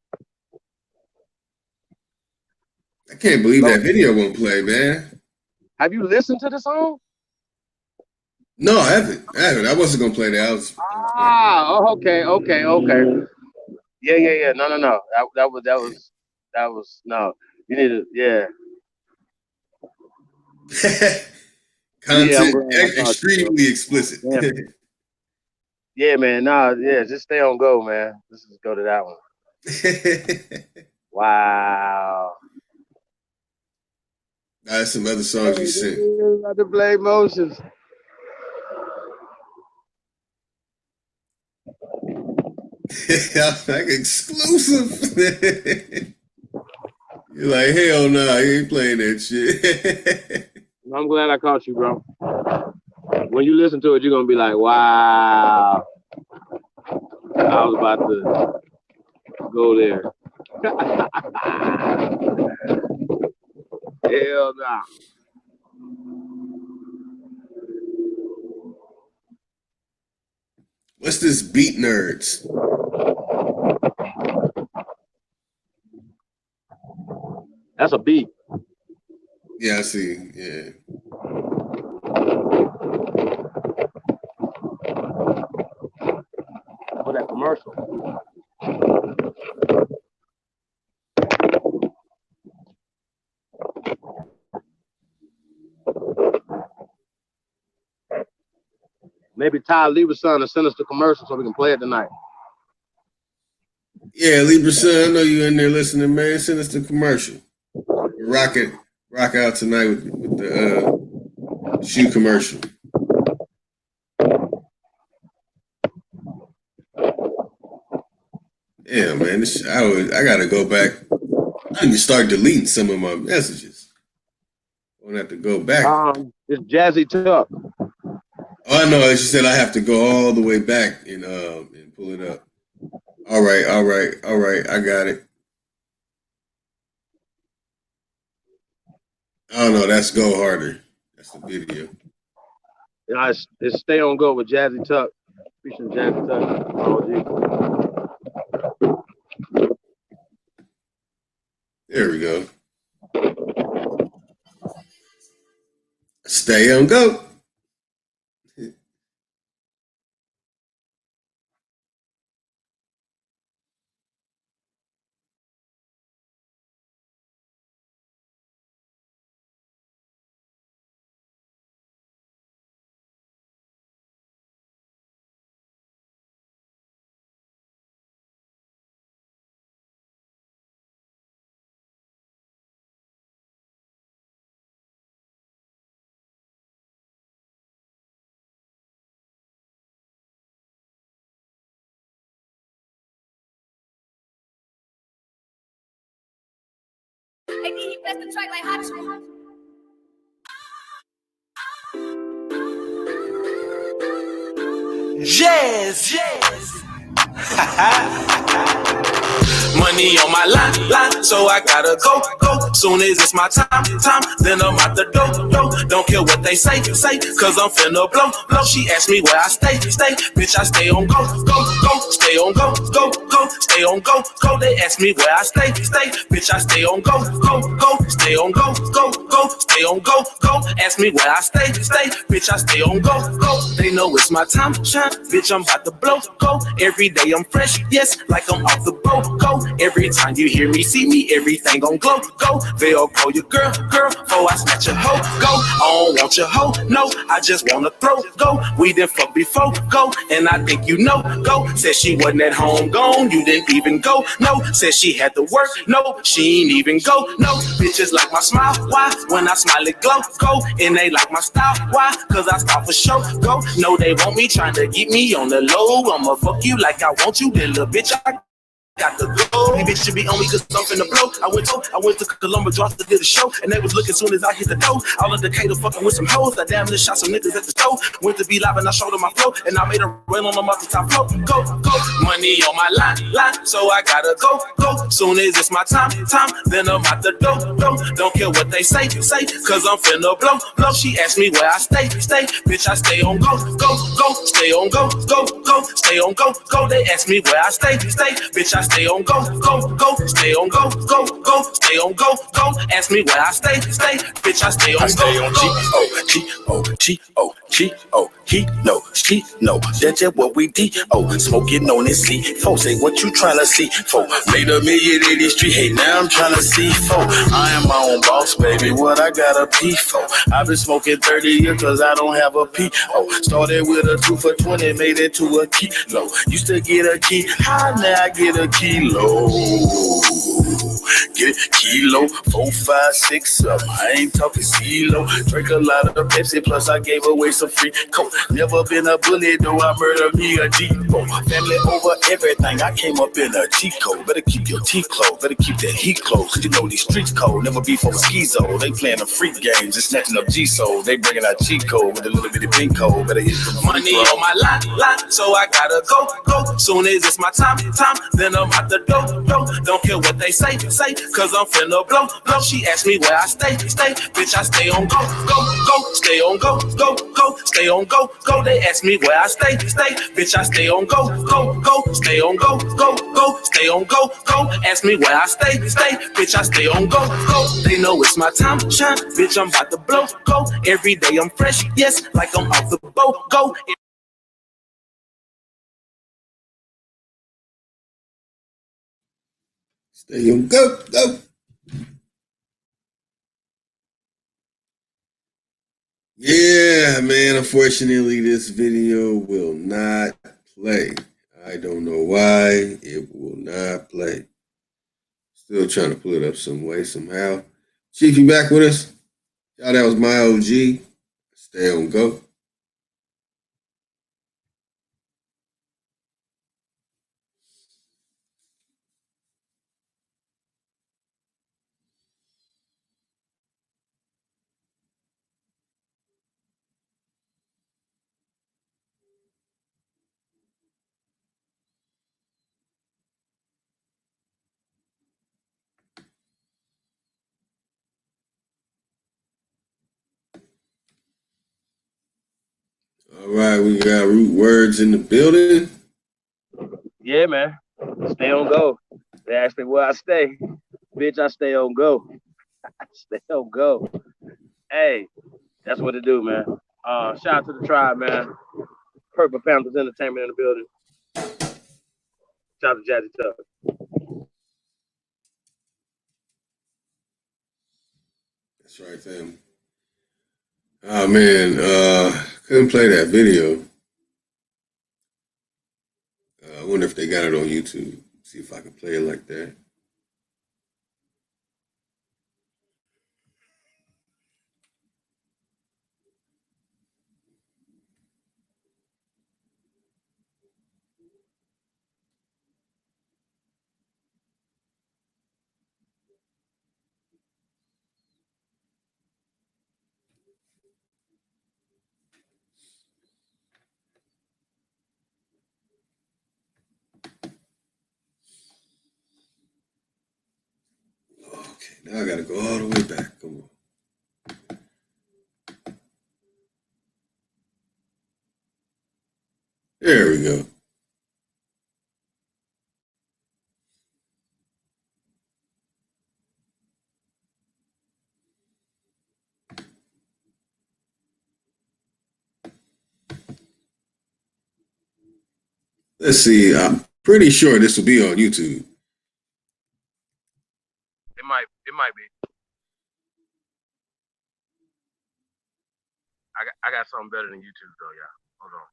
I can't believe that video won't play, man. Have you listened to the song? No, I haven't. I wasn't gonna play that. Okay. Yeah. No. That was no. You need to, yeah. Content Yeah, extremely explicit. Yeah, man. Nah, yeah, just stay on go, man. Let's just go to that one. Wow. That's some other songs you sent. About to play Emotions. Like exclusive. You're like, hell no, nah, you ain't playing that shit. I'm glad I caught you, bro. When you listen to it, you're gonna be like, wow. I was about to go there. Hell nah. What's this Beat Nerds? That's a beat. Yeah, I see. Yeah. For that commercial. Maybe Ty Lieberson to send us the commercial so we can play it tonight. Yeah, Libra son, I know you in there listening, man. Send us the commercial. Rock out tonight with the shoe commercial. Yeah, man. I gotta go back. I need to start deleting some of my messages. I'm gonna have to go back. It's Jazzy Tuck. Oh, I know. She said I have to go all the way back and pull it up. All right. I got it. Oh no, that's Go Harder. That's the video. Yeah, it's Stay On Go with Jazzy Tuck. Featuring Jazzy Tuck. There we go. Stay on go. He pressed the track like hot shit. Jazz. Money on my line, so I gotta go. Soon as it's my time, then I'm out the door. Don't care what they say, cause I'm finna blow. She asked me where I stay, bitch, I stay on go, stay on go, stay on go. They ask me where I stay, bitch, I stay on go, stay on go, stay on go. Ask me where I stay, bitch, I stay on go. They know it's my time, shine, bitch, I'm about to blow. Every day I'm fresh, yes, like I'm off the boat. Every time you hear me, see me, everything gon' glow. They'll call you girl, before I snatch your hoe. I don't want your hoe, no, I just wanna throw. We didn't fuck before, and I think you know. Said she wasn't at home, gone, you didn't even go. No, said she had to work, no, she ain't even go. No, bitches like my smile, why? When I smile it glow, and they like my style, why? Cause I style for show, no, they want me trying to get me on the low. I'ma fuck you like I want you, then little bitch, I got the go. These bitches be on me cause I'm finna blow. I went to Columbus, dropped to do the show, and they was looking soon as I hit the door. All of the Decatur fucking with some hoes. I damn near shot some niggas at the store. Went to be live and I showed them my flow, and I made a run on them off the top flow. Go. Money on my line, so I gotta go. Soon as it's my time, then I'm out the door. Don't care what they say, cause I'm finna blow. She asked me where I stay, bitch, I stay on go, stay on go, stay on go. They ask me where I stay, bitch, I stay on go, stay on go, stay on go. Ask me where I stay, bitch, I stay on go. G-O, he know, she know, that's just what we do. Smoking on this C. Folks say, what you tryna see? Folks made $1 million in this street, hey, now I'm tryna see. Folks, I am my own boss, baby, what I got a P for? I've been smoking 30 years cause I don't have a P. Started with a 2 for 20, made it to a kilo. Used to get a key, high, now I get a kilo. Get kilo, 4, 5, 6 up. I ain't talking kilo. Drink a lot of the Pepsi, plus I gave away some free coke. Never been a bully, though I murdered me a G-Bo. Family over everything, I came up in a G-code. Better keep your teeth closed, better keep that heat close. Cause you know these streets cold, never be for schizo. They playing the freak games, just snatching up G-soul. They bringing out G-code with a little bit of pink code. Better hit the money on my line, so I gotta go. Soon as it's my time, then I'm out the door. Don't care what they say, cause I'm finna blow. She asked me where I stay, bitch, I stay on go, stay on go, stay on go. They ask me where I stay, bitch, I stay on go, stay on go, stay on go. Ask me where I stay, bitch, I stay on go. They know it's my time, shine, bitch, I'm about to blow. Every day I'm fresh, yes, like I'm off the boat. Stay on go, go. Yeah, man. Unfortunately, this video will not play. I don't know why it will not play. Still trying to pull it up some way, somehow. Chief, you back with us? Y'all, that was my OG. Stay on go. All right, we got root words in the building. Yeah, man. Stay on go. They asked me where I stay. Bitch, I stay on go. Stay on go. Hey, that's what to do, man. Shout out to the tribe, man. Purple Panthers Entertainment in the building. Shout out to Jazzy Tuck. That's right, fam. Oh man, couldn't play that video. I wonder if they got it on YouTube. See if I can play it like that. Okay, now I gotta go all the way back. Come on. There we go. Let's see. I'm pretty sure this will be on YouTube. It might be. I got something better than YouTube though, y'all. Hold on.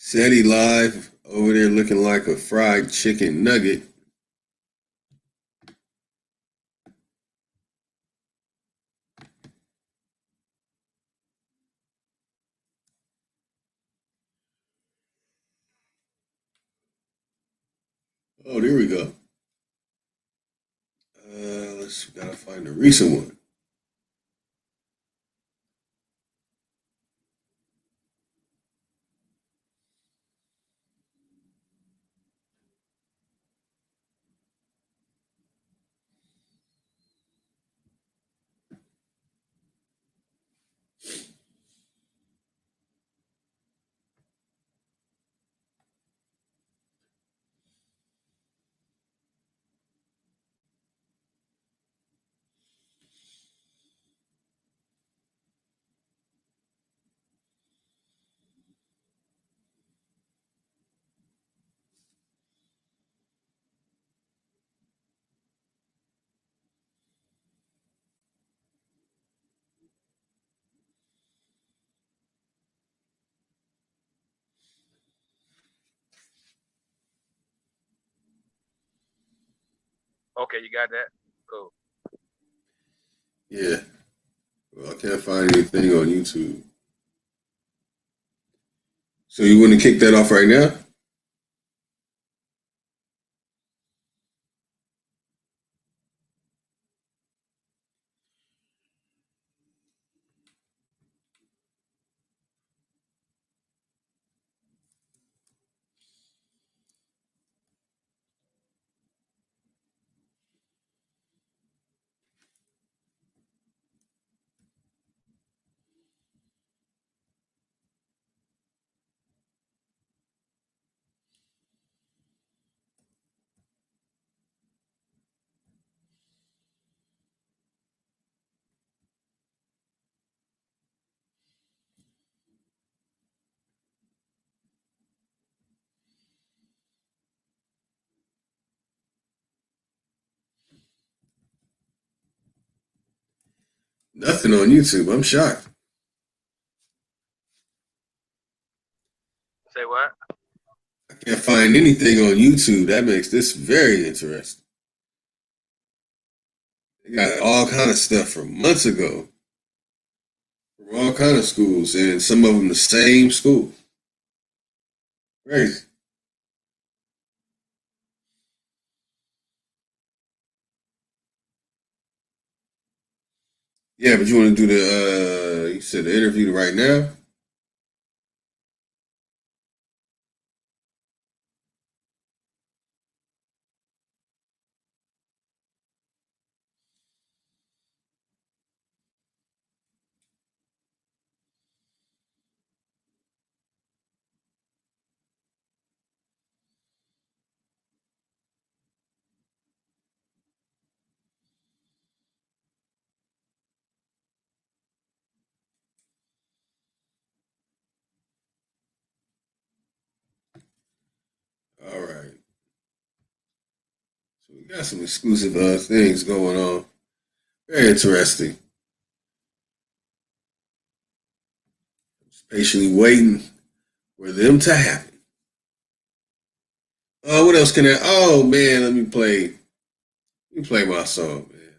Seti live over there looking like a fried chicken nugget. Oh, there we go. Let's gotta find a recent one. Okay, you got that? Cool. Yeah. Well, I can't find anything on YouTube. So you want to kick that off right now? Nothing on YouTube. I'm shocked. Say what? I can't find anything on YouTube. That makes this very interesting. They got all kind of stuff from months ago, from all kind of schools, and some of them the same school. Crazy. Yeah, but you want to do the you said the interview right now? All right. So we got some exclusive things going on. Very interesting. Just patiently waiting for them to happen. What else can I? Oh man, let me play my song, man.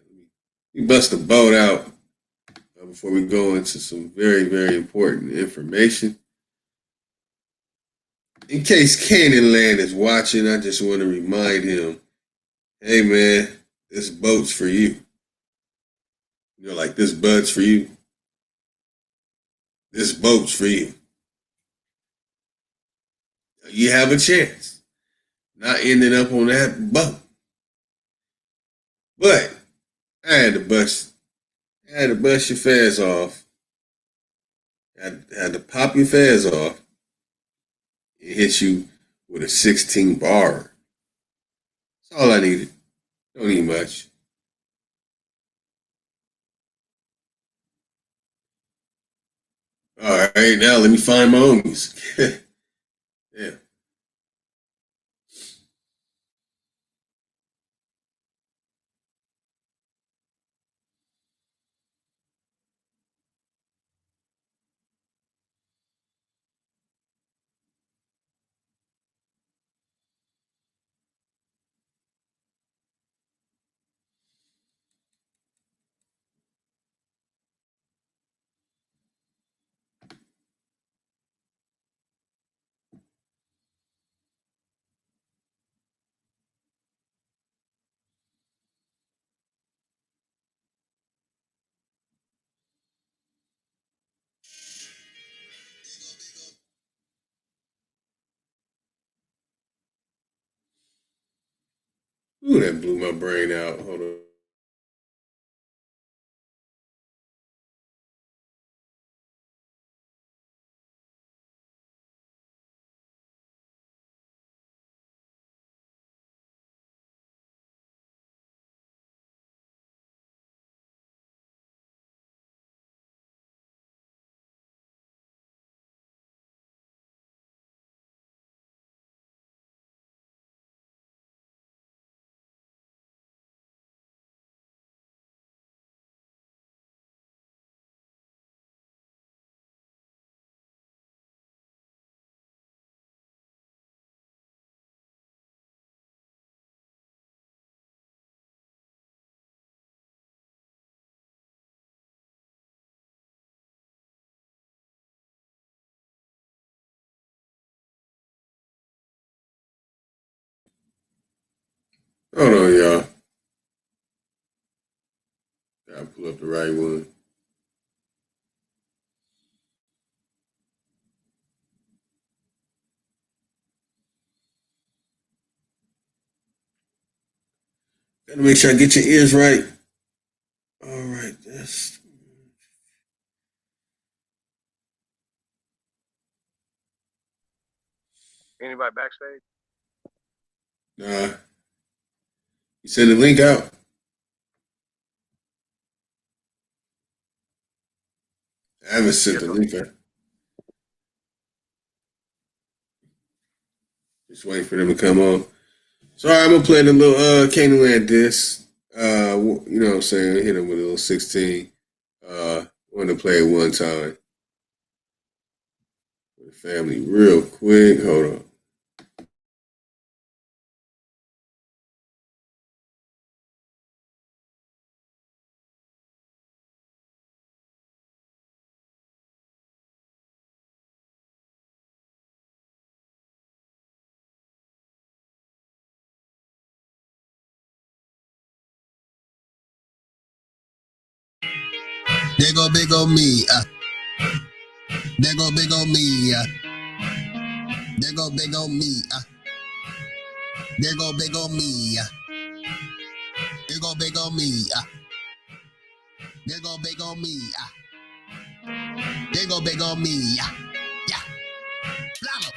Let me bust the boat out before we go into some very, very important information. In case Canaan Land is watching, I just want to remind him, hey man, this boat's for you. You know, like this bud's for you. This boat's for you. You have a chance not ending up on that boat. But I had to bust your fez off. I had to pop your fez off and hit you with a 16 bar. That's all I needed. Don't need much. All right, now let me find my own music. Yeah. Ooh, that blew my brain out. Hold on. Hold on, y'all. Gotta pull up the right one. Gotta make sure I get your ears right. All right, that's Anybody backstage? nah. You send the link out. I haven't sent Yes, the sir. link out. Just waiting for them to come on. So all right, I'm gonna play the little Candyland disc. You know what I'm saying? Hit him with a little 16. wanted to play it one time for the family real quick. Hold on. There go big ol' me. There go big ol' me. There go big ol' me. There go big ol' me. There go big ol' me. There go big ol' me. There go big ol' me. Yeah. Flamo.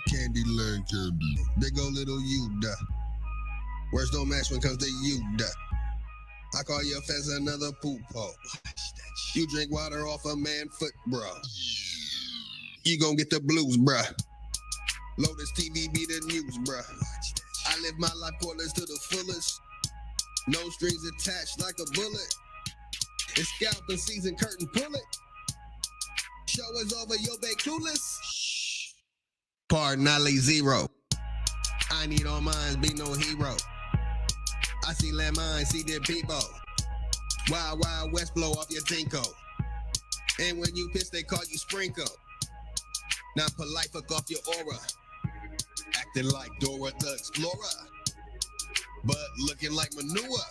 Candy learn candy. There go little you. Words don't match when it comes to you. I call your fence another poop hole. You drink water off a man foot, bro. You gon' get the blues, bruh. Lotus TV be the news, bruh. I live my life cordless to the fullest. No strings attached like a bullet. It's scalping season, curtain pull it. Show is over, yo, bake clueless. Pardon, I lay zero. I need all mines, be no hero. I see landmines, see dead people. Wild, wild west blow off your tinko. And when you piss, they call you sprinkle. Not polite, fuck off your aura. Acting like Dora the Explorer, but looking like manure.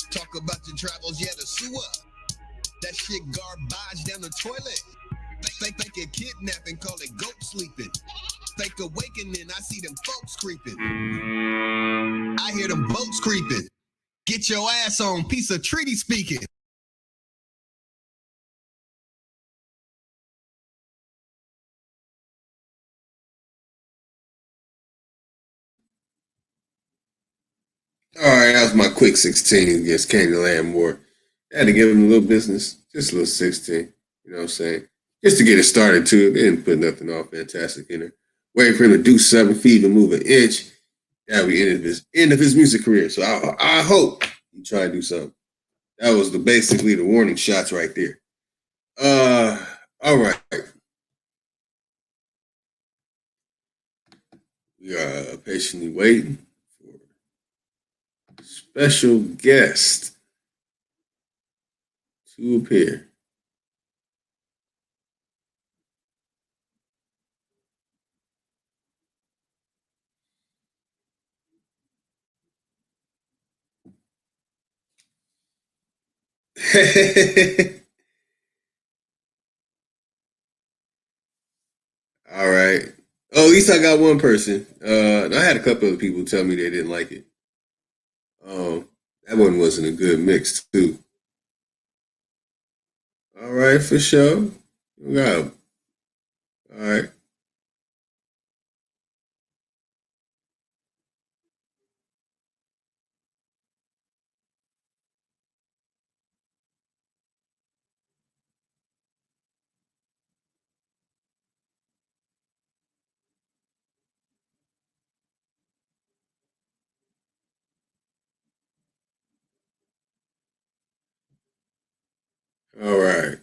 Talk about your travels, yeah, the sewer. That shit garbage down the toilet. Think a kidnapping, call it goat sleeping. Fake awakening, I see them folks creeping. I hear them boats creeping. Get your ass on, piece of treaty speaking. All right, that was my quick 16 against Candyland Moore. I had to give him a little business, just a little 16. You know what I'm saying? Just to get it started, too. They didn't put nothing all fantastic in there. Waiting for him to do 7 feet and move an inch. That would be end of his music career. So I hope he try to do something. That was basically the warning shots right there. All right. We are patiently waiting for special guest to appear. All right. Oh, at least I got one person. I had a couple of people tell me they didn't like it. That one wasn't a good mix too. All right, for sure. Yeah. All right. All right.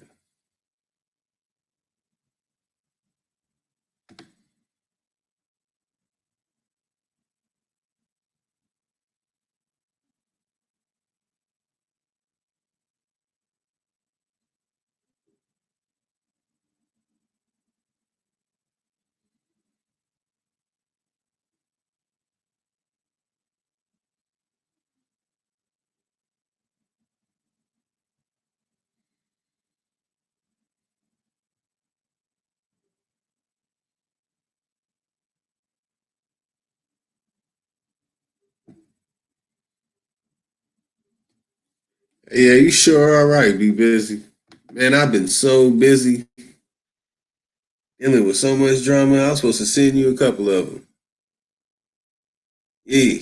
Yeah, you sure all right. Be busy. Man, I've been so busy dealing with so much drama. I was supposed to send you a couple of them. Yeah.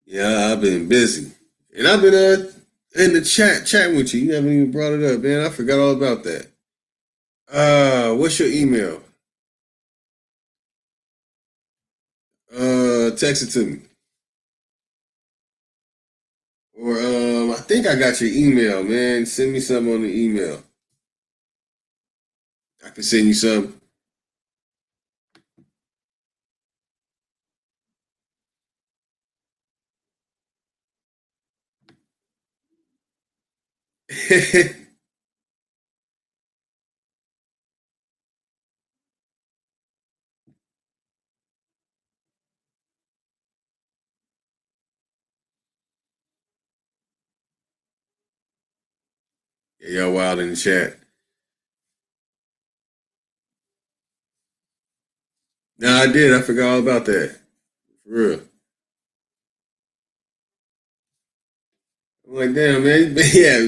Yeah, I've been busy. And I've been in the chatting with you. You haven't even brought it up, man. I forgot all about that. What's your email? Text it to me. Or I think I got your email, man. Send me something on the email. I can send you some. Yeah, y'all wild in the chat. No, I did. I forgot all about that. For real. I'm like, damn, man. Yeah,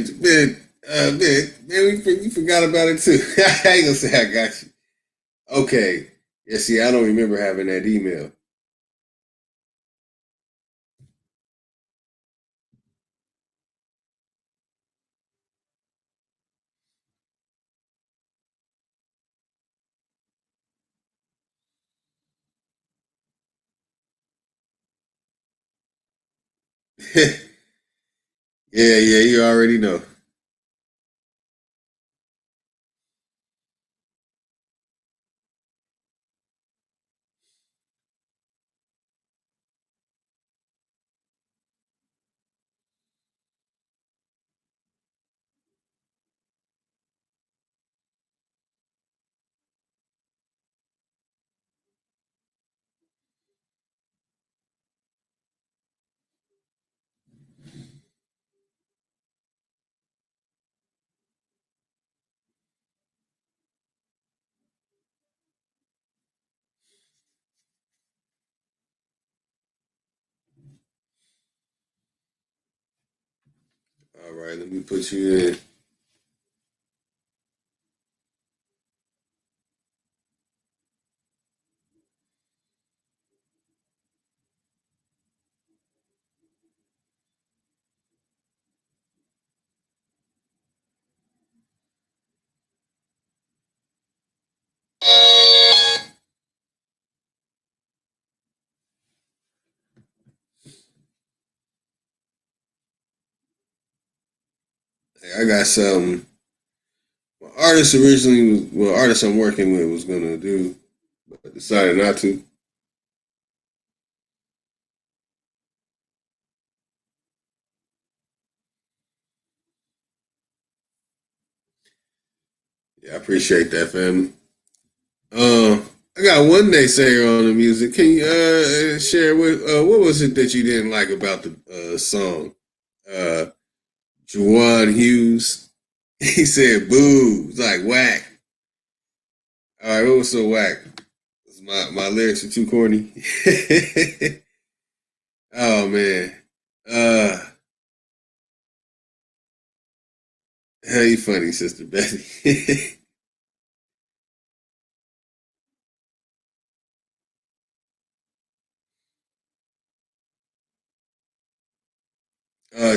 man, you forgot about it too. I ain't gonna say I got you. Okay. Yeah, see, I don't remember having that email. Yeah, yeah, you already know. All right, let me put you in. Hey, I got some. My artist originally was, well, artist I'm working with was gonna do, but decided not to. Yeah, I appreciate that, family. Uh, I got one naysayer on the music. Can you share what was it that you didn't like about the song? Uh, Juwan Hughes. He said, "Boo!" It's like whack. All right, what was so whack? Was my lyrics are too corny. Oh man. Uh, how you funny, Sister Betty?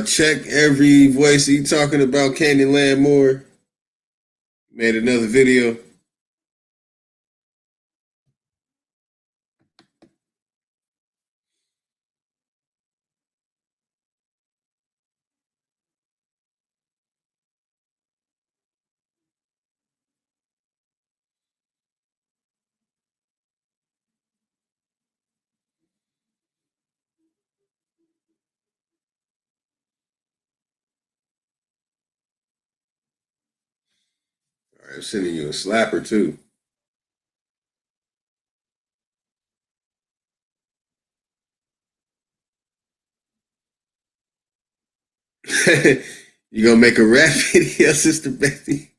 Check every voice he talking about Candyland more. Made another video. All right, I'm sending you a slapper too. You gonna make a rap video, Sister Betty?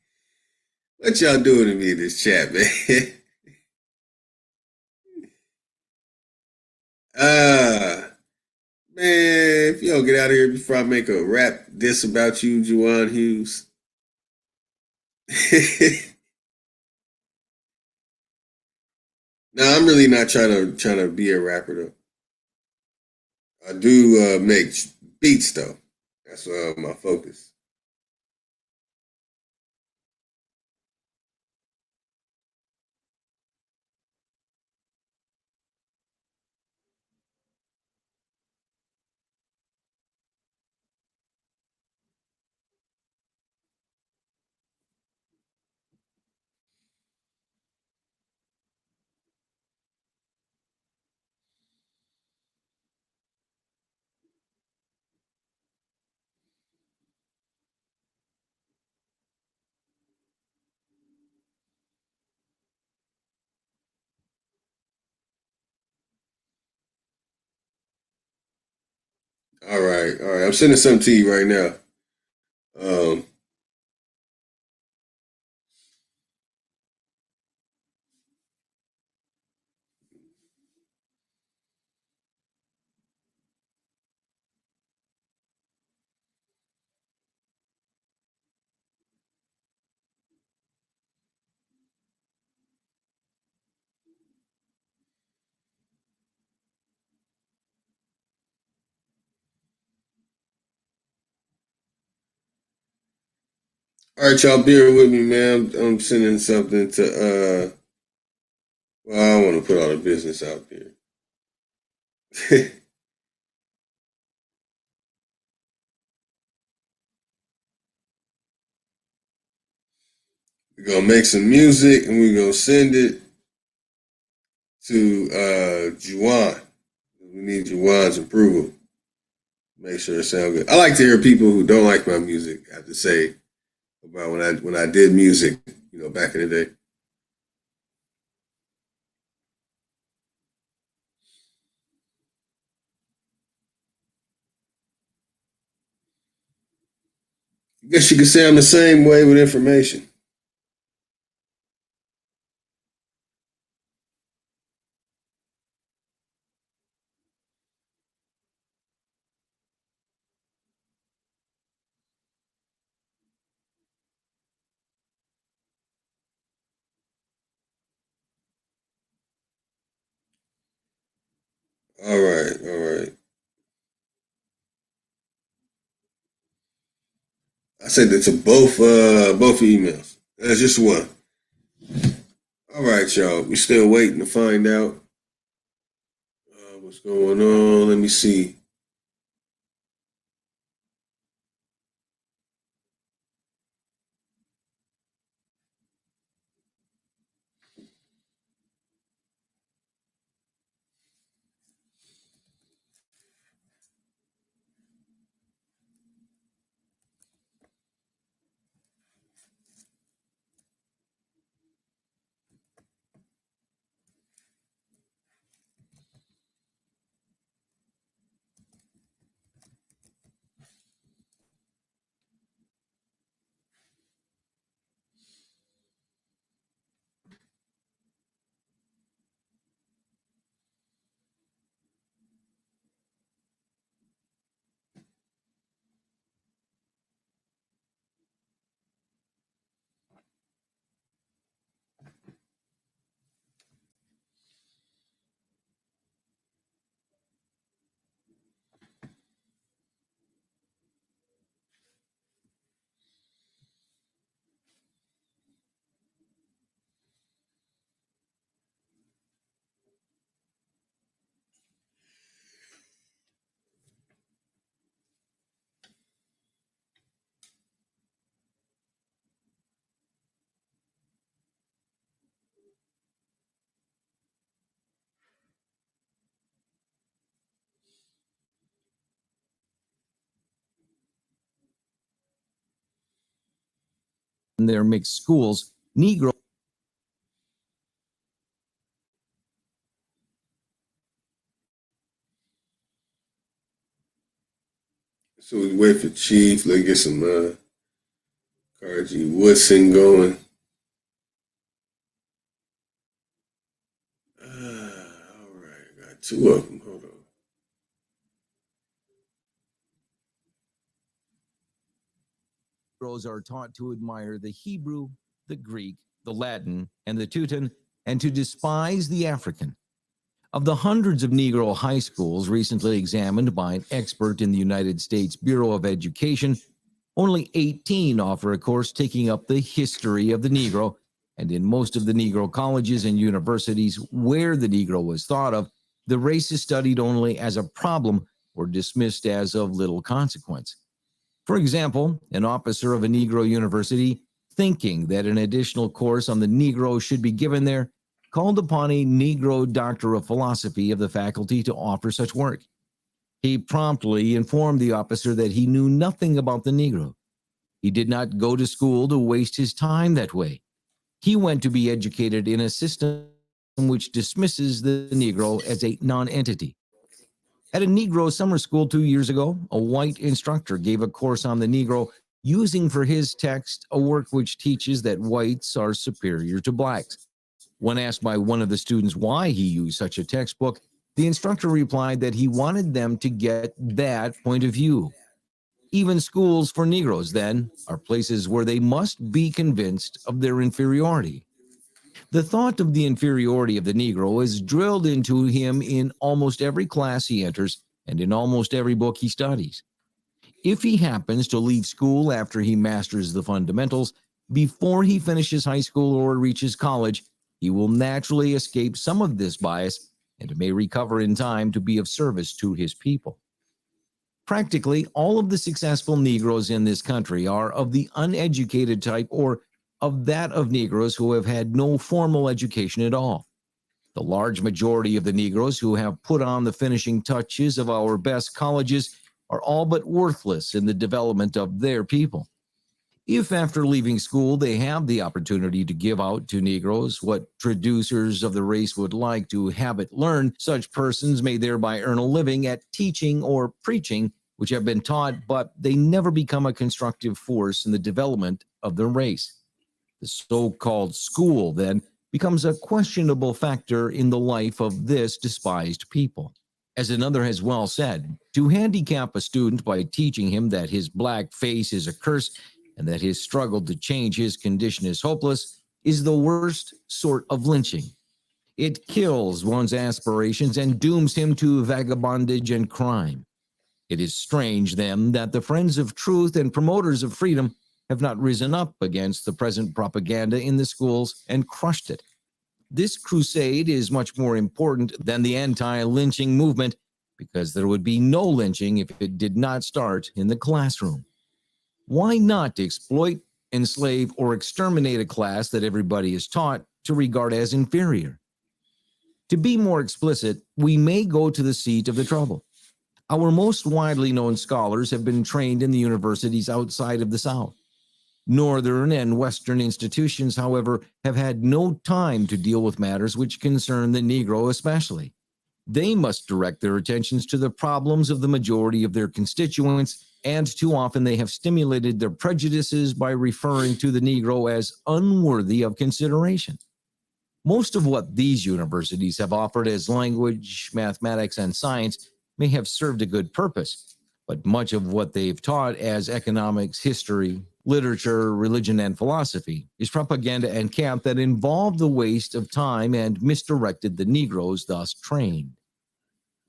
What y'all doing to me in this chat, man? uh Man, if you don't get out of here before I make a rap diss about you, Juwan Hughes. No, I'm really not trying to be a rapper though. I do make beats though. That's my focus. All right, all right. I'm sending something to you right now. Um, all right, y'all, bear with me, man. I'm sending something to. Well, I don't want to put all the business out there. We're gonna make some music and we're gonna send it to Juwan. We need Juwan's approval. Make sure it sounds good. I like to hear people who don't like my music have to say about when I did music, back in the day. I guess you could say I'm the same way with information. All right, all right. I sent it to both emails. That's just one. All right, y'all. We still waiting to find out what's going on. Let me see. In their mixed schools, Negro. So we wait for Chief. Let's get some Cardi Woodson going. All right, I got two of them. Hold on. Negroes are taught to admire the Hebrew, the Greek, the Latin, and the Teuton, and to despise the African. Of the hundreds of Negro high schools recently examined by an expert in the United States Bureau of Education, only 18 offer a course taking up the history of the Negro, and in most of the Negro colleges and universities where the Negro was thought of, the race is studied only as a problem or dismissed as of little consequence. For example, an officer of a Negro university, thinking that an additional course on the Negro should be given there, called upon a Negro doctor of philosophy of the faculty to offer such work. He promptly informed the officer that he knew nothing about the Negro. He did not go to school to waste his time that way. He went to be educated in a system which dismisses the Negro as a non-entity. At a Negro summer school 2 years ago, a white instructor gave a course on the Negro, using for his text a work which teaches that whites are superior to blacks. When asked by one of the students why he used such a textbook, the instructor replied that he wanted them to get that point of view. Even schools for Negroes, then, are places where they must be convinced of their inferiority. The thought of the inferiority of the Negro is drilled into him in almost every class he enters and in almost every book he studies. If he happens to leave school after he masters the fundamentals, before he finishes high school or reaches college, he will naturally escape some of this bias and may recover in time to be of service to his people. Practically all of the successful Negroes in this country are of the uneducated type, or of that of Negroes who have had no formal education at all. The large majority of the Negroes who have put on the finishing touches of our best colleges are all but worthless in the development of their people. If after leaving school they have the opportunity to give out to Negroes what traducers of the race would like to have it learned, such persons may thereby earn a living at teaching or preaching which have been taught, but they never become a constructive force in the development of the race. The so-called school, then, becomes a questionable factor in the life of this despised people. As another has well said, to handicap a student by teaching him that his black face is a curse and that his struggle to change his condition is hopeless is the worst sort of lynching. It kills one's aspirations and dooms him to vagabondage and crime. It is strange, then, that the friends of truth and promoters of freedom have not risen up against the present propaganda in the schools and crushed it. This crusade is much more important than the anti-lynching movement, because there would be no lynching if it did not start in the classroom. Why not exploit, enslave, or exterminate a class that everybody is taught to regard as inferior? To be more explicit, we may go to the seat of the trouble. Our most widely known scholars have been trained in the universities outside of the South. Northern and Western institutions, however, have had no time to deal with matters which concern the Negro especially. They must direct their attentions to the problems of the majority of their constituents, and too often they have stimulated their prejudices by referring to the Negro as unworthy of consideration. Most of what these universities have offered as language, mathematics, and science may have served a good purpose, but much of what they've taught as economics, history, literature, religion, and philosophy is propaganda and camp that involved the waste of time and misdirected the Negroes thus trained.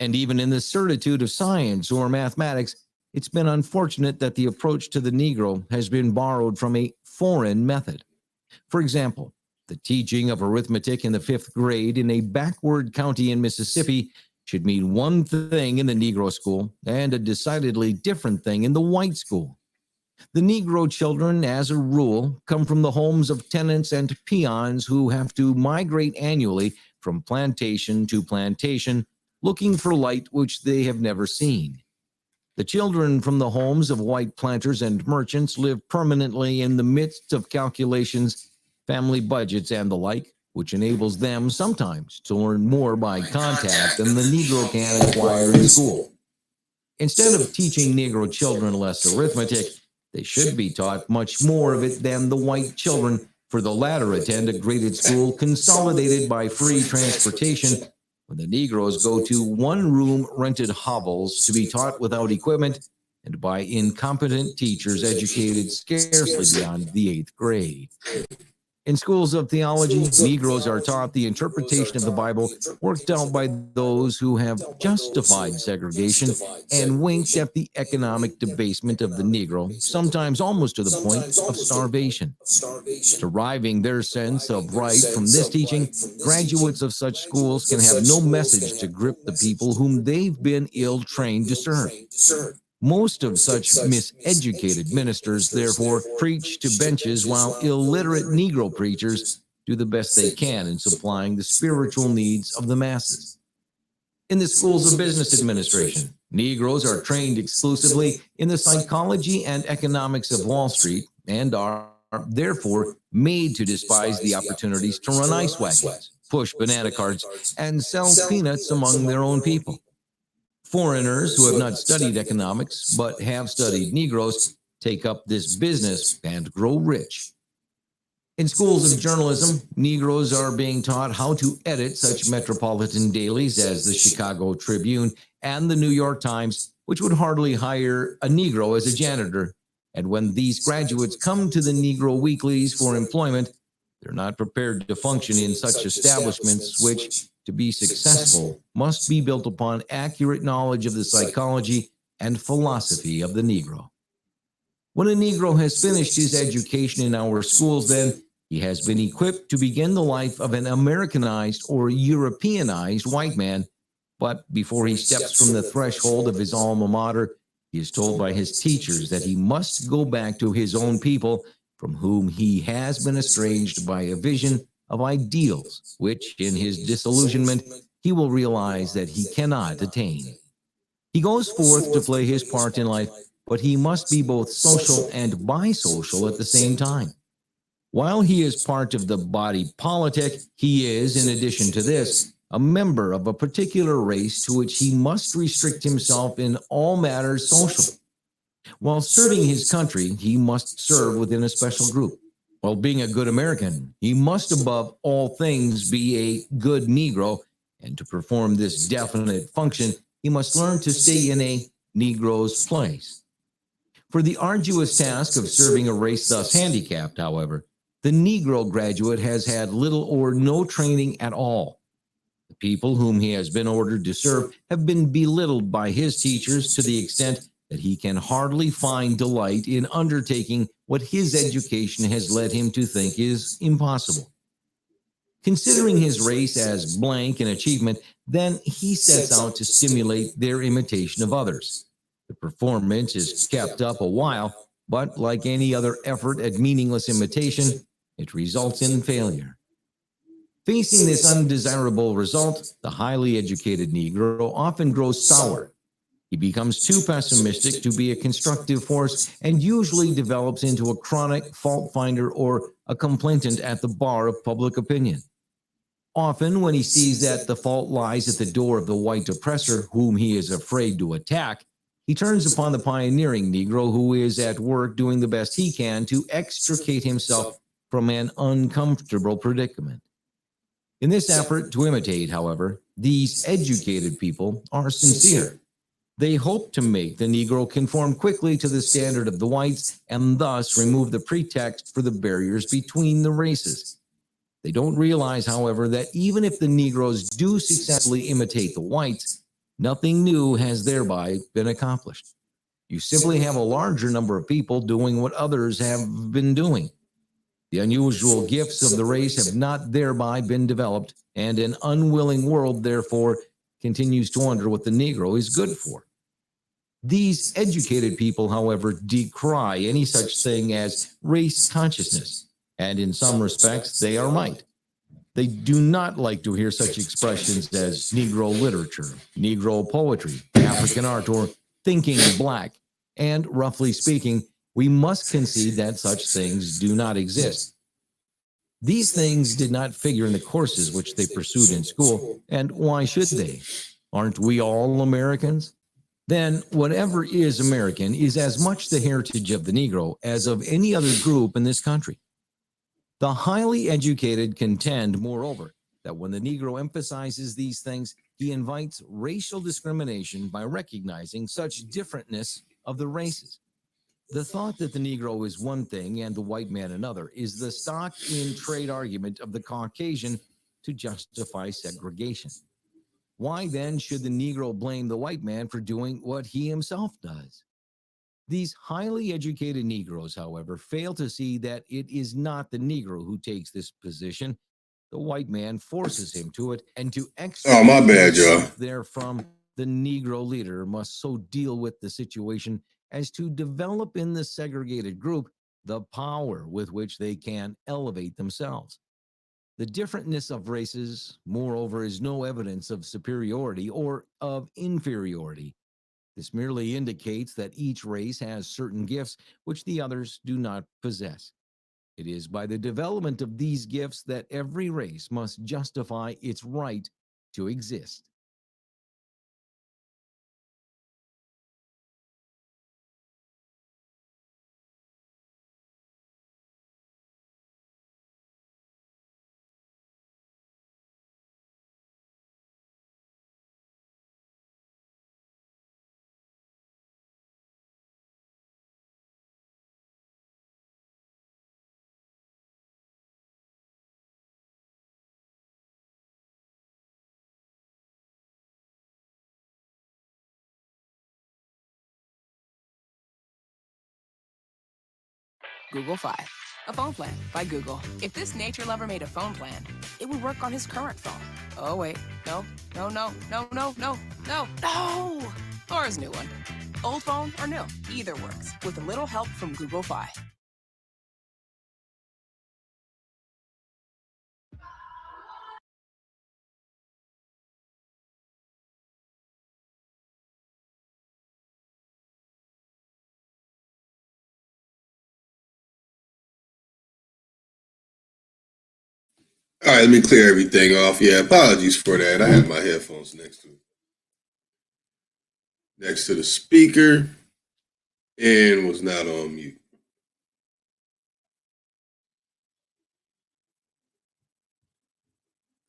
And even in the certitude of science or mathematics, it's been unfortunate that the approach to the Negro has been borrowed from a foreign method. For example, the teaching of arithmetic in the 5th grade in a backward county in Mississippi should mean one thing in the Negro school and a decidedly different thing in the white school. The Negro children, as a rule, come from the homes of tenants and peons who have to migrate annually from plantation to plantation, looking for light which they have never seen. The children from the homes of white planters and merchants live permanently in the midst of calculations, family budgets, and the like, which enables them sometimes to learn more by contact than the Negro can acquire in school. Instead of teaching Negro children less arithmetic, they should be taught much more of it than the white children, for the latter attend a graded school consolidated by free transportation, when the Negroes go to one-room rented hovels to be taught without equipment and by incompetent teachers educated scarcely beyond the 8th grade. In schools of theology, Negroes are taught the interpretation of the Bible worked out by those who have justified segregation and winked at the economic debasement of the Negro, sometimes almost to the point of starvation. Deriving their sense of right from this teaching, graduates of such schools can have no message to grip the people whom they've been ill-trained to serve. Most of such miseducated ministers, therefore, preach to benches, while illiterate Negro preachers do the best they can in supplying the spiritual needs of the masses. In the schools of business administration, Negroes are trained exclusively in the psychology and economics of Wall Street and are, therefore, made to despise the opportunities to run ice wagons, push banana carts, and sell peanuts among their own people. Foreigners who have not studied economics but have studied Negroes take up this business and grow rich. In schools of journalism, Negroes are being taught how to edit such metropolitan dailies as the Chicago Tribune and the New York Times, which would hardly hire a Negro as a janitor. And when these graduates come to the Negro weeklies for employment, they're not prepared to function in such establishments, which, to be successful, must be built upon accurate knowledge of the psychology and philosophy of the Negro. When a Negro has finished his education in our schools, then he has been equipped to begin the life of an Americanized or Europeanized white man. But before he steps from the threshold of his alma mater, he is told by his teachers that he must go back to his own people, from whom he has been estranged by a vision of ideals, which, in his disillusionment, he will realize that he cannot attain. He goes forth to play his part in life, but he must be both social and bisocial at the same time. While he is part of the body politic, he is, in addition to this, a member of a particular race to which he must restrict himself in all matters social. While serving his country, he must serve within a special group. While being a good American, he must above all things be a good Negro, and to perform this definite function, he must learn to stay in a Negro's place. For the arduous task of serving a race thus handicapped, however, the Negro graduate has had little or no training at all. The people whom he has been ordered to serve have been belittled by his teachers to the extent that he can hardly find delight in undertaking what his education has led him to think is impossible. Considering his race as blank in achievement, then he sets out to stimulate their imitation of others. The performance is kept up a while, but like any other effort at meaningless imitation, it results in failure. Facing this undesirable result, the highly educated Negro often grows sour. He becomes too pessimistic to be a constructive force and usually develops into a chronic fault finder or a complainant at the bar of public opinion. Often, when he sees that the fault lies at the door of the white oppressor whom he is afraid to attack, he turns upon the pioneering Negro who is at work doing the best he can to extricate himself from an uncomfortable predicament. In this effort to imitate, however, these educated people are sincere. They hope to make the Negro conform quickly to the standard of the whites and thus remove the pretext for the barriers between the races. They don't realize, however, that even if the Negroes do successfully imitate the whites, nothing new has thereby been accomplished. You simply have a larger number of people doing what others have been doing. The unusual gifts of the race have not thereby been developed, and an unwilling world, therefore, continues to wonder what the Negro is good for. These educated people, however, decry any such thing as race consciousness, and in some respects, they are right. They do not like to hear such expressions as Negro literature, Negro poetry, African art, or thinking black, and, roughly speaking, we must concede that such things do not exist. These things did not figure in the courses which they pursued in school, and why should they? Aren't we all Americans? Then whatever is American is as much the heritage of the Negro as of any other group in this country. The highly educated contend, moreover, that when the Negro emphasizes these things, he invites racial discrimination by recognizing such differentness of the races. The thought that the Negro is one thing and the white man another is the stock in trade argument of the Caucasian to justify segregation. Why then should the Negro blame the white man for doing what he himself does? These highly educated Negroes, however, fail to see that it is not the Negro who takes this position. The white man forces him to it, and to Oh, my extricate bad, y'all. himself therefrom, the Negro leader must so deal with the situation as to develop in the segregated group the power with which they can elevate themselves. The differentness of races, moreover, is no evidence of superiority or of inferiority. This merely indicates that each race has certain gifts which the others do not possess. It is by the development of these gifts that every race must justify its right to exist. Google Fi. A phone plan by Google. If this nature lover made a phone plan, it would work on his current phone. Oh, wait. No. Or his new one. Old phone or new. Either works with a little help from Google Fi. All right, let me clear everything off. Yeah, apologies for that. I had my headphones next to the speaker and was not on mute.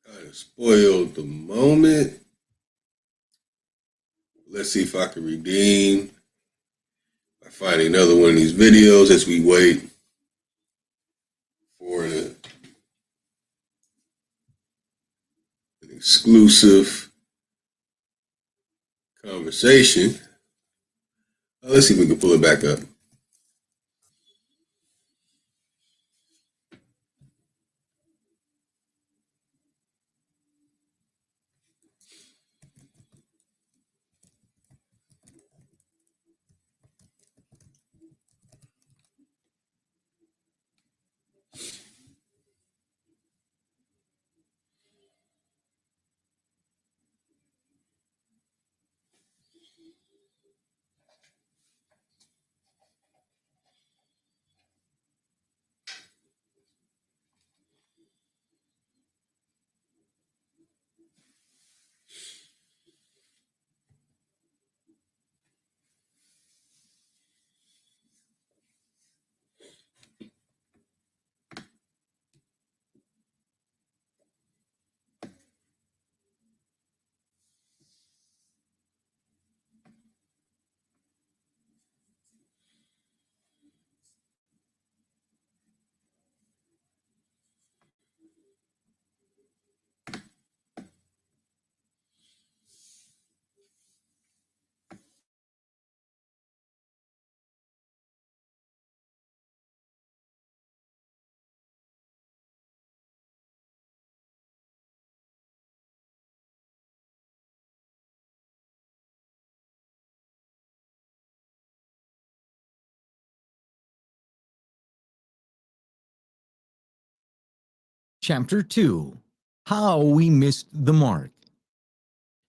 Kind of spoiled the moment. Let's see if I can redeem by finding another one of these videos as we wait for an exclusive conversation. Let's see if we can pull it back up. Chapter 2: How We Missed the Mark.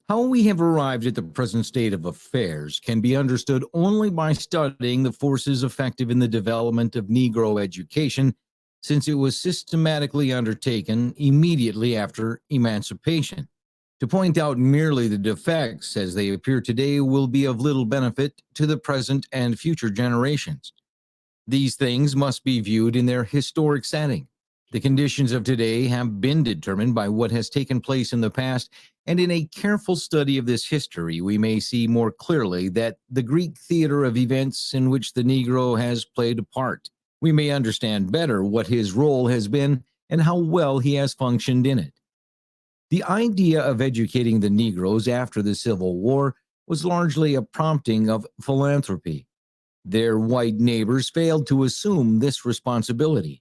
How we have arrived at the present state of affairs can be understood only by studying the forces effective in the development of Negro education, since it was systematically undertaken immediately after emancipation. To point out merely the defects as they appear today will be of little benefit to the present and future generations. These things must be viewed in their historic setting. The conditions of today have been determined by what has taken place in the past, and in a careful study of this history, we may see more clearly that the Greek theater of events in which the Negro has played a part. We may understand better what his role has been and how well he has functioned in it. The idea of educating the Negroes after the Civil War was largely a prompting of philanthropy. Their white neighbors failed to assume this responsibility.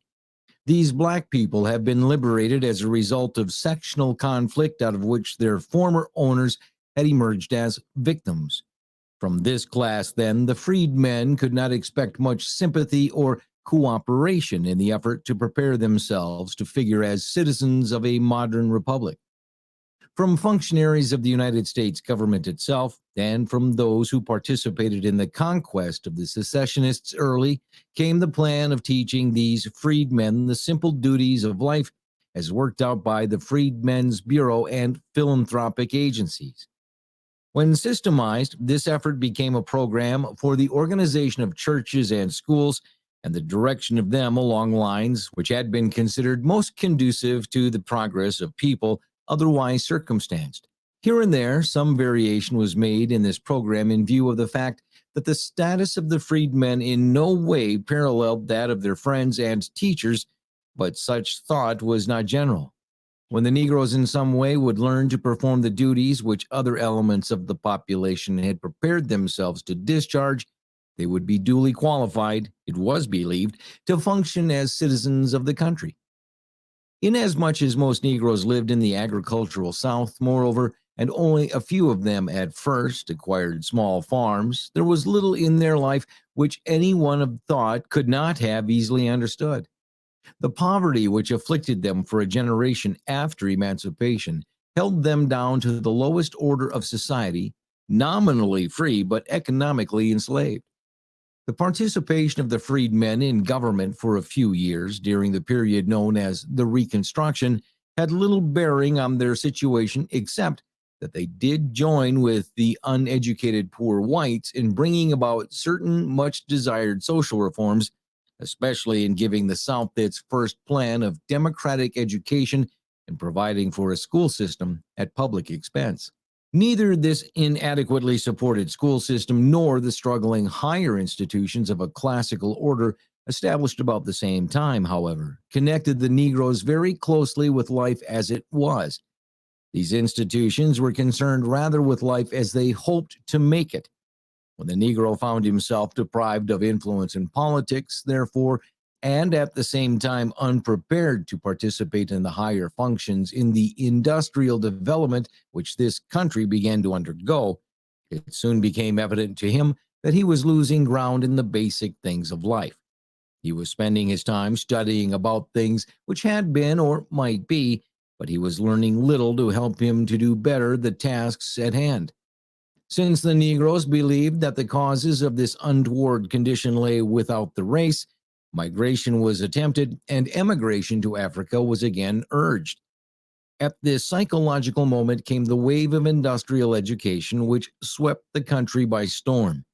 These black people have been liberated as a result of sectional conflict out of which their former owners had emerged as victims. From this class, then, the freedmen could not expect much sympathy or cooperation in the effort to prepare themselves to figure as citizens of a modern republic. From functionaries of the United States government itself, and from those who participated in the conquest of the secessionists early, came the plan of teaching these freedmen the simple duties of life as worked out by the Freedmen's Bureau and philanthropic agencies. When systemized, this effort became a program for the organization of churches and schools and the direction of them along lines which had been considered most conducive to the progress of people otherwise circumstanced. Here and there, some variation was made in this program in view of the fact that the status of the freedmen in no way paralleled that of their friends and teachers, but such thought was not general. When the Negroes in some way would learn to perform the duties which other elements of the population had prepared themselves to discharge, They would be duly qualified, it was believed, to function as citizens of the country. Inasmuch as most Negroes lived in the agricultural South, moreover, and only a few of them at first acquired small farms, there was little in their life which any one of thought could not have easily understood. The poverty which afflicted them for a generation after emancipation held them down to the lowest order of society, nominally free but economically enslaved. The participation of the freedmen in government for a few years during the period known as the Reconstruction had little bearing on their situation, except that they did join with the uneducated poor whites in bringing about certain much desired social reforms, especially in giving the South its first plan of democratic education and providing for a school system at public expense. Neither this inadequately supported school system nor the struggling higher institutions of a classical order established about the same time, however, connected the Negroes very closely with life as it was. These institutions were concerned rather with life as they hoped to make it. When the Negro found himself deprived of influence in politics, therefore, and at the same time unprepared to participate in the higher functions in the industrial development which this country began to undergo, it soon became evident to him that he was losing ground in the basic things of life. He was spending his time studying about things which had been or might be, but he was learning little to help him to do better the tasks at hand. Since the Negroes believed that the causes of this untoward condition lay without the race, migration was attempted and emigration to Africa was again urged. At this psychological moment came the wave of industrial education which swept the country by storm.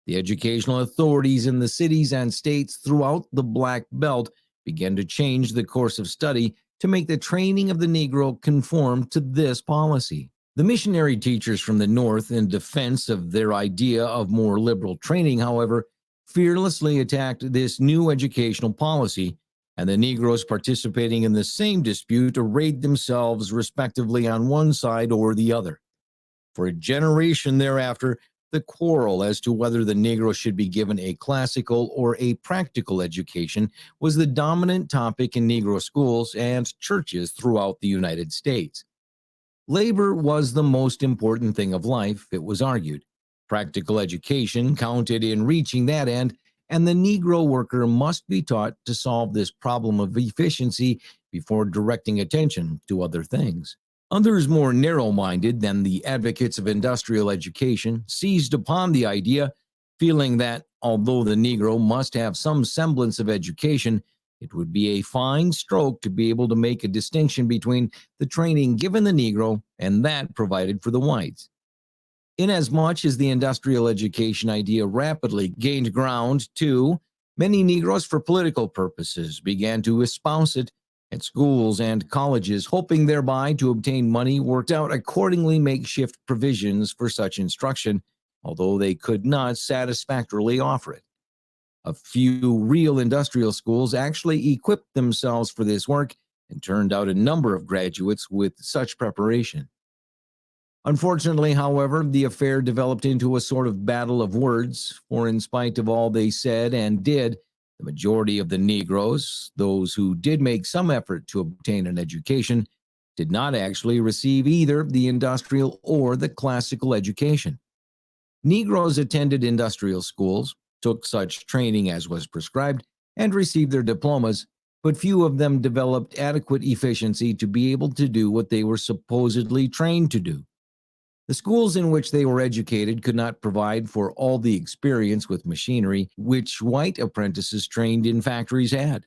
The educational authorities in the cities and states throughout the Black Belt began to change the course of study to make the training of the Negro conform to this policy. The missionary teachers from the North, in defense of their idea of more liberal training, however, fearlessly attacked this new educational policy, and the Negroes participating in the same dispute arrayed themselves respectively on one side or the other. For a generation thereafter, the quarrel as to whether the Negro should be given a classical or a practical education was the dominant topic in Negro schools and churches throughout the United States. Labor was the most important thing of life, it was argued. Practical education counted in reaching that end, and the Negro worker must be taught to solve this problem of efficiency before directing attention to other things. Others more narrow-minded than the advocates of industrial education seized upon the idea, feeling that, although the Negro must have some semblance of education, it would be a fine stroke to be able to make a distinction between the training given the Negro and that provided for the whites. Inasmuch as the industrial education idea rapidly gained ground, too, many Negroes for political purposes began to espouse it at schools and colleges, hoping thereby to obtain money, worked out accordingly makeshift provisions for such instruction, although they could not satisfactorily offer it. A few real industrial schools actually equipped themselves for this work and turned out a number of graduates with such preparation. Unfortunately, however, the affair developed into a sort of battle of words, for in spite of all they said and did, the majority of the Negroes, those who did make some effort to obtain an education, did not actually receive either the industrial or the classical education. Negroes attended industrial schools, took such training as was prescribed, and received their diplomas, but few of them developed adequate efficiency to be able to do what they were supposedly trained to do. The schools in which they were educated could not provide for all the experience with machinery which white apprentices trained in factories had.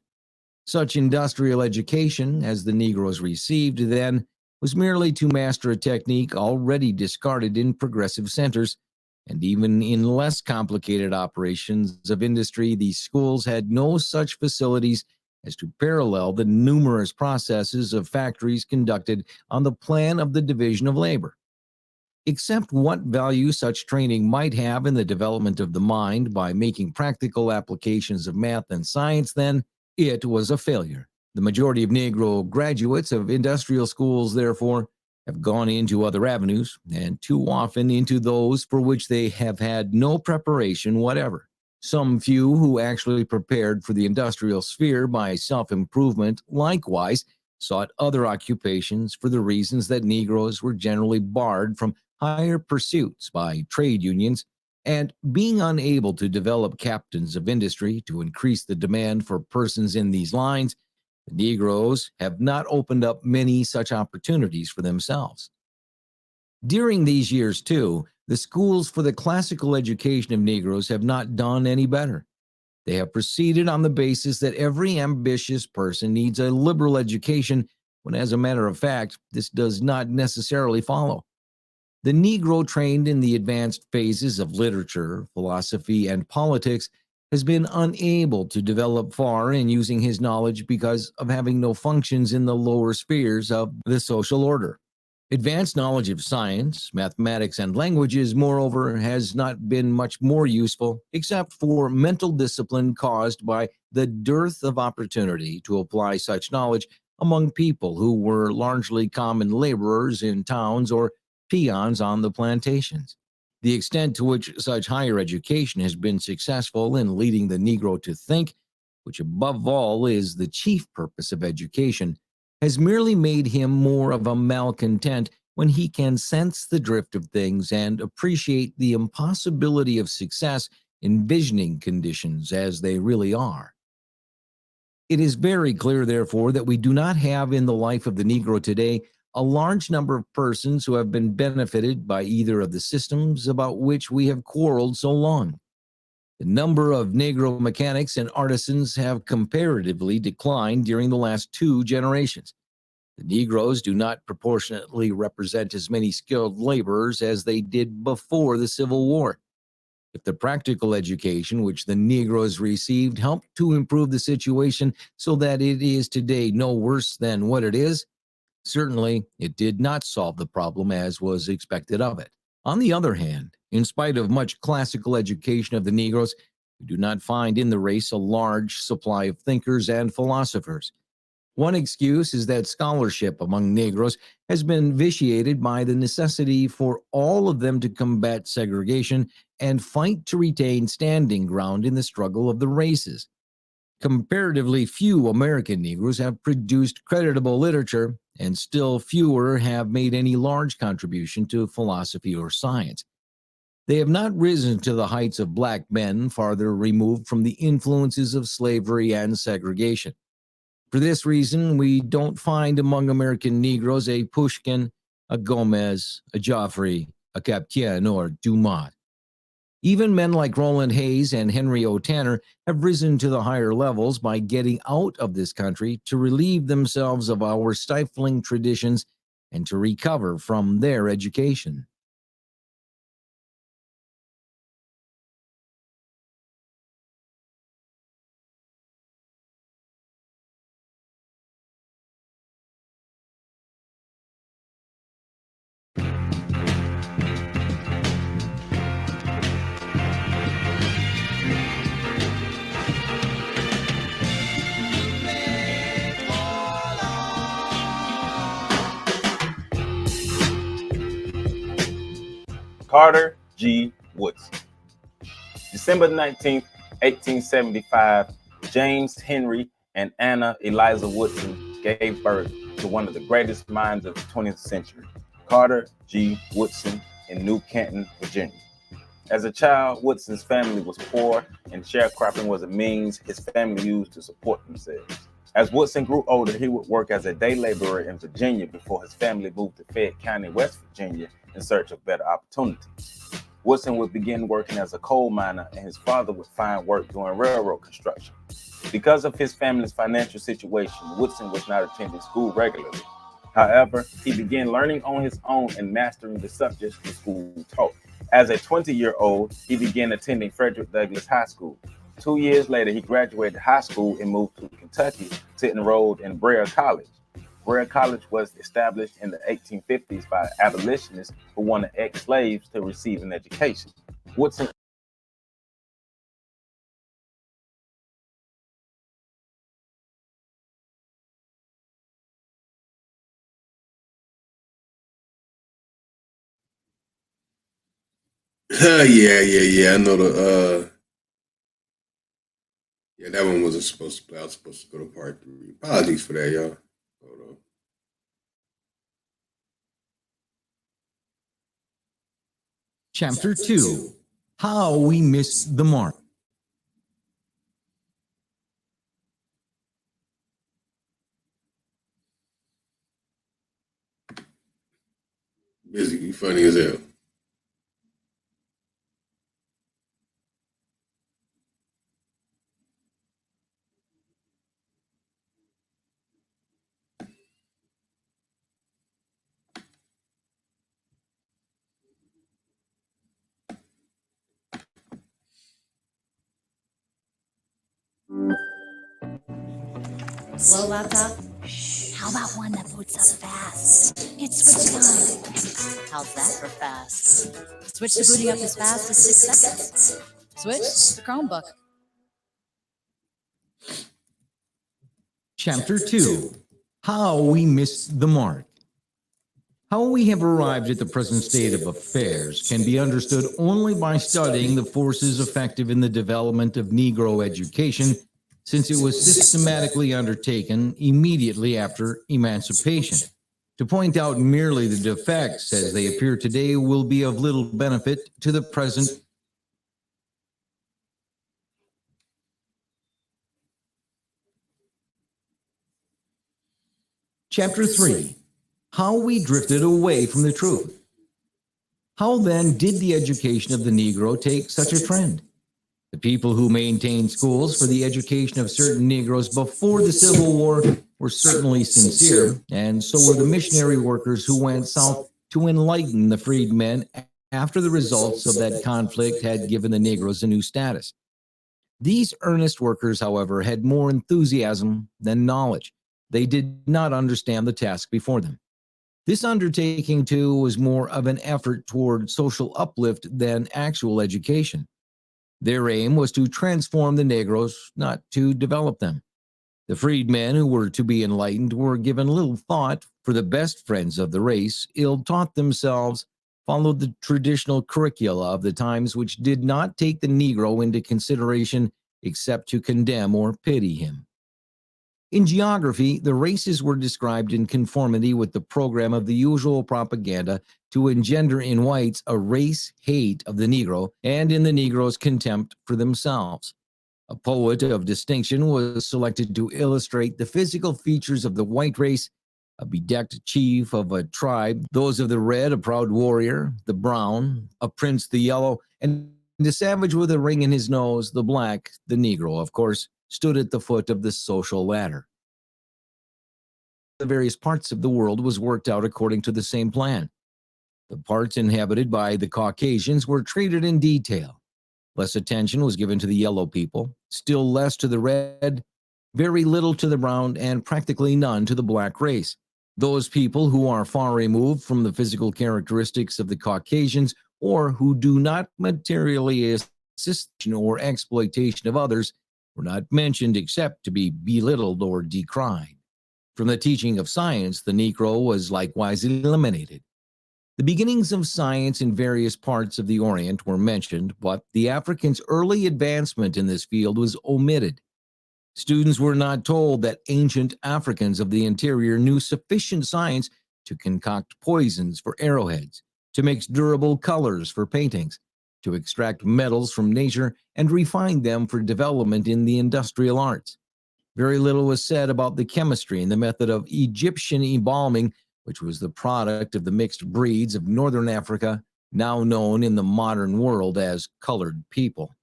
Such industrial education as the Negroes received then was merely to master a technique already discarded in progressive centers, and even in less complicated operations of industry, these schools had no such facilities as to parallel the numerous processes of factories conducted on the plan of the division of labor. Except what value such training might have in the development of the mind by making practical applications of math and science, then, it was a failure. The majority of Negro graduates of industrial schools, therefore, have gone into other avenues, and too often into those for which they have had no preparation whatever. Some few who actually prepared for the industrial sphere by self-improvement likewise sought other occupations for the reasons that Negroes were generally barred from higher pursuits by trade unions, and being unable to develop captains of industry to increase the demand for persons in these lines, the Negroes have not opened up many such opportunities for themselves. During these years, too, the schools for the classical education of Negroes have not done any better. They have proceeded on the basis that every ambitious person needs a liberal education, when as a matter of fact, this does not necessarily follow. The Negro trained in the advanced phases of literature, philosophy, and politics has been unable to develop far in using his knowledge because of having no functions in the lower spheres of the social order. Advanced knowledge of science, mathematics, and languages, moreover, has not been much more useful except for mental discipline caused by the dearth of opportunity to apply such knowledge among people who were largely common laborers in towns or peons on the plantations. The extent to which such higher education has been successful in leading the Negro to think, which above all is the chief purpose of education, has merely made him more of a malcontent when he can sense the drift of things and appreciate the impossibility of success envisioning conditions as they really are. It is very clear, therefore, that we do not have in the life of the Negro today a large number of persons who have been benefited by either of the systems about which we have quarreled so long. The number of Negro mechanics and artisans have comparatively declined during the last 2 generations. The Negroes do not proportionately represent as many skilled laborers as they did before the Civil War. If the practical education which the Negroes received helped to improve the situation so that it is today no worse than what it is, certainly it did not solve the problem as was expected of it. On the other hand, in spite of much classical education of the Negroes, we do not find in the race a large supply of thinkers and philosophers. One excuse is that scholarship among Negroes has been vitiated by the necessity for all of them to combat segregation and fight to retain standing ground in the struggle of the races. Comparatively few American Negroes have produced creditable literature, and still fewer have made any large contribution to philosophy or science. They have not risen to the heights of black men farther removed from the influences of slavery and segregation. For this reason, we don't find among American Negroes a Pushkin, a Gomez, a Joffrey, a Captain, or Dumas. Even men like Roland Hayes and Henry O. Tanner have risen to the higher levels by getting out of this country to relieve themselves of our stifling traditions and to recover from their education. Carter G. Woodson. December 19th, 1875, James Henry and Anna Eliza Woodson gave birth to one of the greatest minds of the 20th century, Carter G. Woodson, in New Canton, Virginia. As a child, Woodson's family was poor, and sharecropping was a means his family used to support themselves. As Woodson grew older, he would work as a day laborer in Virginia before his family moved to Fayette County, West Virginia, in search of better opportunities. Woodson would begin working as a coal miner, and his father would find work doing railroad construction. Because of his family's financial situation, Woodson was not attending school regularly. However, he began learning on his own and mastering the subjects the school taught. As a 20-year-old, he began attending Frederick Douglass High School. 2 years later, he graduated high school and moved to Kentucky to enroll in Brea College. Brea College was established in the 1850s by abolitionists who wanted ex-slaves to receive an education. Woodson Yeah. I know Yeah, that one wasn't supposed to play. I was supposed to go to part 3. Apologies for that, y'all. Hold on. Chapter 2: How We Missed the Mark. Busy, you funny as hell. Slow laptop? How about one that boots up fast? It's switch time. How's that for fast? Switch to booting up as fast as 6 seconds. Switch to Chromebook. Chapter 2: How We Missed the Mark. How we have arrived at the present state of affairs can be understood only by studying the forces effective in the development of Negro education, since it was systematically undertaken immediately after emancipation. To point out merely the defects as they appear today will be of little benefit to the present. Chapter 3: How we drifted away from the truth. How then did the education of the Negro take such a trend? The people who maintained schools for the education of certain Negroes before the Civil War were certainly sincere, and so were the missionary workers who went south to enlighten the freedmen after the results of that conflict had given the Negroes a new status. These earnest workers, however, had more enthusiasm than knowledge. They did not understand the task before them. This undertaking, too, was more of an effort toward social uplift than actual education. Their aim was to transform the Negroes, not to develop them. The freedmen who were to be enlightened were given little thought, for the best friends of the race, ill-taught themselves, followed the traditional curricula of the times which did not take the Negro into consideration except to condemn or pity him. In geography, the races were described in conformity with the program of the usual propaganda to engender in whites a race hate of the Negro and in the Negroes contempt for themselves. A poet of distinction was selected to illustrate the physical features of the white race: a bedecked chief of a tribe, those of the red, a proud warrior, the brown, a prince, the yellow, and the savage with a ring in his nose, the black, the Negro, of course, stood at the foot of the social ladder. The various parts of the world was worked out according to the same plan. The parts inhabited by the Caucasians were treated in detail. Less attention was given to the yellow people, still less to the red, very little to the brown, and practically none to the black race. Those people who are far removed from the physical characteristics of the Caucasians, or who do not materially assist or exploitation of others, were not mentioned except to be belittled or decried. From the teaching of science, the Negro was likewise eliminated. The beginnings of science in various parts of the Orient were mentioned, but the Africans' early advancement in this field was omitted. Students were not told that ancient Africans of the interior knew sufficient science to concoct poisons for arrowheads, to mix durable colors for paintings, to extract metals from nature and refine them for development in the industrial arts. Very little was said about the chemistry and the method of Egyptian embalming, which was the product of the mixed breeds of northern Africa, now known in the modern world as colored people.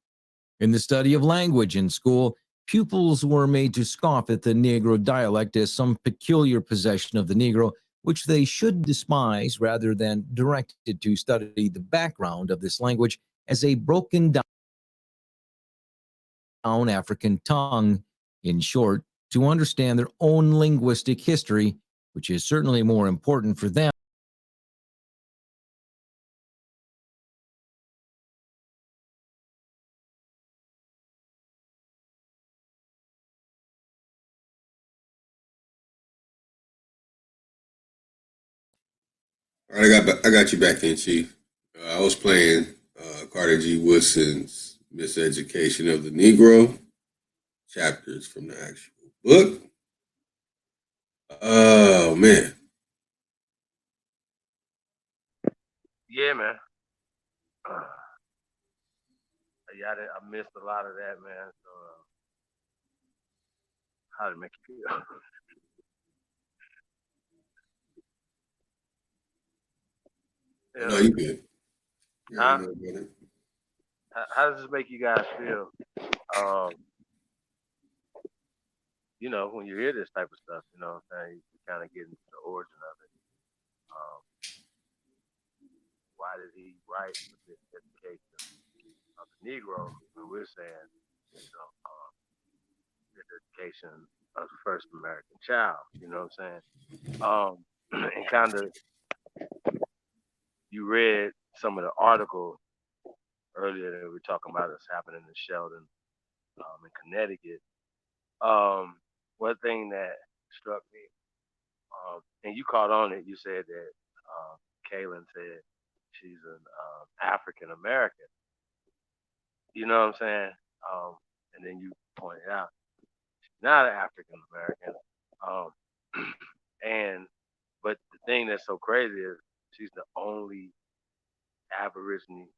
In the study of language in school, pupils were made to scoff at the Negro dialect as some peculiar possession of the Negro, which they should despise, rather than directed to study the background of this language as a broken down African tongue. In short, to understand their own linguistic history, which is certainly more important for them. All right, I got you back in, Chief. I was playing Carter G. Woodson's Miseducation of the Negro, chapters from the actual book. Oh man. Yeah, man. Yeah, I missed a lot of that, man. So, how did it make you feel? Oh You no, know, you good. Yeah, I huh? know about it. How does this make you guys feel? Um, when you hear this type of stuff, you know what I'm saying? You kind of get into the origin of it. Um, why did he write the miseducation of the Negro when we're saying, miseducation of the first American child? You know what I'm saying? And kind of you read some of the article earlier that we were talking about us happening in Sheldon, in Connecticut. One thing that struck me, and you caught on it, you said that Kaylin said she's an African American. You know what I'm saying? And then you pointed out she's not an African American. Um, and but the thing that's so crazy is she's the only Aborigine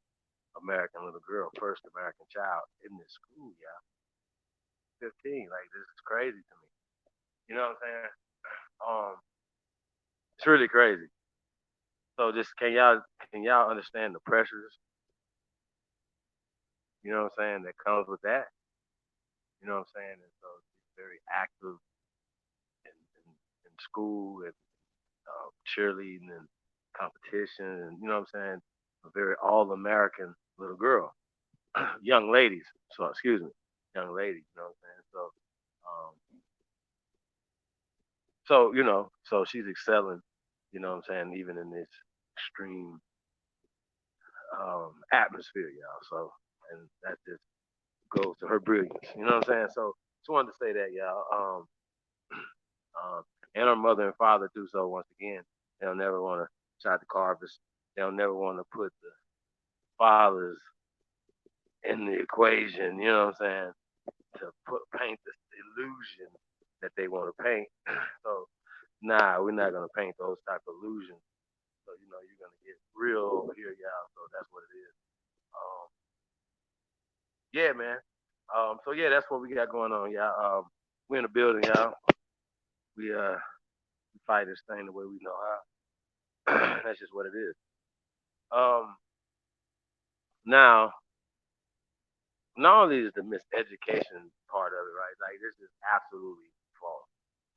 American little girl, first American child in this school. Yeah, 15. Like this is crazy to me. You know what I'm saying? It's really crazy. So just can y'all understand the pressures? You know what I'm saying that comes with that. You know what I'm saying? And so she's very active in school and cheerleading and competition, and you know what I'm saying. A very all American little girl, young ladies. So excuse me, young ladies. You know what I'm saying? So she's excelling. You know what I'm saying? Even in this extreme atmosphere, y'all. So, and that just goes to her brilliance. You know what I'm saying? So, just wanted to say that, y'all. And her mother and father do so once again. They'll never want to try to carve us. They'll never want to put the fathers in the equation. You know what I'm saying? To paint this illusion that they want to paint. So, nah, we're not gonna paint those type of illusions. So, you're gonna get real over here, y'all. So that's what it is. Um, yeah, man. So yeah, that's what we got going on, y'all. We in the building, y'all. We fight this thing the way we know how. That's just what it is. Um, Now, not only is the miseducation part of it, right? Like this is absolutely false.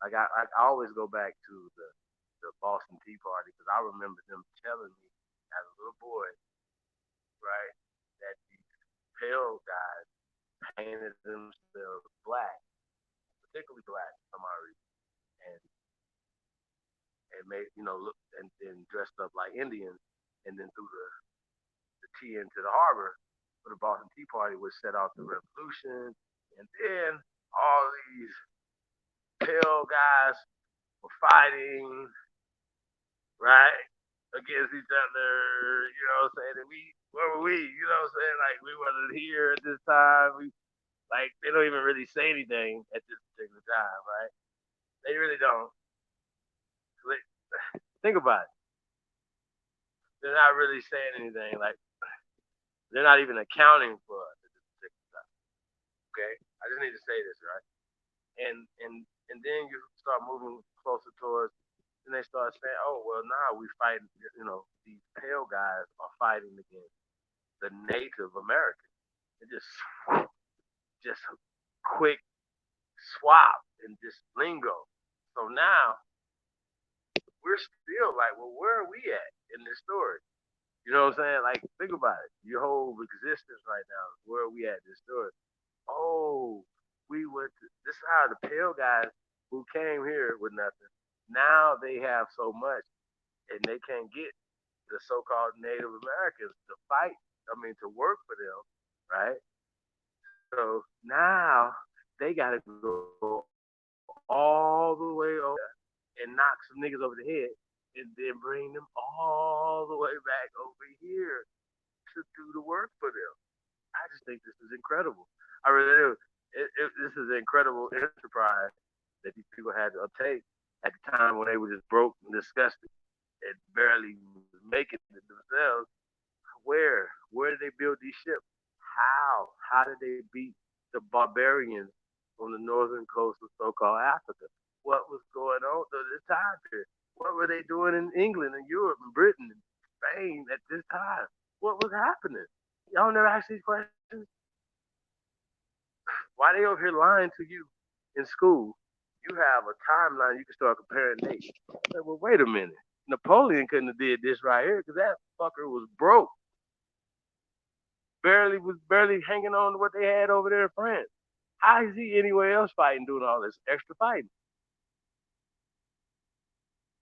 Like I always go back to the Boston Tea Party because I remember them telling me as a little boy, right, that these pale guys painted themselves black, particularly black for some odd reason, and made look and dressed up like Indians, and then threw the tea into the harbor for the Boston Tea Party, which set off the revolution, and then all these pale guys were fighting, right, against each other. You know what I'm saying? And where were we? You know what I'm saying? Like we wasn't here at this time. They don't even really say anything at this particular time, right? They really don't. Like, think about it. They're not really saying anything. Like they're not even accounting for us at this particular time. Okay, I just need to say this, right? And then you start moving closer towards, and they start saying, oh well, now we fighting. These pale guys are fighting against the Native Americans. It just quick swap and just lingo. So now we're still like, well, where are we at in this story? You know what I'm saying? Like, think about it. Your whole existence right now, where are we at in this story? Oh, we went to, this is how the pale guys who came here with nothing, now they have so much and they can't get the so-called Native Americans to fight. I mean, to work for them, right? So now they got to go all the way over and knock some niggas over the head and then bring them all the way back over here to do the work for them. I just think this is incredible. I really do. This is an incredible enterprise that these people had to uptake at the time when they were just broke and disgusted and barely making it themselves. Where did they build these ships? How did they beat the barbarians on the northern coast of so-called Africa? What was going on during this time period? What were they doing in England and Europe and Britain and Spain at this time? What was happening? Y'all never ask these questions. Why they over here lying to you in school? You have a timeline you can start comparing dates. Like, well, wait a minute. Napoleon couldn't have did this right here because that fucker was broke. Barely hanging on to what they had over there in France. How is he anywhere else fighting, doing all this extra fighting?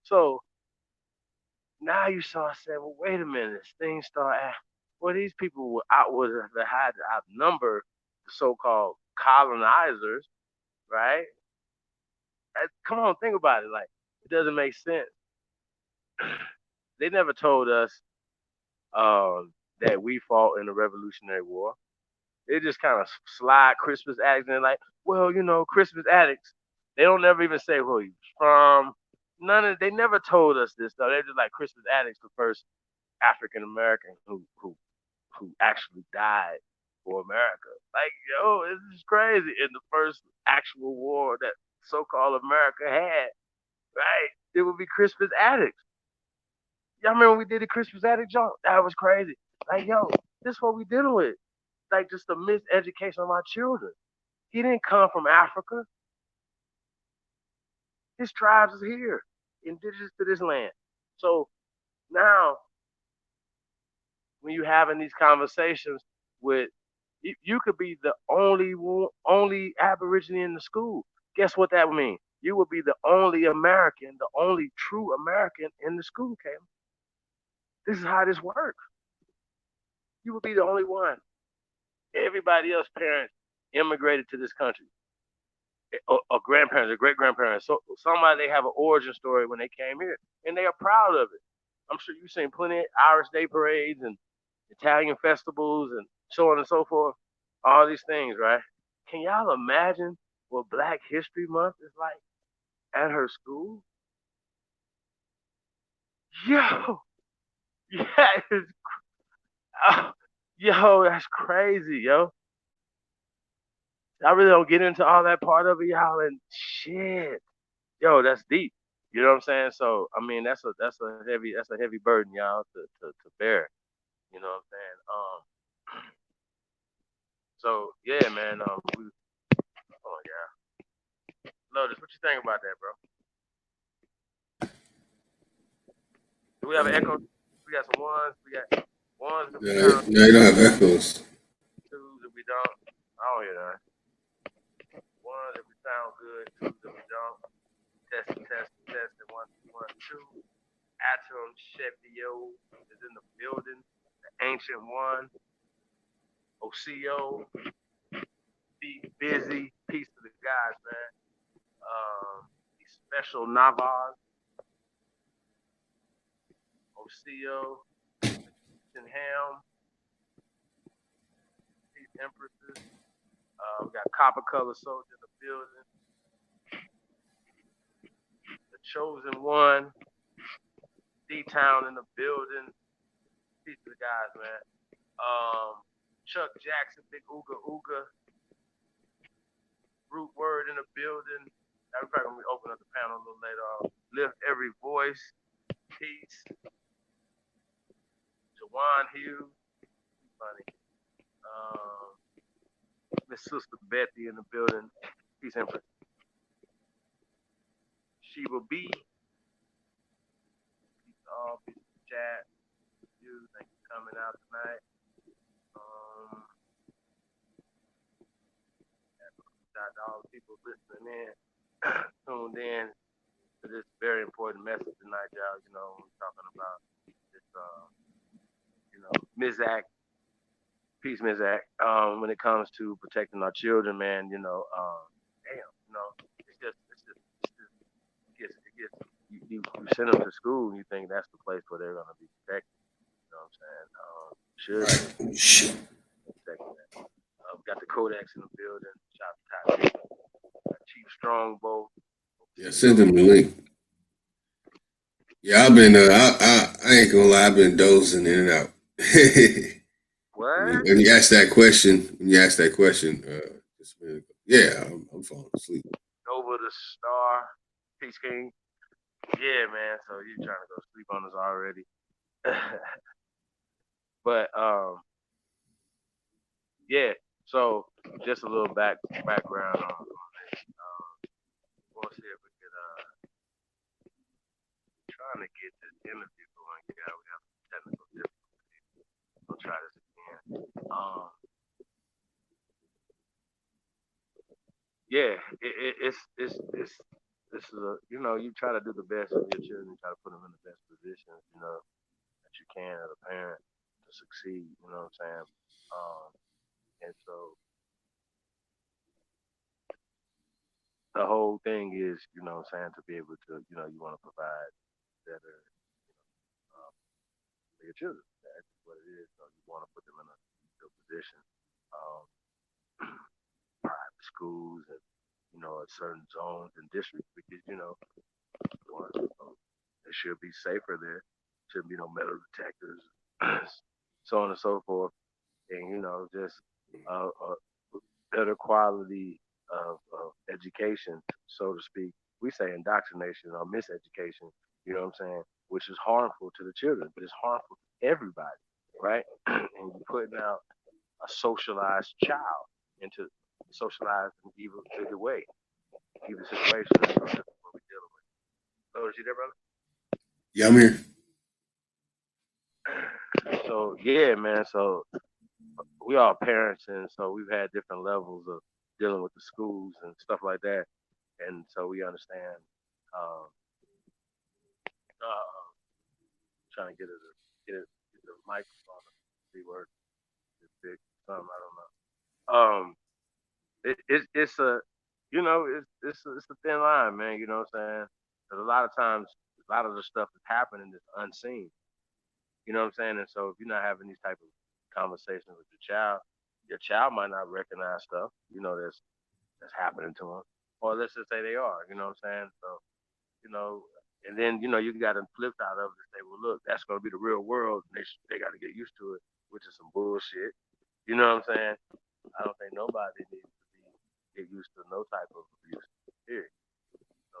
So now you start saying, well, wait a minute, things start. Well, these people were they had to outnumber the so-called colonizers, right? Come on, think about it. Like, it doesn't make sense. They never told us that we fought in the Revolutionary War. They just kind of slide Christmas addicts in, like, well, Christmas addicts. They don't never even say who he's from. They never told us this stuff. They're just like Christmas addicts, the first African American who actually died for America. Like, yo, this is crazy. In the first actual war that so-called America had, right? It would be Christmas addicts. Y'all remember when we did the Christmas addict joke? That was crazy. Like, yo, this is what we dealing with. Like, just the miseducation of our children. He didn't come from Africa. His tribes is here, indigenous to this land. So now, when you're having these conversations with, you could be the only Aborigine in the school. Guess what that would mean? You would be the only American, the only true American in the school, Caleb. This is how this works. You would be the only one. Everybody else parents immigrated to this country, or grandparents, or great grandparents. So somebody, they have an origin story when they came here, and they are proud of it. I'm sure you've seen plenty of Irish Day parades and Italian festivals and so on and so forth. All these things, right? Can y'all imagine what Black History Month is like at her school? Yo, yeah, oh, yo, that's crazy, yo. I really don't get into all that part of it, y'all, and shit, yo, that's deep. You know what I'm saying? So, I mean, that's a heavy burden, y'all, to bear. You know what I'm saying? So yeah, man. Oh yeah, Lotus, what you think about that, bro? Do we have an echo? We got some ones. We got ones that we No, sound no, you don't have echoes. twos that we don't. I don't hear that. Ones that we sound good, twos that we don't. Test. One, two. Atom Chevio is in the building. The ancient one. OCO. Be busy. Peace to the guys, man. These special Navas. OCO. And Ham. These empresses. We got Copper Color Soldier in the building. The Chosen One. D-Town in the building. Peace to the guys, man. Chuck Jackson, Big Ooga Ooga. Root Word in the building. We're probably going to open up the panel a little later on. Lift Every Voice. Peace. Jawan Hughes. Funny. Miss Sister Betty in the building. Peace, Empress. Sheba B. Peace to all. Peace to the chat. You, thank you for coming out tonight. Shout out to all the people listening in, tuned in to this very important message tonight, y'all. We're talking about this, Mizak, peace, Mizak. When it comes to protecting our children, man, damn, you send them to school and you think that's the place where they're gonna be protected. You know what I'm saying? Should Right. Shit. protect that. We got the Codex in the building. Shout Strongbow. Yeah, send them the link. Yeah, I've been. I ain't gonna lie. I've been dozing in and out. What? When you ask that question, yeah, I'm falling asleep. Nova the Star, Peace King. Yeah, man. So you trying to go sleep on us already? But yeah. So just a little background on this. We'll see if we could trying to get this interview going. Yeah, we have some technical difficulties. We'll try this again. Yeah, it's this is a you try to do the best for your children, you try to put them in the best positions that you can as a parent to succeed. You know what I'm saying? And so the whole thing is what I'm saying, to be able to you want to provide better um, for your children. That's what it is. So you want to put them in a good position. Um, Private schools and at certain zones and districts because it should be safer there. Shouldn't be no metal detectors, so on and so forth, and just a better quality of education, so to speak. We say indoctrination or miseducation. You know what I'm saying? Which is harmful to the children, but it's harmful to everybody, right? And you're putting out a socialized child into socialized in either way, either situation. So that's what we're dealing with. So is you there, brother? Yeah, I'm here. So yeah, man. So we are parents, and so we've had different levels of dealing with the schools and stuff like that, and so we understand. Um, uh, Trying to get the microphone, see where it's big, something I don't know. It's a it's a thin line, man. You know what I'm saying? Because a lot of times, a lot of the stuff that's happening is unseen. You know what I'm saying? And so if you're not having these type of conversations with your child might not recognize stuff, that's happening to them. Or let's just say they are, you know what I'm saying? So, you know, and then, you got to flip out of it and say, well, look, that's going to be the real world. And they got to get used to it, which is some bullshit. You know what I'm saying? I don't think nobody needs to get used to no type of abuse. Period. So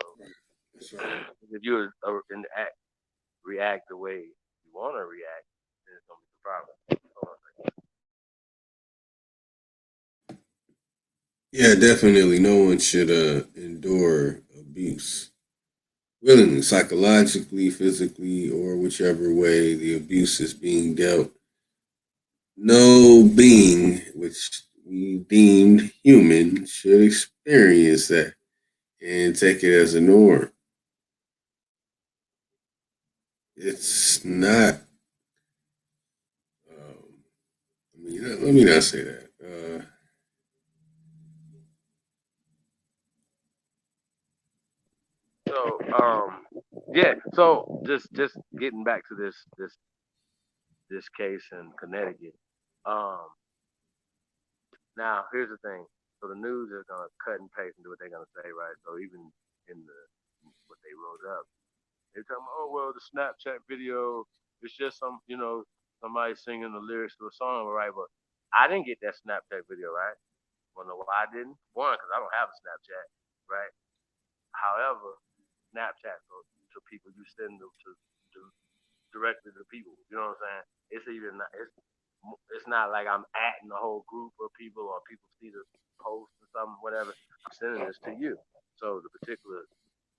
That's right. if you react the way you want to react, then it's going to be the problem. Yeah, definitely. No one should endure abuse willingly, psychologically, physically, or whichever way the abuse is being dealt. No being which we deemed human should experience that and take it as a norm. It's not. Let me not say that. So, yeah. So just getting back to this case in Connecticut. Um, Now here's the thing. So the news is gonna cut and paste and do what they're gonna say, right? So even in what they wrote up, they're talking about, oh well, the Snapchat video, it's just somebody singing the lyrics to a song, right? But I didn't get that Snapchat video, right? Wanna know why I didn't? One, because I don't have a Snapchat, right? However, Snapchat to people, you send them to directly to people. You know what I'm saying? It's even not, it's not like I'm adding a whole group of people or people see the post or something, whatever. I'm sending this to you. So the particular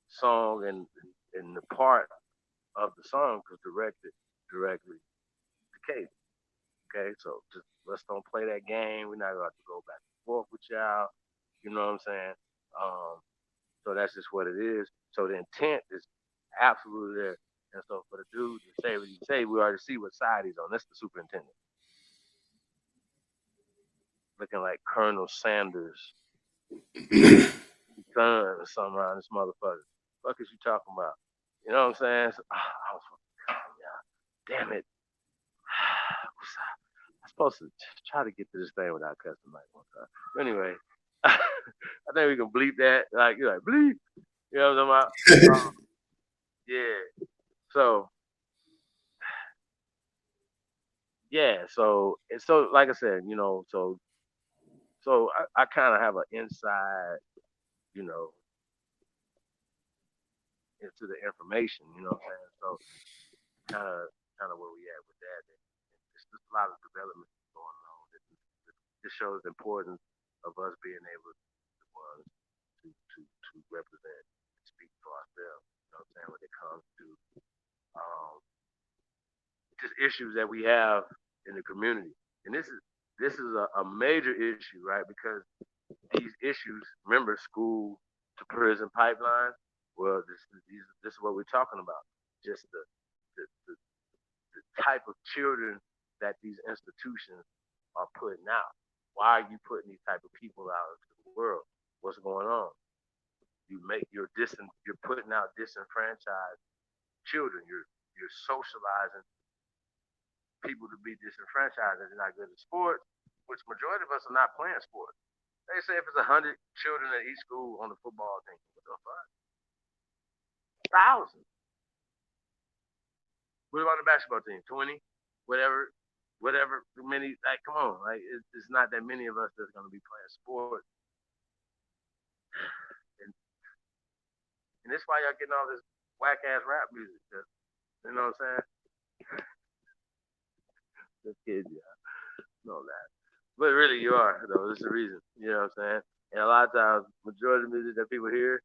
song and the part of the song was directed directly to Kate. Okay, so just let's don't play that game. We're not gonna have to go back and forth with y'all. You know what I'm saying? Um, so that's just what it is. So the intent is absolutely there. And so for the dude to say what he say, we already see what side he's on. That's the superintendent. Looking like Colonel Sanders' son or something around this motherfucker. What is you talking about? You know what I'm saying? So, I was yeah, damn it. I'm supposed to try to get to this thing without cussing like one time. Anyway, I think we can bleep that. Like you're like bleep. You know what I'm talking about? Yeah. So yeah. So like I said, I kind of have an inside, you know, into the information. You know what I'm saying? So kind of where we at with that. It's just a lot of development going on. This shows the importance of us being able to represent and speak for ourselves. You know what I'm saying? When it comes to um, just issues that we have in the community, and this is a major issue, right? Because these issues, remember, school to prison pipeline. Well, this is what we're talking about. Just the type of children that these institutions are putting out. Why are you putting these type of people out into the world? What's going on? You're putting out disenfranchised children. You're socializing people to be disenfranchised. They're not good at sports, which majority of us are not playing sports. They say if it's 100 children at each school on the football team, what the fuck? Thousand. What about the basketball team? 20, whatever many. Like, come on, like it's not that many of us that's gonna be playing sports, and and that's why y'all getting all this whack ass rap music. You know what I'm saying? The kids, yeah, know that. But really, you are though. There's a reason. You know what I'm saying? And a lot of times, majority of the music that people hear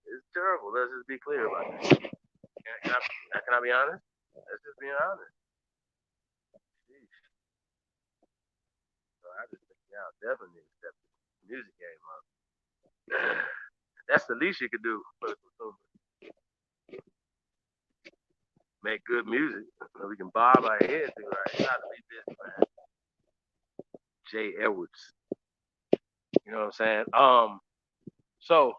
is terrible. Let's just be clear about that. Can I be honest? Let's just be honest. Sheesh. So I just think y'all definitely need to step the music game up. That's the least you could do for the consumer. Make good music so we can bob our heads to right. It's not to be busy, man. Jay Edwards. You know what I'm saying? So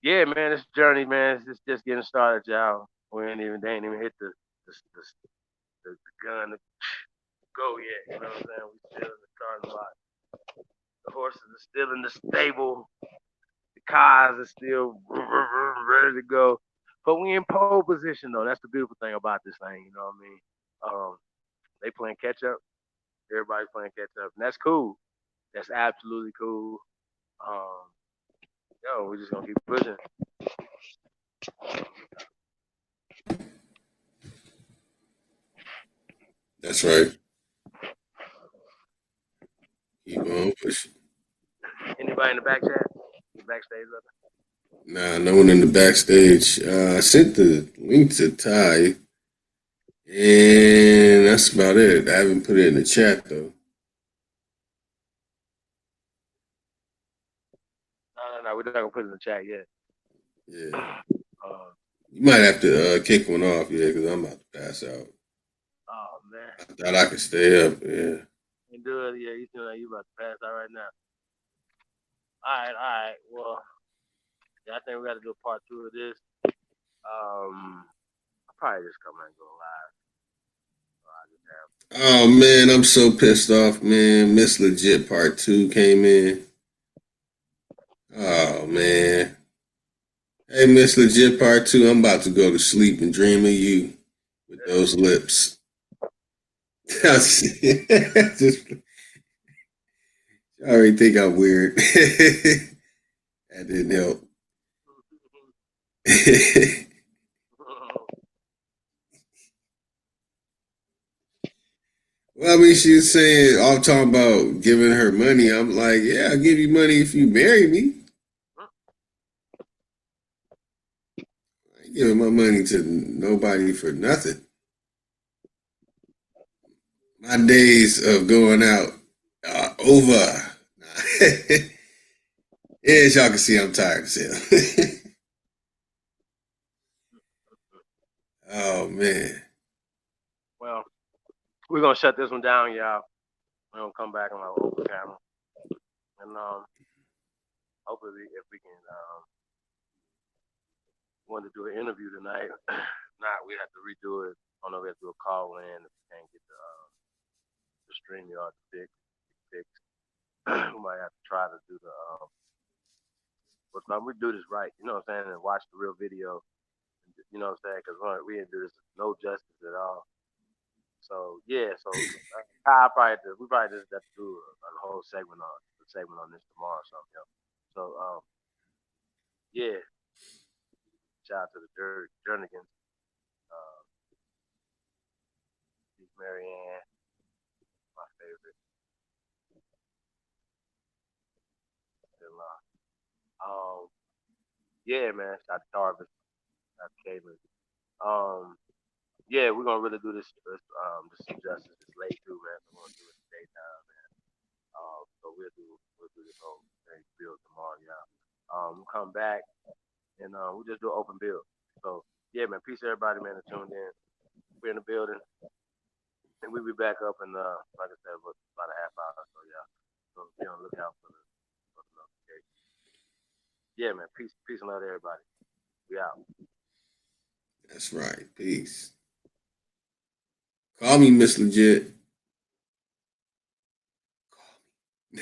yeah, man, this journey, man, it's just getting started, y'all. They ain't even hit the gun to go yet. You know what I'm saying? We still in the starting block. The horses are still in the stable. The cars are still ready to go. But we in pole position though. That's the beautiful thing about this thing. You know what I mean? They playing catch up. Everybody's playing catch up, and that's cool. That's absolutely cool. Um, we're just gonna keep pushing. That's right. Keep on pushing. Anybody in the back chat? The backstage of it? Nah, no one in the backstage. I sent the link to Ty, and that's about it. I haven't put it in the chat though. No. We're not gonna put it in the chat yet. Yeah, Uh, you might have to kick one off, yeah, because I'm about to pass out. oh man, I thought I could stay up, yeah. you do it. Yeah, you feel like you about to pass out right now. All right. Well, yeah, I think we got to do a part two of this. I'll probably just come and go live. Oh man, I'm so pissed off, man. Miss Legit Part 2 came in. Oh man. Hey, Miss Legit Part 2, I'm about to go to sleep and dream of you with those lips. Just, I already think I'm weird. That didn't help. Well, I mean, she was saying, I'm talking about giving her money. I'm like, yeah, I'll give you money if you marry me. I ain't giving my money to nobody for nothing. My days of going out are over. As y'all can see, I'm tired as hell. Oh, man. Well, we're gonna shut this one down, y'all. We're gonna come back on our open camera, and hopefully, if we can, want to do an interview tonight. Not, we have to redo it. I don't know, we have to do a call in if we can't get the StreamYard fixed. we might have to try to do the but we do this right, you know what I'm saying, and watch the real video, you know what I'm saying, because we didn't do this no justice at all. So yeah, we probably just have to do a whole segment on this tomorrow or something. Yo. So yeah, shout out to the Jernigans, uh, Marianne, my favorite. Yeah, man, shout out to Jarvis, shout out to Caitlin. Um, yeah, we're gonna really do this justice this late too, man. So we're gonna do it today time, man. So we'll do this whole thing build tomorrow, yeah. We'll come back and we'll just do an open build. So yeah, man, peace to everybody, man, that tuned in. We're in the building, and we'll be back up in like I said, about a half hour. So yeah, so be on the lookout for the notification. Yeah, man, peace and love to everybody. We out. That's right. Peace. Call me Miss Legit. Call me.